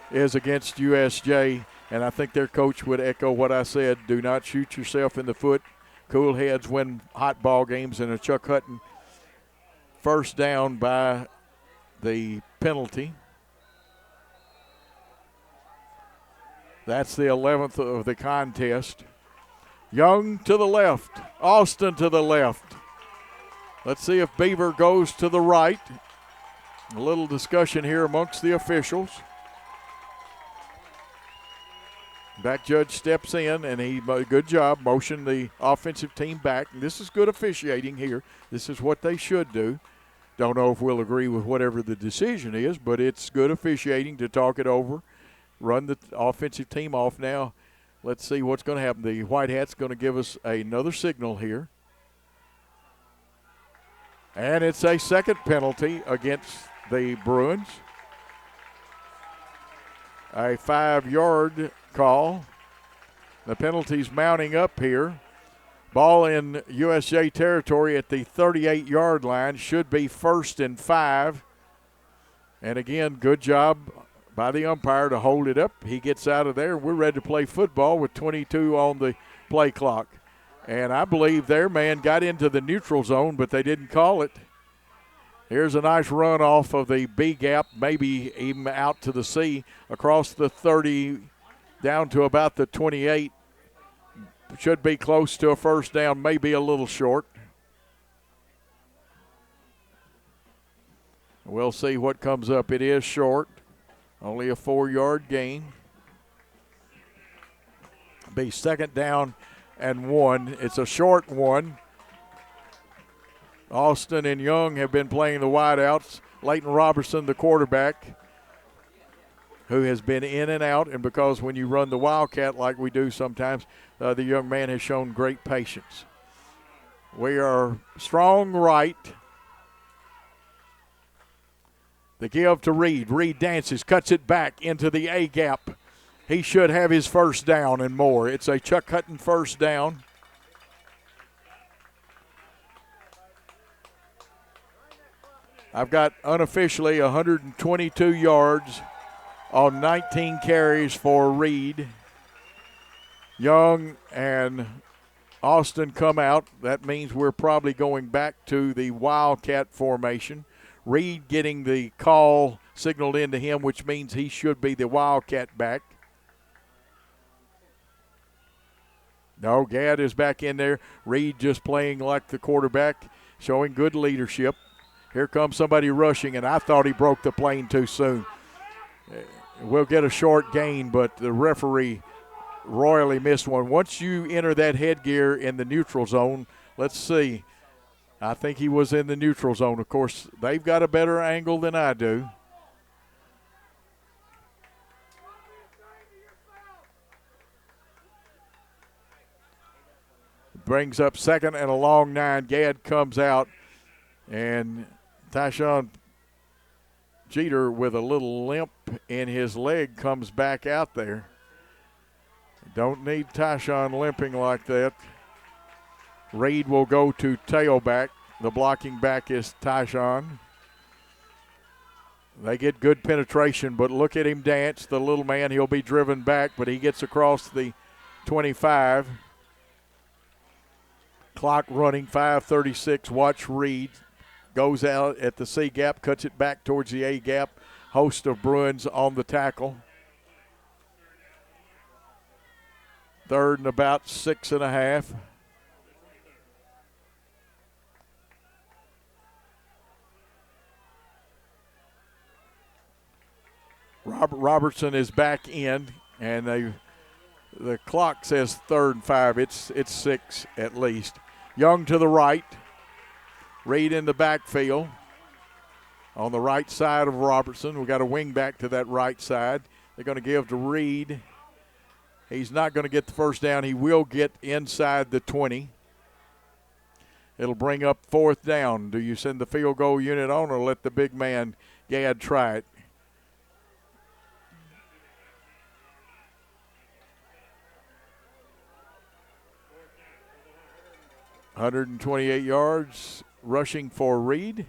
is against USJ. And I think their coach would echo what I said. Do not shoot yourself in the foot. Cool heads win hot ball games, and a Chuck Hutton first down by the penalty. That's the 11th of the contest. Young to the left. Austin to the left. Let's see if Beaver goes to the right. A little discussion here amongst the officials. Back judge steps in, and he good job motioned the offensive team back. And this is good officiating here. This is what they should do. Don't know if we'll agree with whatever the decision is, but it's good officiating to talk it over, run the offensive team off. Now, let's see what's going to happen. The White Hat's going to give us another signal here. And it's a second penalty against the Bruins. A 5-yard call. The penalty's mounting up here. Ball in USJ territory at the 38-yard line. Should be 1st and 5. And again, good job by the umpire to hold it up. He gets out of there. We're ready to play football with 22 on the play clock. And I believe their man got into the neutral zone, but they didn't call it. Here's a nice run off of the B gap, maybe even out to the C, across the 30, down to about the 28. Should be close to a first down, maybe a little short. We'll see what comes up. It is short, only a 4-yard gain. Be 2nd down and 1. It's a short one. Austin and Young have been playing the wideouts. Leighton Robertson, the quarterback, who has been in and out. And because when you run the Wildcat like we do sometimes, the young man has shown great patience. We are strong right. The give to Reed. Reed dances, cuts it back into the A gap. He should have his first down and more. It's a Chuck Hutton first down. I've got unofficially 122 yards on 19 carries for Reed. Young and Austin come out. That means we're probably going back to the Wildcat formation. Reed getting the call signaled into him, which means he should be the Wildcat back. No, Gadd is back in there. Reed just playing like the quarterback, showing good leadership. Here comes somebody rushing, and I thought he broke the plane too soon. We'll get a short gain, but the referee royally missed one. Once you enter that headgear in the neutral zone, let's see. I think he was in the neutral zone. Of course, they've got a better angle than I do. Brings up 2nd and a long 9. Gadd comes out, and Tyshawn Jeter with a little limp in his leg comes back out there. Don't need Tyshawn limping like that. Reed will go to tailback. The blocking back is Tyshawn. They get good penetration, but look at him dance. The little man, he'll be driven back, but he gets across the 25. Clock running, 5:36. Watch Reed. Goes out at the C gap, cuts it back towards the A gap. Host of Bruins on the tackle. 3rd and about 6.5. Robertson is back in, and the clock says 3rd and 5. It's 6 at least. Young to the right. Reed in the backfield on the right side of Robertson. We've got a wing back to that right side. They're going to give to Reed. He's not going to get the first down. He will get inside the 20. It'll bring up 4th down. Do you send the field goal unit on or let the big man Gadd try it? (128 yards) rushing for Reed.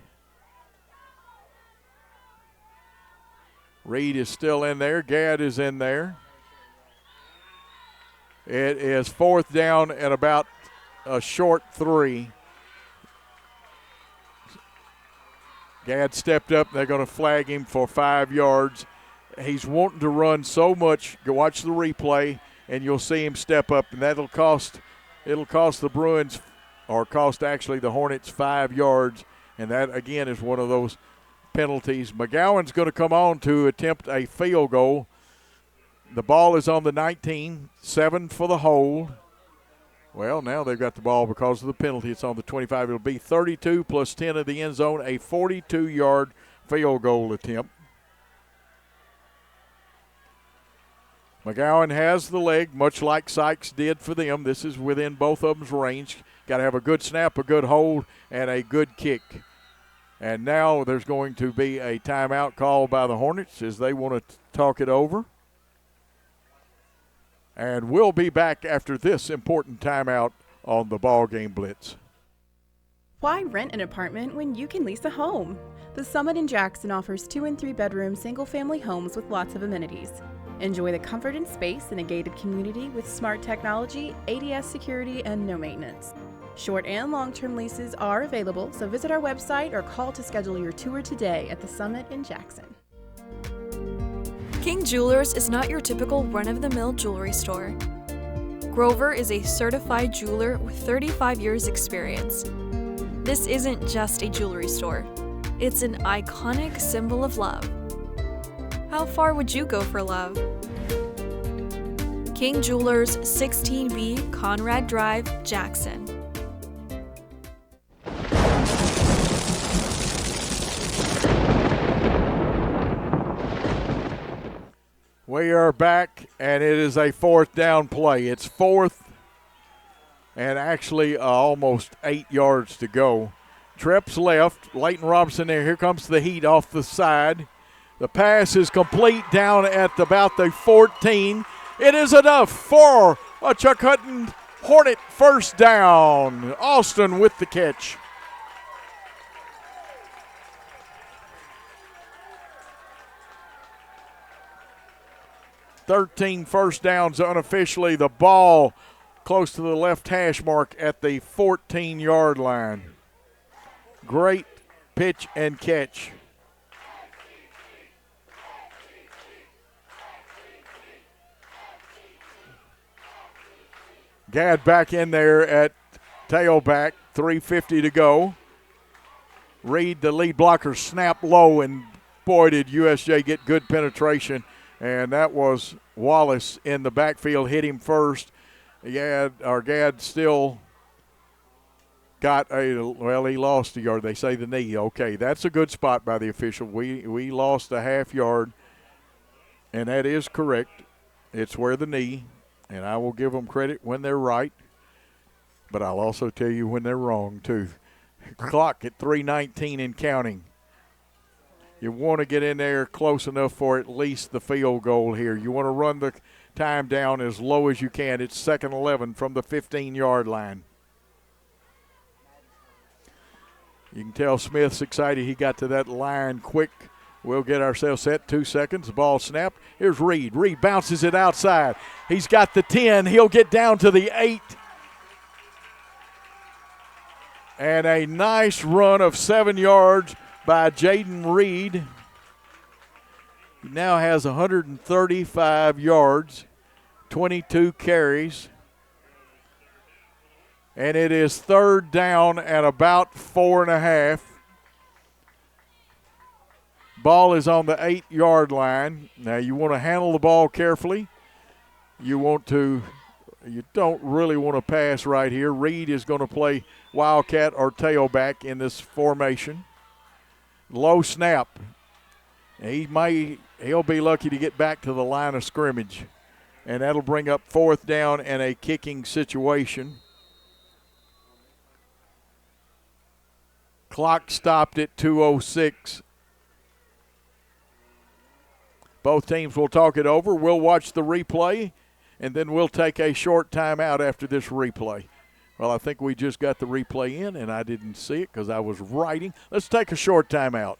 Reed is still in there. Gadd is in there. It is 4th down and about a short 3. Gadd stepped up. They're going to flag him for 5 yards. He's wanting to run so much. Go watch the replay, and you'll see him step up, and it'll cost the Bruins, or cost actually the Hornets 5 yards, and that, again, is one of those penalties. McGowan's going to come on to attempt a field goal. The ball is on the 19, 7 for the hold. Well, now they've got the ball because of the penalty. It's on the 25. It'll be 32 plus 10 of the end zone, a 42-yard field goal attempt. McGowan has the leg, much like Sykes did for them. This is within both of them's range. Got to have a good snap, a good hold, and a good kick. And now there's going to be a timeout called by the Hornets as they want to talk it over. And we'll be back after this important timeout on the BallGame Blitz. Why rent an apartment when you can lease a home? The Summit in Jackson offers 2 and 3 bedroom single-family homes with lots of amenities. Enjoy the comfort and space in a gated community with smart technology, ADS security, and no maintenance. Short and long-term leases are available, so visit our website or call to schedule your tour today at the Summit in Jackson. King Jewelers is not your typical run-of-the-mill jewelry store. Grover is a certified jeweler with 35 years experience. This isn't just a jewelry store. It's an iconic symbol of love. How far would you go for love? King Jewelers, 16B Conrad Drive, Jackson. We are back, and it is a 4th down play. It's 4th and actually almost 8 yards to go. Trips left. Leighton Robinson there. Here comes the heat off the side. The pass is complete down at about the 14. It is enough for a Chuck Hutton Hornet first down. Austin with the catch. "13 first downs unofficially. The ball close to the left hash mark at the 14-yard line. Great pitch and catch. Gadd back in there at tailback, 3:50 to go. Reed, the lead blocker, snap low, and boy, did USJ get good penetration. And that was Wallace in the backfield, hit him first. Gadd still got he lost a yard. They say the knee. Okay, that's a good spot by the official. We lost a half yard, and that is correct. It's where the knee. And I will give them credit when they're right, but I'll also tell you when they're wrong, too. Clock at 3:19 and counting. You want to get in there close enough for at least the field goal here. You want to run the time down as low as you can. It's 2nd 11 from the 15-yard line. You can tell Smith's excited. He got to that line quick. We'll get ourselves set. 2 seconds. The ball snap. Here's Reed. Reed bounces it outside. He's got the 10. He'll get down to the 8. And a nice run of 7 yards by Jaden Reed. He now has 135 yards, 22 carries. And it is 3rd down at about 4.5. Ball is on the 8-yard line. Now you want to handle the ball carefully. You don't really want to pass right here. Reed is going to play wildcat or tailback in this formation. Low snap. He'll be lucky to get back to the line of scrimmage. And that'll bring up 4th down and a kicking situation. Clock stopped at 2:06. Both teams will talk it over. We'll watch the replay, and then we'll take a short timeout after this replay. Well, I think we just got the replay in, and I didn't see it because I was writing. Let's take a short timeout.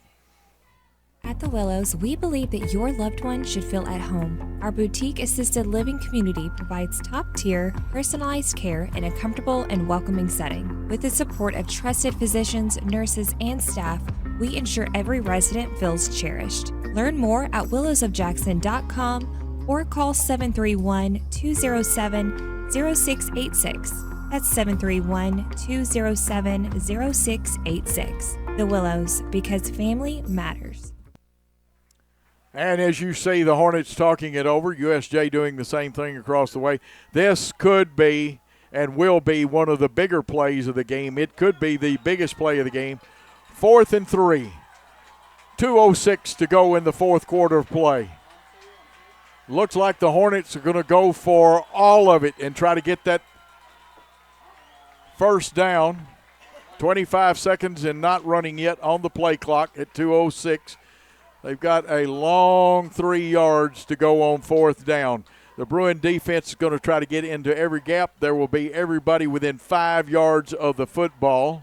At the Willows, we believe that your loved one should feel at home. Our boutique assisted living community provides top-tier, personalized care in a comfortable and welcoming setting. With the support of trusted physicians, nurses, and staff, we ensure every resident feels cherished. Learn more at willowsofjackson.com or call 731-207-0686. That's 731-207-0686. The Willows, because family matters. And as you see the Hornets talking it over, USJ doing the same thing across the way. This could be and will be one of the bigger plays of the game. It could be the biggest play of the game. 4th and 3. 2:06 to go in the fourth quarter of play. Looks like the Hornets are going to go for all of it and try to get that first down. 25 seconds and not running yet on the play clock at 2:06. They've got a long 3 yards to go on 4th down. The Bruin defense is going to try to get into every gap. There will be everybody within 5 yards of the football.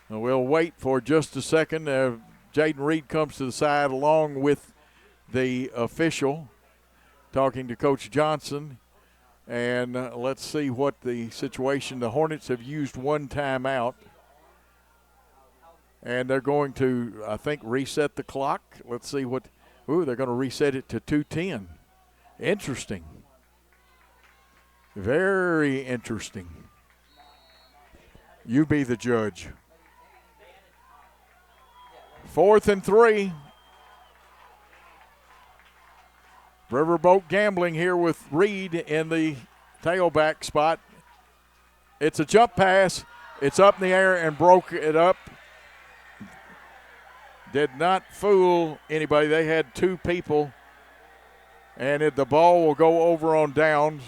And we'll wait for just a second. Jaden Reed comes to the side along with the official talking to Coach Johnson. And let's see what the situation. The Hornets have used one timeout. And they're going to, I think, reset the clock. Let's see what. Ooh, they're going to reset it to 2:10. Interesting. Very interesting. You be the judge. 4th and 3. Riverboat Gambling here with Reed in the tailback spot. It's a jump pass. It's up in the air and broke it up. Did not fool anybody. They had 2 people. And the ball will go over on downs.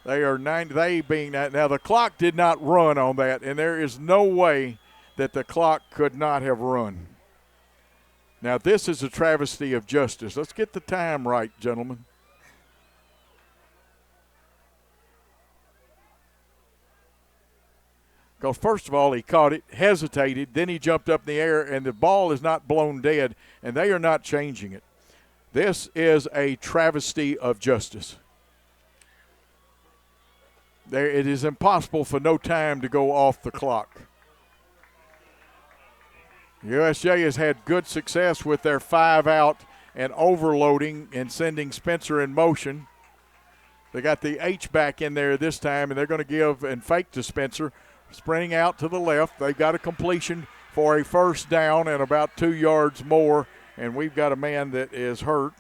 They being that. Now, the clock did not run on that, and there is no way that the clock could not have run. Now, this is a travesty of justice. Let's get the time right, gentlemen. Because first of all, he caught it, hesitated, then he jumped up in the air, and the ball is not blown dead, and they are not changing it. This is a travesty of justice. It is impossible for no time to go off the clock. USJ has had good success with their 5-out and overloading and sending Spencer in motion. They got the H-back in there this time, and they're going to give and fake to Spencer. Sprinting out to the left. They've got a completion for a first down and about 2 yards more, and we've got a man that is hurt.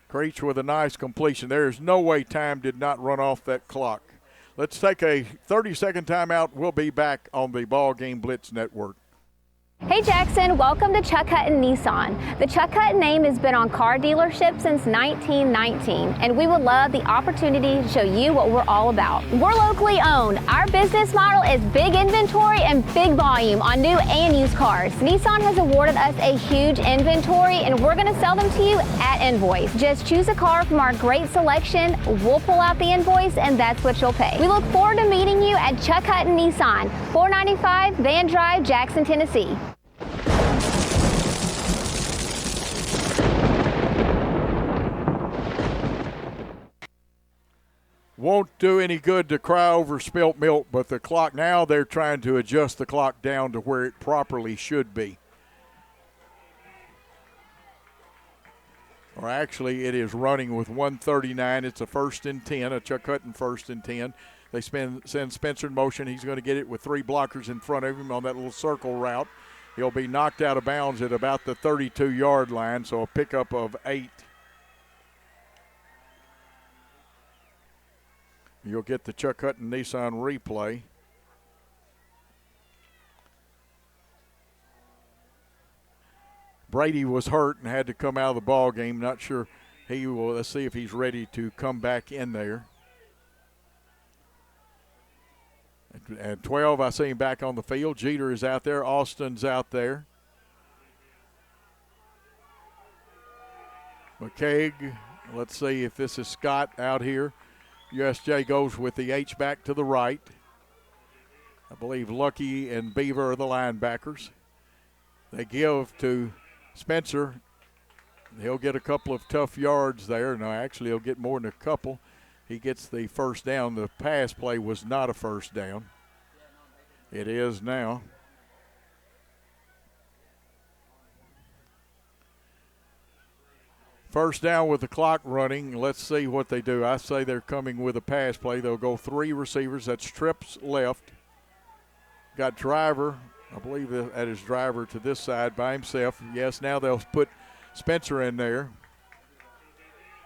Creech with a nice completion. There is no way time did not run off that clock. Let's take a 30-second timeout. We'll be back on the BallGame Blitz Network. Hey Jackson, welcome to Chuck Hutton Nissan. The Chuck Hutton name has been on car dealerships since 1919, and we would love the opportunity to show you what we're all about. We're locally owned. Our business model is big inventory and big volume on new and used cars. Nissan has awarded us a huge inventory, and we're going to sell them to you at invoice. Just choose a car from our great selection, we'll pull out the invoice, and that's what you'll pay. We look forward to meeting you at Chuck Hutton Nissan, 495 Van Drive, Jackson, Tennessee. Won't do any good to cry over spilt milk, but the clock, now they're trying to adjust the clock down to where it properly should be. Or actually, it is running with 1:39. It's a 1st and 10, a Chuck Hutton 1st and 10. They send Spencer in motion. He's going to get it with 3 blockers in front of him on that little circle route. He'll be knocked out of bounds at about the 32-yard line, so a pickup of 8. You'll get the Chuck Hutton Nissan replay. Brady was hurt and had to come out of the ball game. Not sure he will. Let's see if he's ready to come back in there. At 12, I see him back on the field. Jeter is out there. Austin's out there. McCaig. Let's see if this is Scott out here. USJ goes with the H-back to the right. I believe Lucky and Beaver are the linebackers. They give to Spencer. He'll get a couple of tough yards there. No, actually, he'll get more than a couple. He gets the first down. The pass play was not a first down. It is now. First down with the clock running. Let's see what they do. I say they're coming with a pass play. They'll go 3 receivers. That's trips left. Got driver, I believe that is driver to this side by himself. Yes, now they'll put Spencer in there.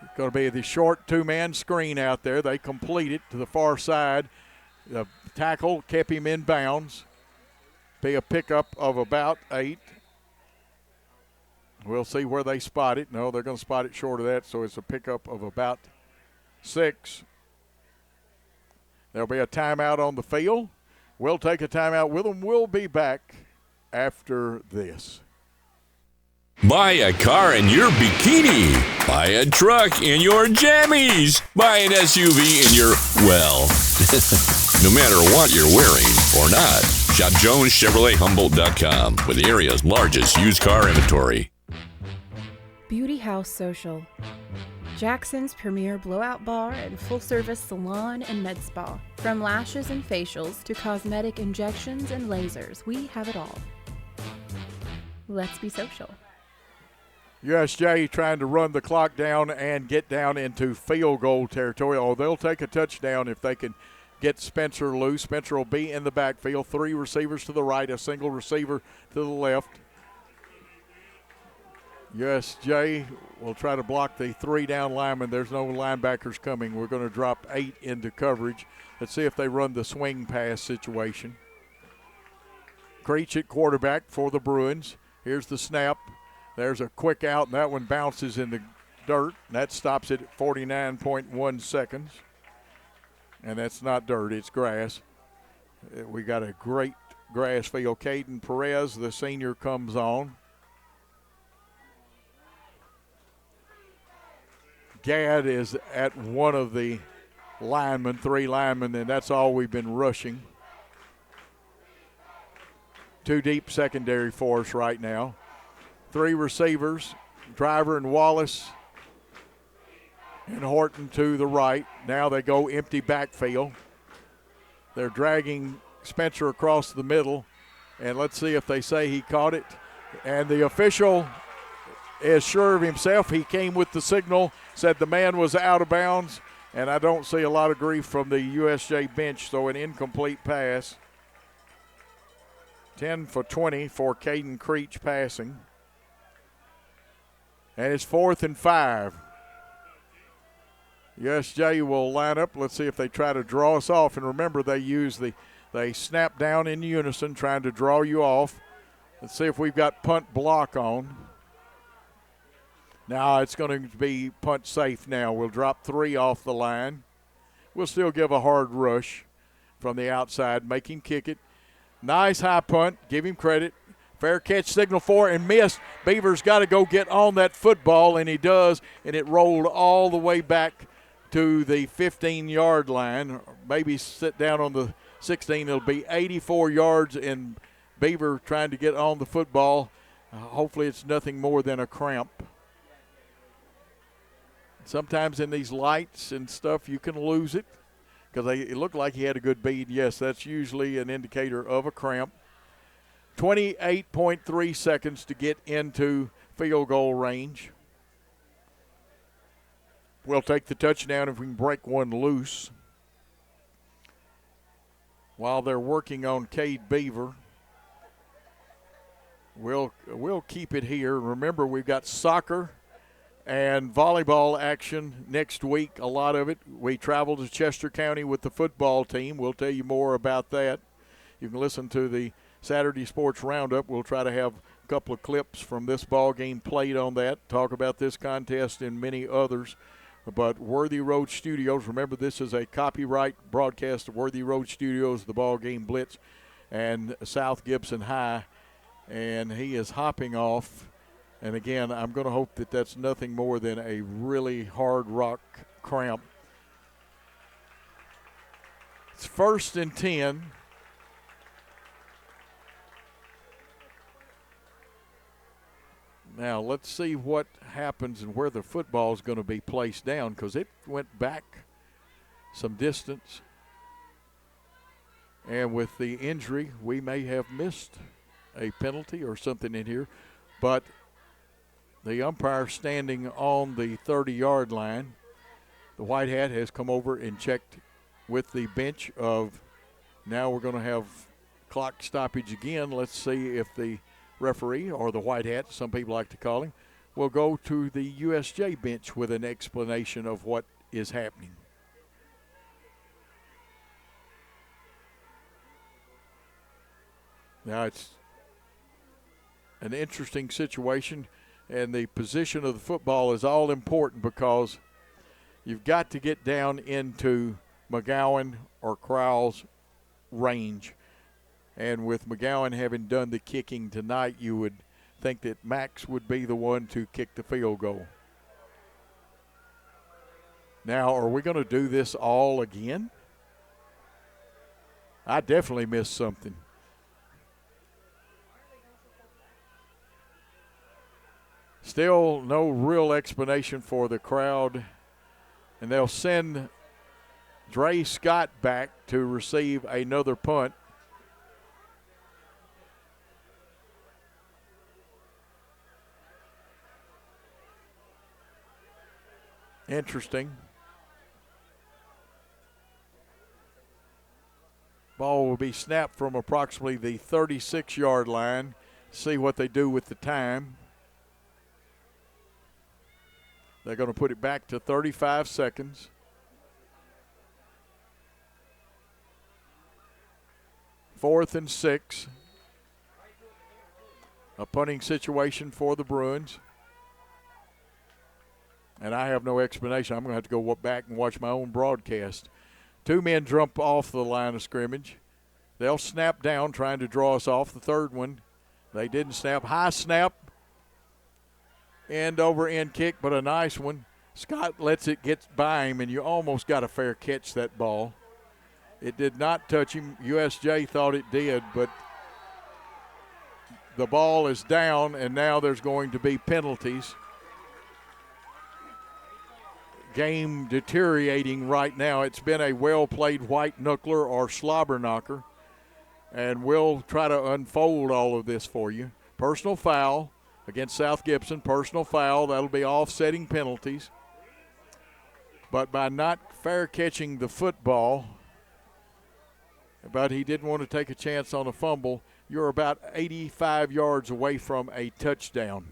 It's going to be the short 2-man screen out there. They complete it to the far side. The tackle kept him in bounds. Be a pickup of about 8. We'll see where they spot it. No, they're going to spot it short of that, so it's a pickup of about 6. There'll be a timeout on the field. We'll take a timeout with them. We'll be back after this. Buy a car in your bikini. Buy a truck in your jammies. Buy an SUV in your, well, no matter what you're wearing or not. Shop JonesChevroletHumboldt.com with the area's largest used car inventory. Beauty House Social. Jackson's premier blowout bar and full-service salon and med spa. From lashes and facials to cosmetic injections and lasers, we have it all. Let's be social. USJ trying to run the clock down and get down into field goal territory. Oh, they'll take a touchdown if they can get Spencer loose. Spencer will be in the backfield. 3 receivers to the right, a single receiver to the left. USJ will try to block the 3 down linemen. There's no linebackers coming. We're going to drop 8 into coverage. Let's see if they run the swing pass situation. Creech at quarterback for the Bruins. Here's the snap. There's a quick out, and that one bounces in the dirt. That stops it at 49.1 seconds. And that's not dirt, it's grass. We got a great grass field. Caden Perez, the senior, comes on. Gadd is at one of the linemen, 3 linemen, and that's all we've been rushing. 2 deep secondary for us right now. 3 receivers, Driver and Wallace and Horton to the right. Now they go empty backfield. They're dragging Spencer across the middle, and let's see if they say he caught it. And the official is sure of himself. He came with the signal, said the man was out of bounds, and I don't see a lot of grief from the USJ bench, so an incomplete pass. 10 for 20 for Caden Creech passing. And it's 4th and 5. USJ will line up. Let's see if they try to draw us off. And remember, they snap down in unison, trying to draw you off. Let's see if we've got punt block on. Now it's going to be punt safe now. We'll drop 3 off the line. We'll still give a hard rush from the outside, make him kick it. Nice high punt. Give him credit. Fair catch signal for and missed. Beaver's got to go get on that football, and he does, and it rolled all the way back to the 15-yard line. Maybe sit down on the 16. It'll be 84 yards, and Beaver trying to get on the football. Hopefully it's nothing more than a cramp. Sometimes in these lights and stuff you can lose it because it looked like he had a good bead. Yes, that's usually an indicator of a cramp. 28.3 seconds to get into field goal range. We'll take the touchdown if we can break one loose. While they're working on Cade Beaver, we'll keep it here. Remember, we've got soccer and volleyball action next week, a lot of it. We travel to Chester County with the football team. We'll tell you more about that. You can listen to the Saturday Sports Roundup. We'll try to have a couple of clips from this ball game played on that, talk about this contest and many others. But Worthy Road Studios, remember this is a copyright broadcast of Worthy Road Studios, the ball game Blitz, and South Gibson High. And he is hopping off. And again, I'm going to hope that that's nothing more than a really hard rock cramp. It's 1st and 10. Now, let's see what happens and where the football is going to be placed down because it went back some distance. And with the injury, we may have missed a penalty or something in here. But the umpire standing on the 30-yard line. The white hat has come over and checked with the bench of, now we're going to have clock stoppage again. Let's see if the referee, or the white hat, some people like to call him, will go to the USJ bench with an explanation of what is happening. Now it's an interesting situation, and the position of the football is all important because you've got to get down into McGowan or Crowell's range. And with McGowan having done the kicking tonight, you would think that Max would be the one to kick the field goal. Now, are we going to do this all again? I definitely missed something. Still no real explanation for the crowd. And they'll send Dre Scott back to receive another punt. Interesting. Ball will be snapped from approximately the 36-yard line. See what they do with the time. They're going to put it back to 35 seconds. Fourth and 6. A punting situation for the Bruins. And I have no explanation. I'm going to have to go back and watch my own broadcast. Two men jump off the line of scrimmage. They'll snap down trying to draw us off. The third one, they didn't snap. High snap. End over end kick, but a nice one. Scott lets it get by him, and you almost got a fair catch that ball. It did not touch him. USJ thought it did, but the ball is down, and now there's going to be penalties. Game deteriorating right now. It's been a well-played white knuckler or slobber knocker, and we'll try to unfold all of this for you. Personal foul against South Gibson, personal foul. That'll be offsetting penalties. But by not fair catching the football, but he didn't want to take a chance on a fumble, you're about 85 yards away from a touchdown.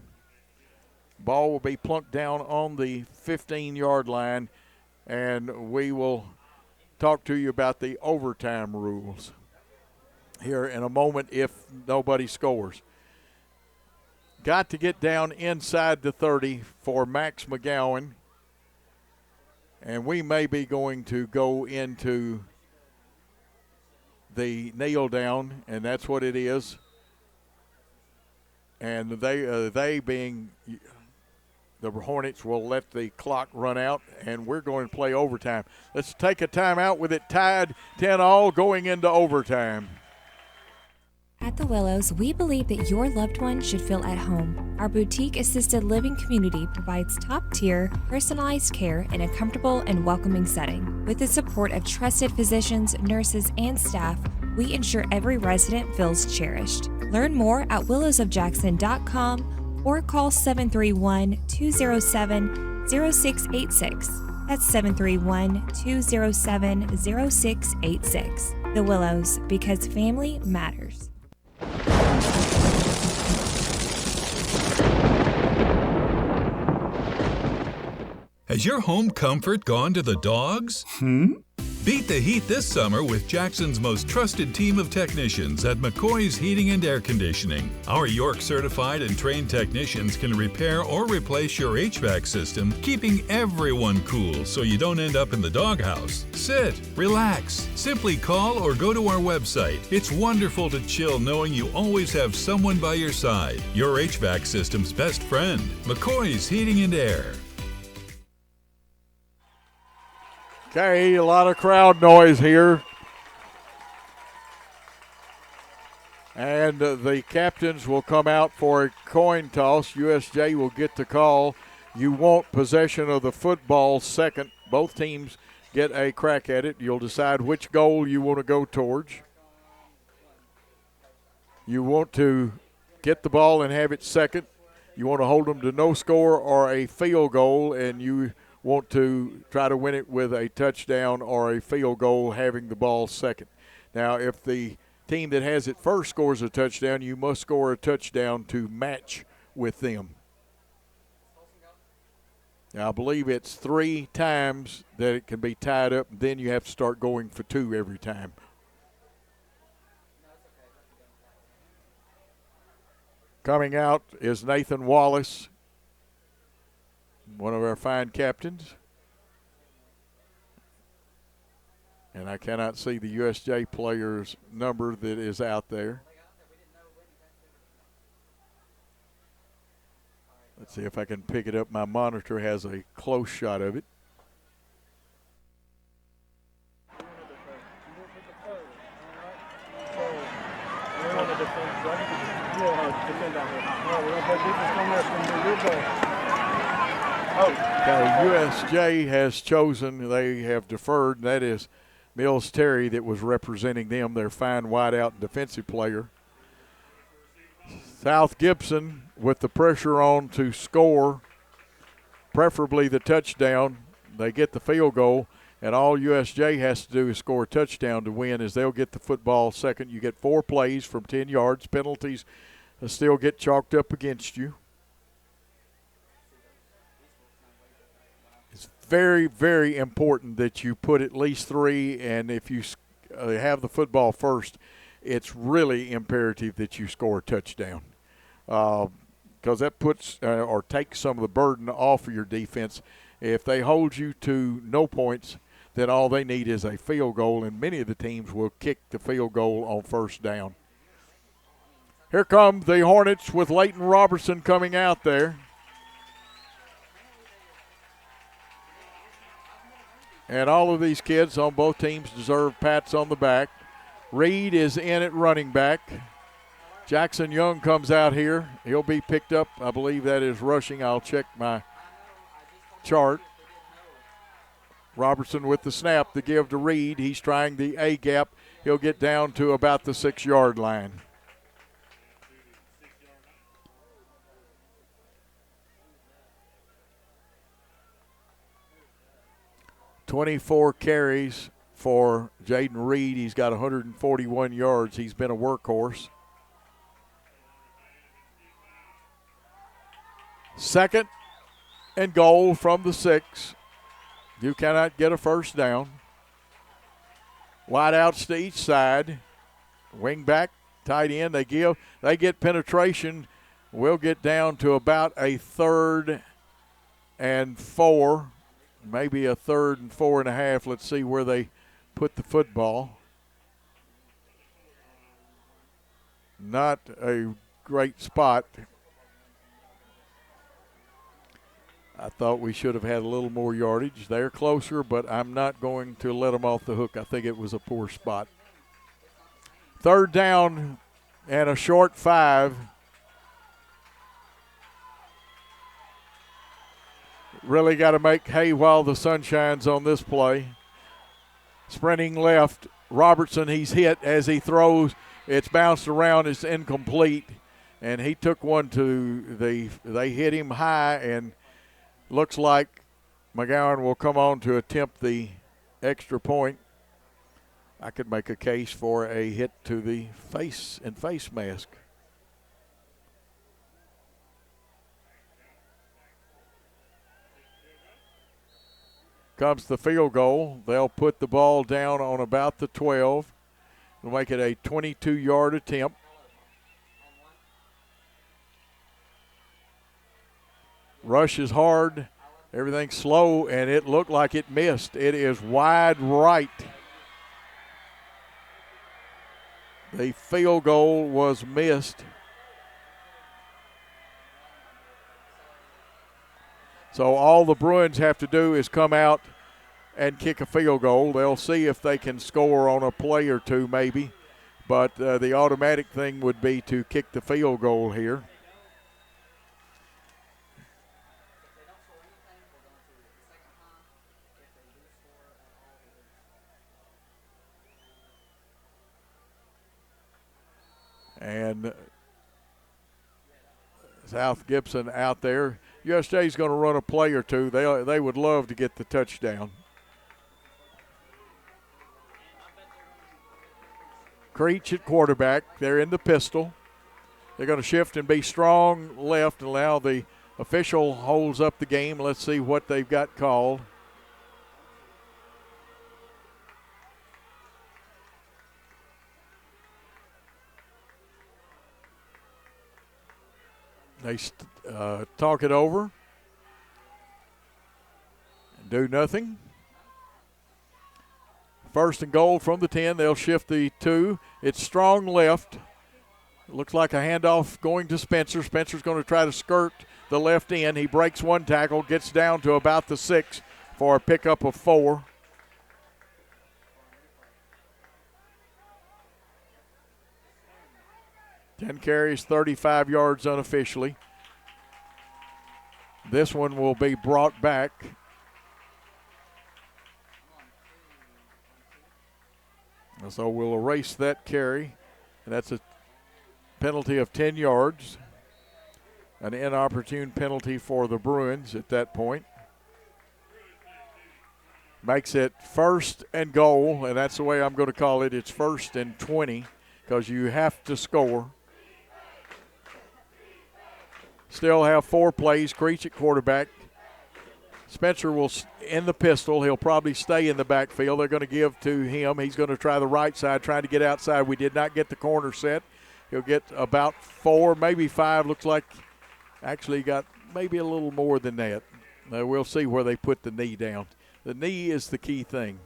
Ball will be plunked down on the 15-yard line, and we will talk to you about the overtime rules here in a moment if nobody scores. Got to get down inside the 30 for Max McGowan, and we may be going to go into the kneel down, and that's what it is. And they being the Hornets will let the clock run out, and we're going to play overtime. Let's take a timeout with it tied 10-all going into overtime. At the Willows, we believe that your loved one should feel at home. Our boutique assisted living community provides top-tier, personalized care in a comfortable and welcoming setting. With the support of trusted physicians, nurses, and staff, we ensure every resident feels cherished. Learn more at willowsofjackson.com or call 731-207-0686. That's 731-207-0686. The Willows, because family matters. Has your home comfort gone to the dogs? Beat the heat this summer with Jackson's most trusted team of technicians at McCoy's Heating and Air Conditioning. Our York certified and trained technicians can repair or replace your HVAC system, keeping everyone cool so you don't end up in the doghouse. Sit, relax, simply call or go to our website. It's wonderful to chill knowing you always have someone by your side. Your HVAC system's best friend, McCoy's Heating and Air. Okay, a lot of crowd noise here. And the captains will come out for a coin toss. USJ will get the call. You want possession of the football second. Both teams get a crack at it. You'll decide which goal you want to go towards. You want to get the ball and have it second. You want to hold them to no score or a field goal, and you want to try to win it with a touchdown or a field goal, having the ball second. Now, if the team that has it first scores a touchdown, you must score a touchdown to match with them. Now, I believe it's 3 times that it can be tied up, and then you have to start going for 2 every time. Coming out is Nathan Wallace, one of our fine captains. And I cannot see the USJ player's number that is out there. Let's see if I can pick it up. My monitor has a close shot of it. Okay, USJ has chosen, they have deferred, and that is Mills Terry that was representing them, their fine wideout and defensive player. South Gibson with the pressure on to score, preferably the touchdown. They get the field goal, and all USJ has to do is score a touchdown to win, as they'll get the football second. You get 4 plays from 10 yards. Penalties still get chalked up against you. It's very, very important that you put at least 3, and if you have the football first, it's really imperative that you score a touchdown, because that puts or takes some of the burden off of your defense. If they hold you to no points, then all they need is a field goal, and many of the teams will kick the field goal on first down. Here come the Hornets with Leighton Robertson coming out there. And all of these kids on both teams deserve pats on the back. Reed is in at running back. Jackson Young comes out here. He'll be picked up. I believe that is rushing. I'll check my chart. Robertson with the snap to give to Reed. He's trying the A gap. He'll get down to about the 6-yard line. "24 carries for Jaden Reed. He's got 141 yards. He's been a workhorse. Second and goal from the 6. You cannot get a first down. Wide outs to each side. Wing back, tight end. They get penetration. We'll get down to about a 3rd and 4. Maybe a 3rd and 4.5. Let's see where they put the football. Not a great spot. I thought we should have had a little more yardage. They're closer, but I'm not going to let them off the hook. I think it was a poor spot. 3rd down and a short 5. Really got to make hay while the sun shines on this play. Sprinting left, Robertson, he's hit as he throws. It's bounced around, it's incomplete. And he took one to they hit him high, and looks like McGowan will come on to attempt the extra point. I could make a case for a hit to the face and face mask. Comes the field goal. They'll put the ball down on about the 12. They'll make it a 22-yard attempt. Rush is hard. Everything's slow, and it looked like it missed. It is wide right. The field goal was missed. So all the Bruins have to do is come out and kick a field goal. They'll see if they can score on a play or two maybe, but the automatic thing would be to kick the field goal here. And South Gibson out there. USJ is going to run a play or two. They would love to get the touchdown. Creech at quarterback. They're in the pistol. They're going to shift and be strong left and allow the official holds up the game. Let's see what they've got called. They talk it over and do nothing. First and goal from the 10. They'll shift the 2. It's strong left. It looks like a handoff going to Spencer. Spencer's going to try to skirt the left end. He breaks one tackle, gets down to about the 6 for a pickup of 4. Ten carries, 35 yards unofficially. This one will be brought back. And so we'll erase that carry. And that's a penalty of 10 yards. An inopportune penalty for the Bruins at that point. Makes it first and goal, and that's the way I'm going to call it. It's first and 20 because you have to score. Still have 4 plays. Creech at quarterback. Spencer will in the pistol. He'll probably stay in the backfield. They're going to give to him. He's going to try the right side, trying to get outside. We did not get the corner set. He'll get about 4, maybe 5. Looks like actually got maybe a little more than that. We'll see where they put the knee down. The knee is the key thing.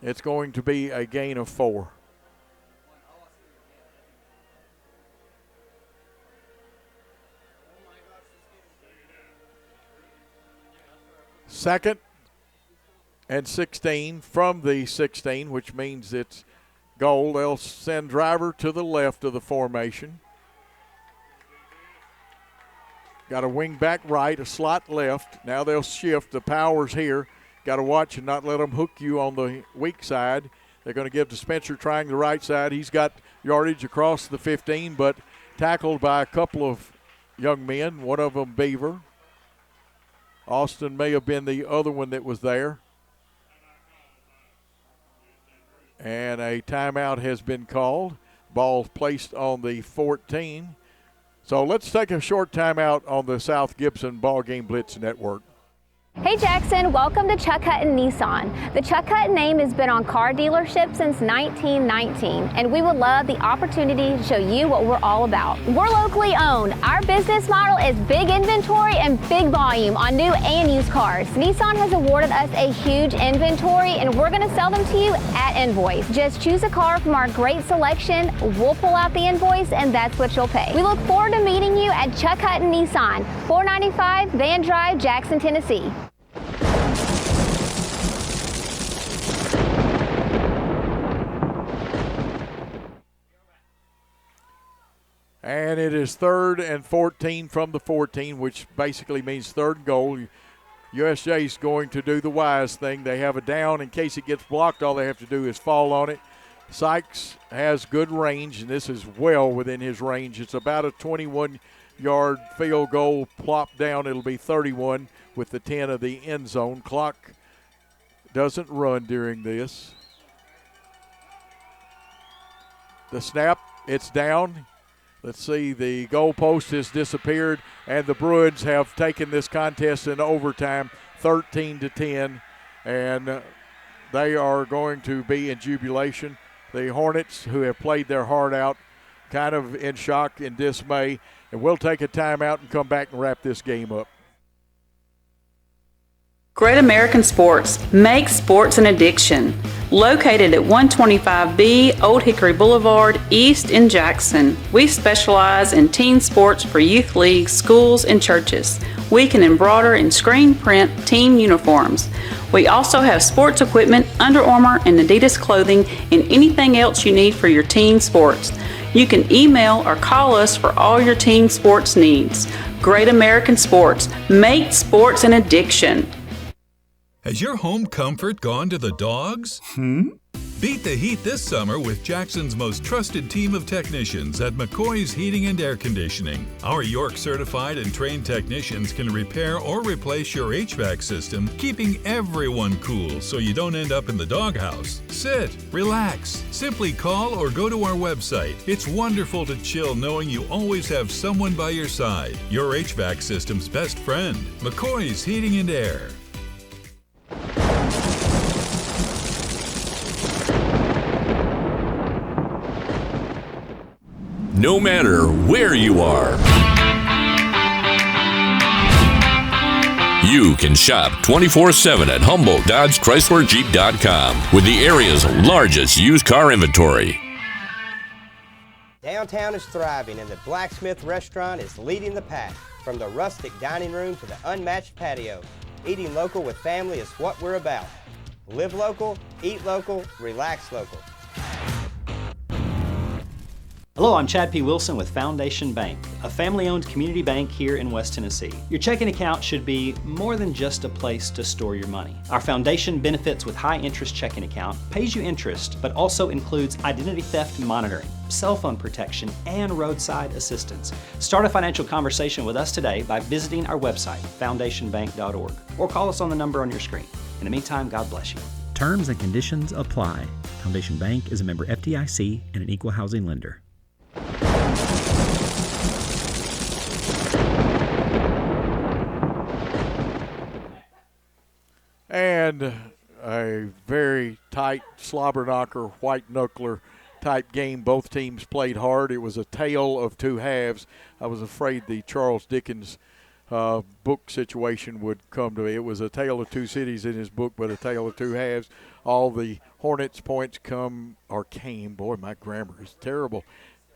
It's going to be a gain of 4. Second and 16 from the 16, which means it's goal. They'll send driver to the left of the formation. Got a wing back right, a slot left. Now they'll shift. The power's here. Got to watch and not let them hook you on the weak side. They're going to give to Spencer trying the right side. He's got yardage across the 15, but tackled by a couple of young men, one of them Beaver. Austin may have been the other one that was there. And a timeout has been called. Ball placed on the 14. So let's take a short timeout on the South Gibson BallGame Blitz Network. Hey Jackson, welcome to Chuck Hutton Nissan. The Chuck Hutton name has been on car dealerships since 1919, and we would love the opportunity to show you what we're all about. We're locally owned. Our business model is big inventory and big volume on new and used cars. Nissan has awarded us a huge inventory, and we're going to sell them to you at invoice. Just choose a car from our great selection, we'll pull out the invoice, and that's what you'll pay. We look forward to meeting you at Chuck Hutton Nissan, 495 Van Drive, Jackson, Tennessee. And it is 3rd and 14 from the 14, which basically means third goal. USJ is going to do the wise thing. They have a down. In case it gets blocked, all they have to do is fall on it. Sykes has good range, and this is well within his range. It's about a 21-yard field goal. Plop down, it'll be 31 with the 10 of the end zone. Clock doesn't run during this. The snap, it's down. Let's see, the goalpost has disappeared, and the Bruins have taken this contest in overtime, 13-10, and they are going to be in jubilation. The Hornets, who have played their heart out, kind of in shock and dismay, and we'll take a timeout and come back and wrap this game up. Great American Sports makes sports an addiction. Located at 125B Old Hickory Boulevard, East in Jackson, we specialize in teen sports for youth leagues, schools, and churches. We can embroider and screen print team uniforms. We also have sports equipment, Under Armour, and Adidas clothing, and anything else you need for your teen sports. You can email or call us for all your teen sports needs. Great American Sports, make sports an addiction. Has your home comfort gone to the dogs? Beat the heat this summer with Jackson's most trusted team of technicians at McCoy's Heating and Air Conditioning. Our York certified and trained technicians can repair or replace your HVAC system, keeping everyone cool so you don't end up in the doghouse. Sit, relax, simply call or go to our website. It's wonderful to chill knowing you always have someone by your side. Your HVAC system's best friend, McCoy's Heating and Air. No matter where you are, you can shop 24/7 at HumboldtDodgeChryslerJeep.com with the area's largest used car inventory. Downtown is thriving and the Blacksmith Restaurant is leading the pack. From the rustic dining room to the unmatched patio, eating local with family is what we're about. Live local, eat local, relax local. Hello, I'm Chad P. Wilson with Foundation Bank, a family-owned community bank here in West Tennessee. Your checking account should be more than just a place to store your money. Our foundation benefits with high-interest checking account pays you interest, but also includes identity theft monitoring, cell phone protection, and roadside assistance. Start a financial conversation with us today by visiting our website, foundationbank.org, or call us on the number on your screen. In the meantime, God bless you. Terms and conditions apply. Foundation Bank is a member FDIC and an equal housing lender. And a very tight slobber knocker, white knuckler type game. Both teams played hard. It was a tale of two halves. I was afraid the Charles Dickens book situation would come to me. It was a tale of two cities in his book, but a tale of two halves. All the Hornets' points came. Boy, my grammar is terrible.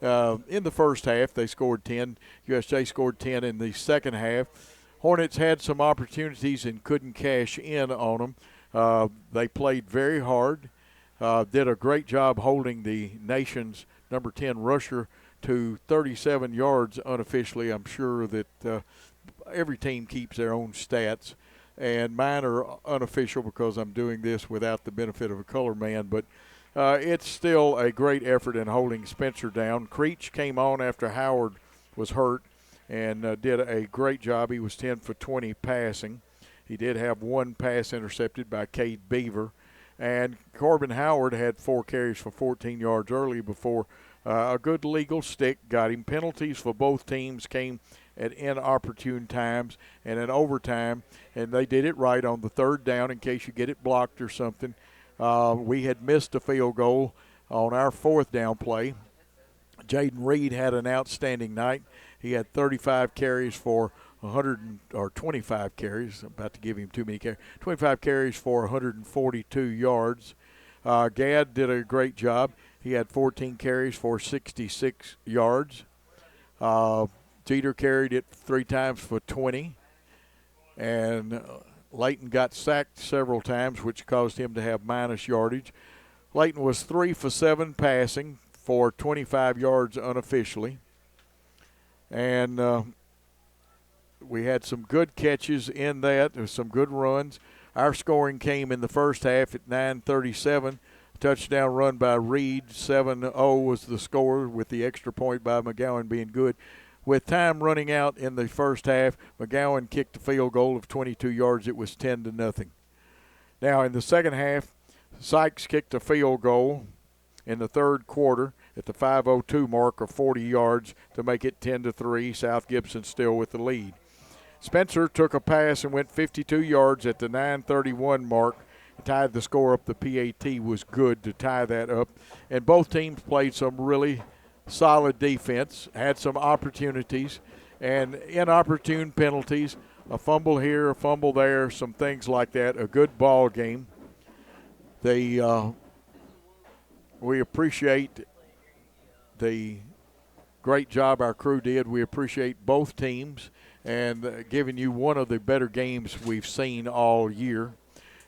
In the first half, they scored 10. USJ scored 10 in the second half. Hornets had some opportunities and couldn't cash in on them. They played very hard, did a great job holding the nation's number 10 rusher to 37 yards unofficially. I'm sure that every team keeps their own stats, and mine are unofficial because I'm doing this without the benefit of a color man, but it's still a great effort in holding Spencer down. Creech came on after Howard was hurt and did a great job. He was 10 for 20 passing. He did have one pass intercepted by Cade Beaver. And Corbin Howard had 4 carries for 14 yards early before a good legal stick got him. Penalties for both teams came at inopportune times and in overtime, and they did it right on the third down in case you get it blocked or something. We had missed a field goal on our fourth down play. Jaden Reed had an outstanding night. He had 35 carries for 25 carries. I'm about to give him too many carries. 25 carries for 142 yards. Gadd did a great job. He had 14 carries for 66 yards. Jeter carried it 3 times for 20. And Layton got sacked several times, which caused him to have minus yardage. Layton was 3 for 7 passing for 25 yards unofficially. And we had some good catches in that. There was some good runs. Our scoring came in the first half at 9:37. Touchdown run by Reed. 7-0 was the score, with the extra point by McGowan being good. With time running out in the first half, McGowan kicked a field goal of 22 yards. It was 10-0. Now in the second half, Sykes kicked a field goal in the third quarter at the 5:02 mark of 40 yards to make it 10-3. South Gibson still with the lead. Spencer took a pass and went 52 yards at the 9:31 mark. Tied the score up. The PAT was good to tie that up. And both teams played some really solid defense, had some opportunities, and inopportune penalties, a fumble here, a fumble there, some things like that, a good ball game. We appreciate the great job our crew did. We appreciate both teams and giving you one of the better games we've seen all year.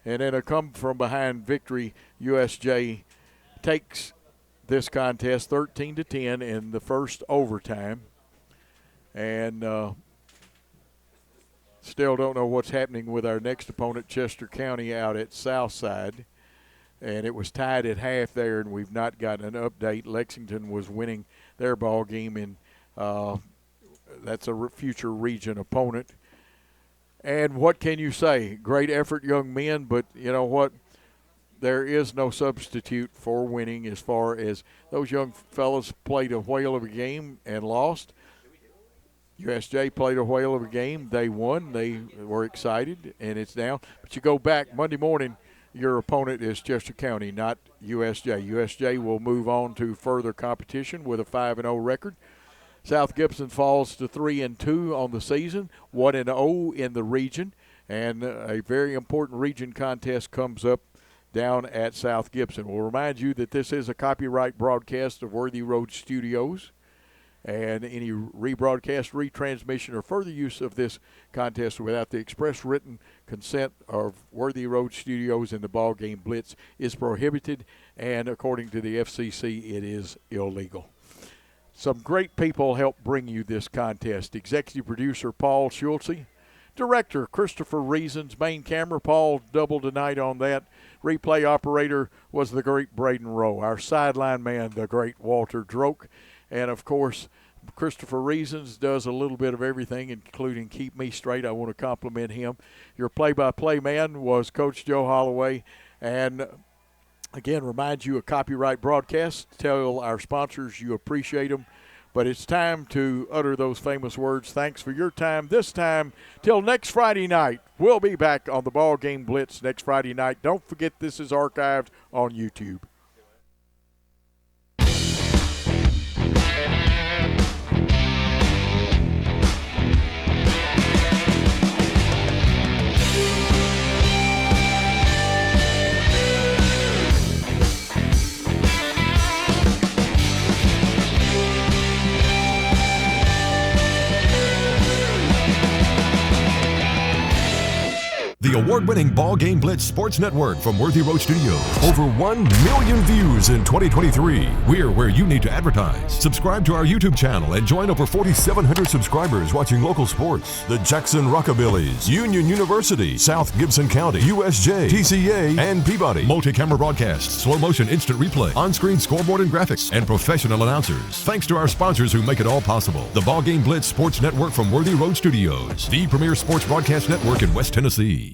And then a come-from-behind victory. USJ takes this contest 13-10 in the first overtime. And still don't know what's happening with our next opponent, Chester County, out at Southside. and it was tied at half there, and we've not gotten an update. Lexington was winning their ball game, and that's a future region opponent. And what can you say? Great effort, young men, but you know what? There is no substitute for winning as far as those young fellas played a whale of a game and lost. USJ played a whale of a game. They won. They were excited, and it's down. But you go back Monday morning, your opponent is Chester County, not USJ. USJ will move on to further competition with a 5-0 record. South Gibson falls to 3-2 on the season, 1-0 in the region, and a very important region contest comes up down at South Gibson. We'll remind you that this is a copyright broadcast of Worthy Road Studios, and any rebroadcast, retransmission, or further use of this contest without the express written consent of Worthy Road Studios and the BallGame Blitz is prohibited, and according to the FCC, it is illegal. Some great people helped bring you this contest. Executive producer Paul Schulze, director Christopher Reasons, main camera Paul doubled tonight on that. Replay operator was the great Braden Rowe. Our sideline man, the great Walter Droke. And, of course, Christopher Reasons does a little bit of everything, including keep me straight. I want to compliment him. Your play-by-play man was Coach Joe Holloway. And, again, remind you of copyright broadcast. Tell our sponsors you appreciate them. But it's time to utter those famous words. Thanks for your time this time. Till next Friday night. We'll be back on the BallGame Blitz next Friday night. Don't forget this is archived on YouTube. The award-winning BallGame Blitz Sports Network from Worthy Road Studios. Over 1 million views in 2023. We're where you need to advertise. Subscribe to our YouTube channel and join over 4,700 subscribers watching local sports. The Jackson Rockabillys, Union University, South Gibson County, USJ, TCA, and Peabody. Multi-camera broadcasts, slow-motion instant replay, on-screen scoreboard and graphics, and professional announcers. Thanks to our sponsors who make it all possible. The BallGame Blitz Sports Network from Worthy Road Studios. The premier sports broadcast network in West Tennessee.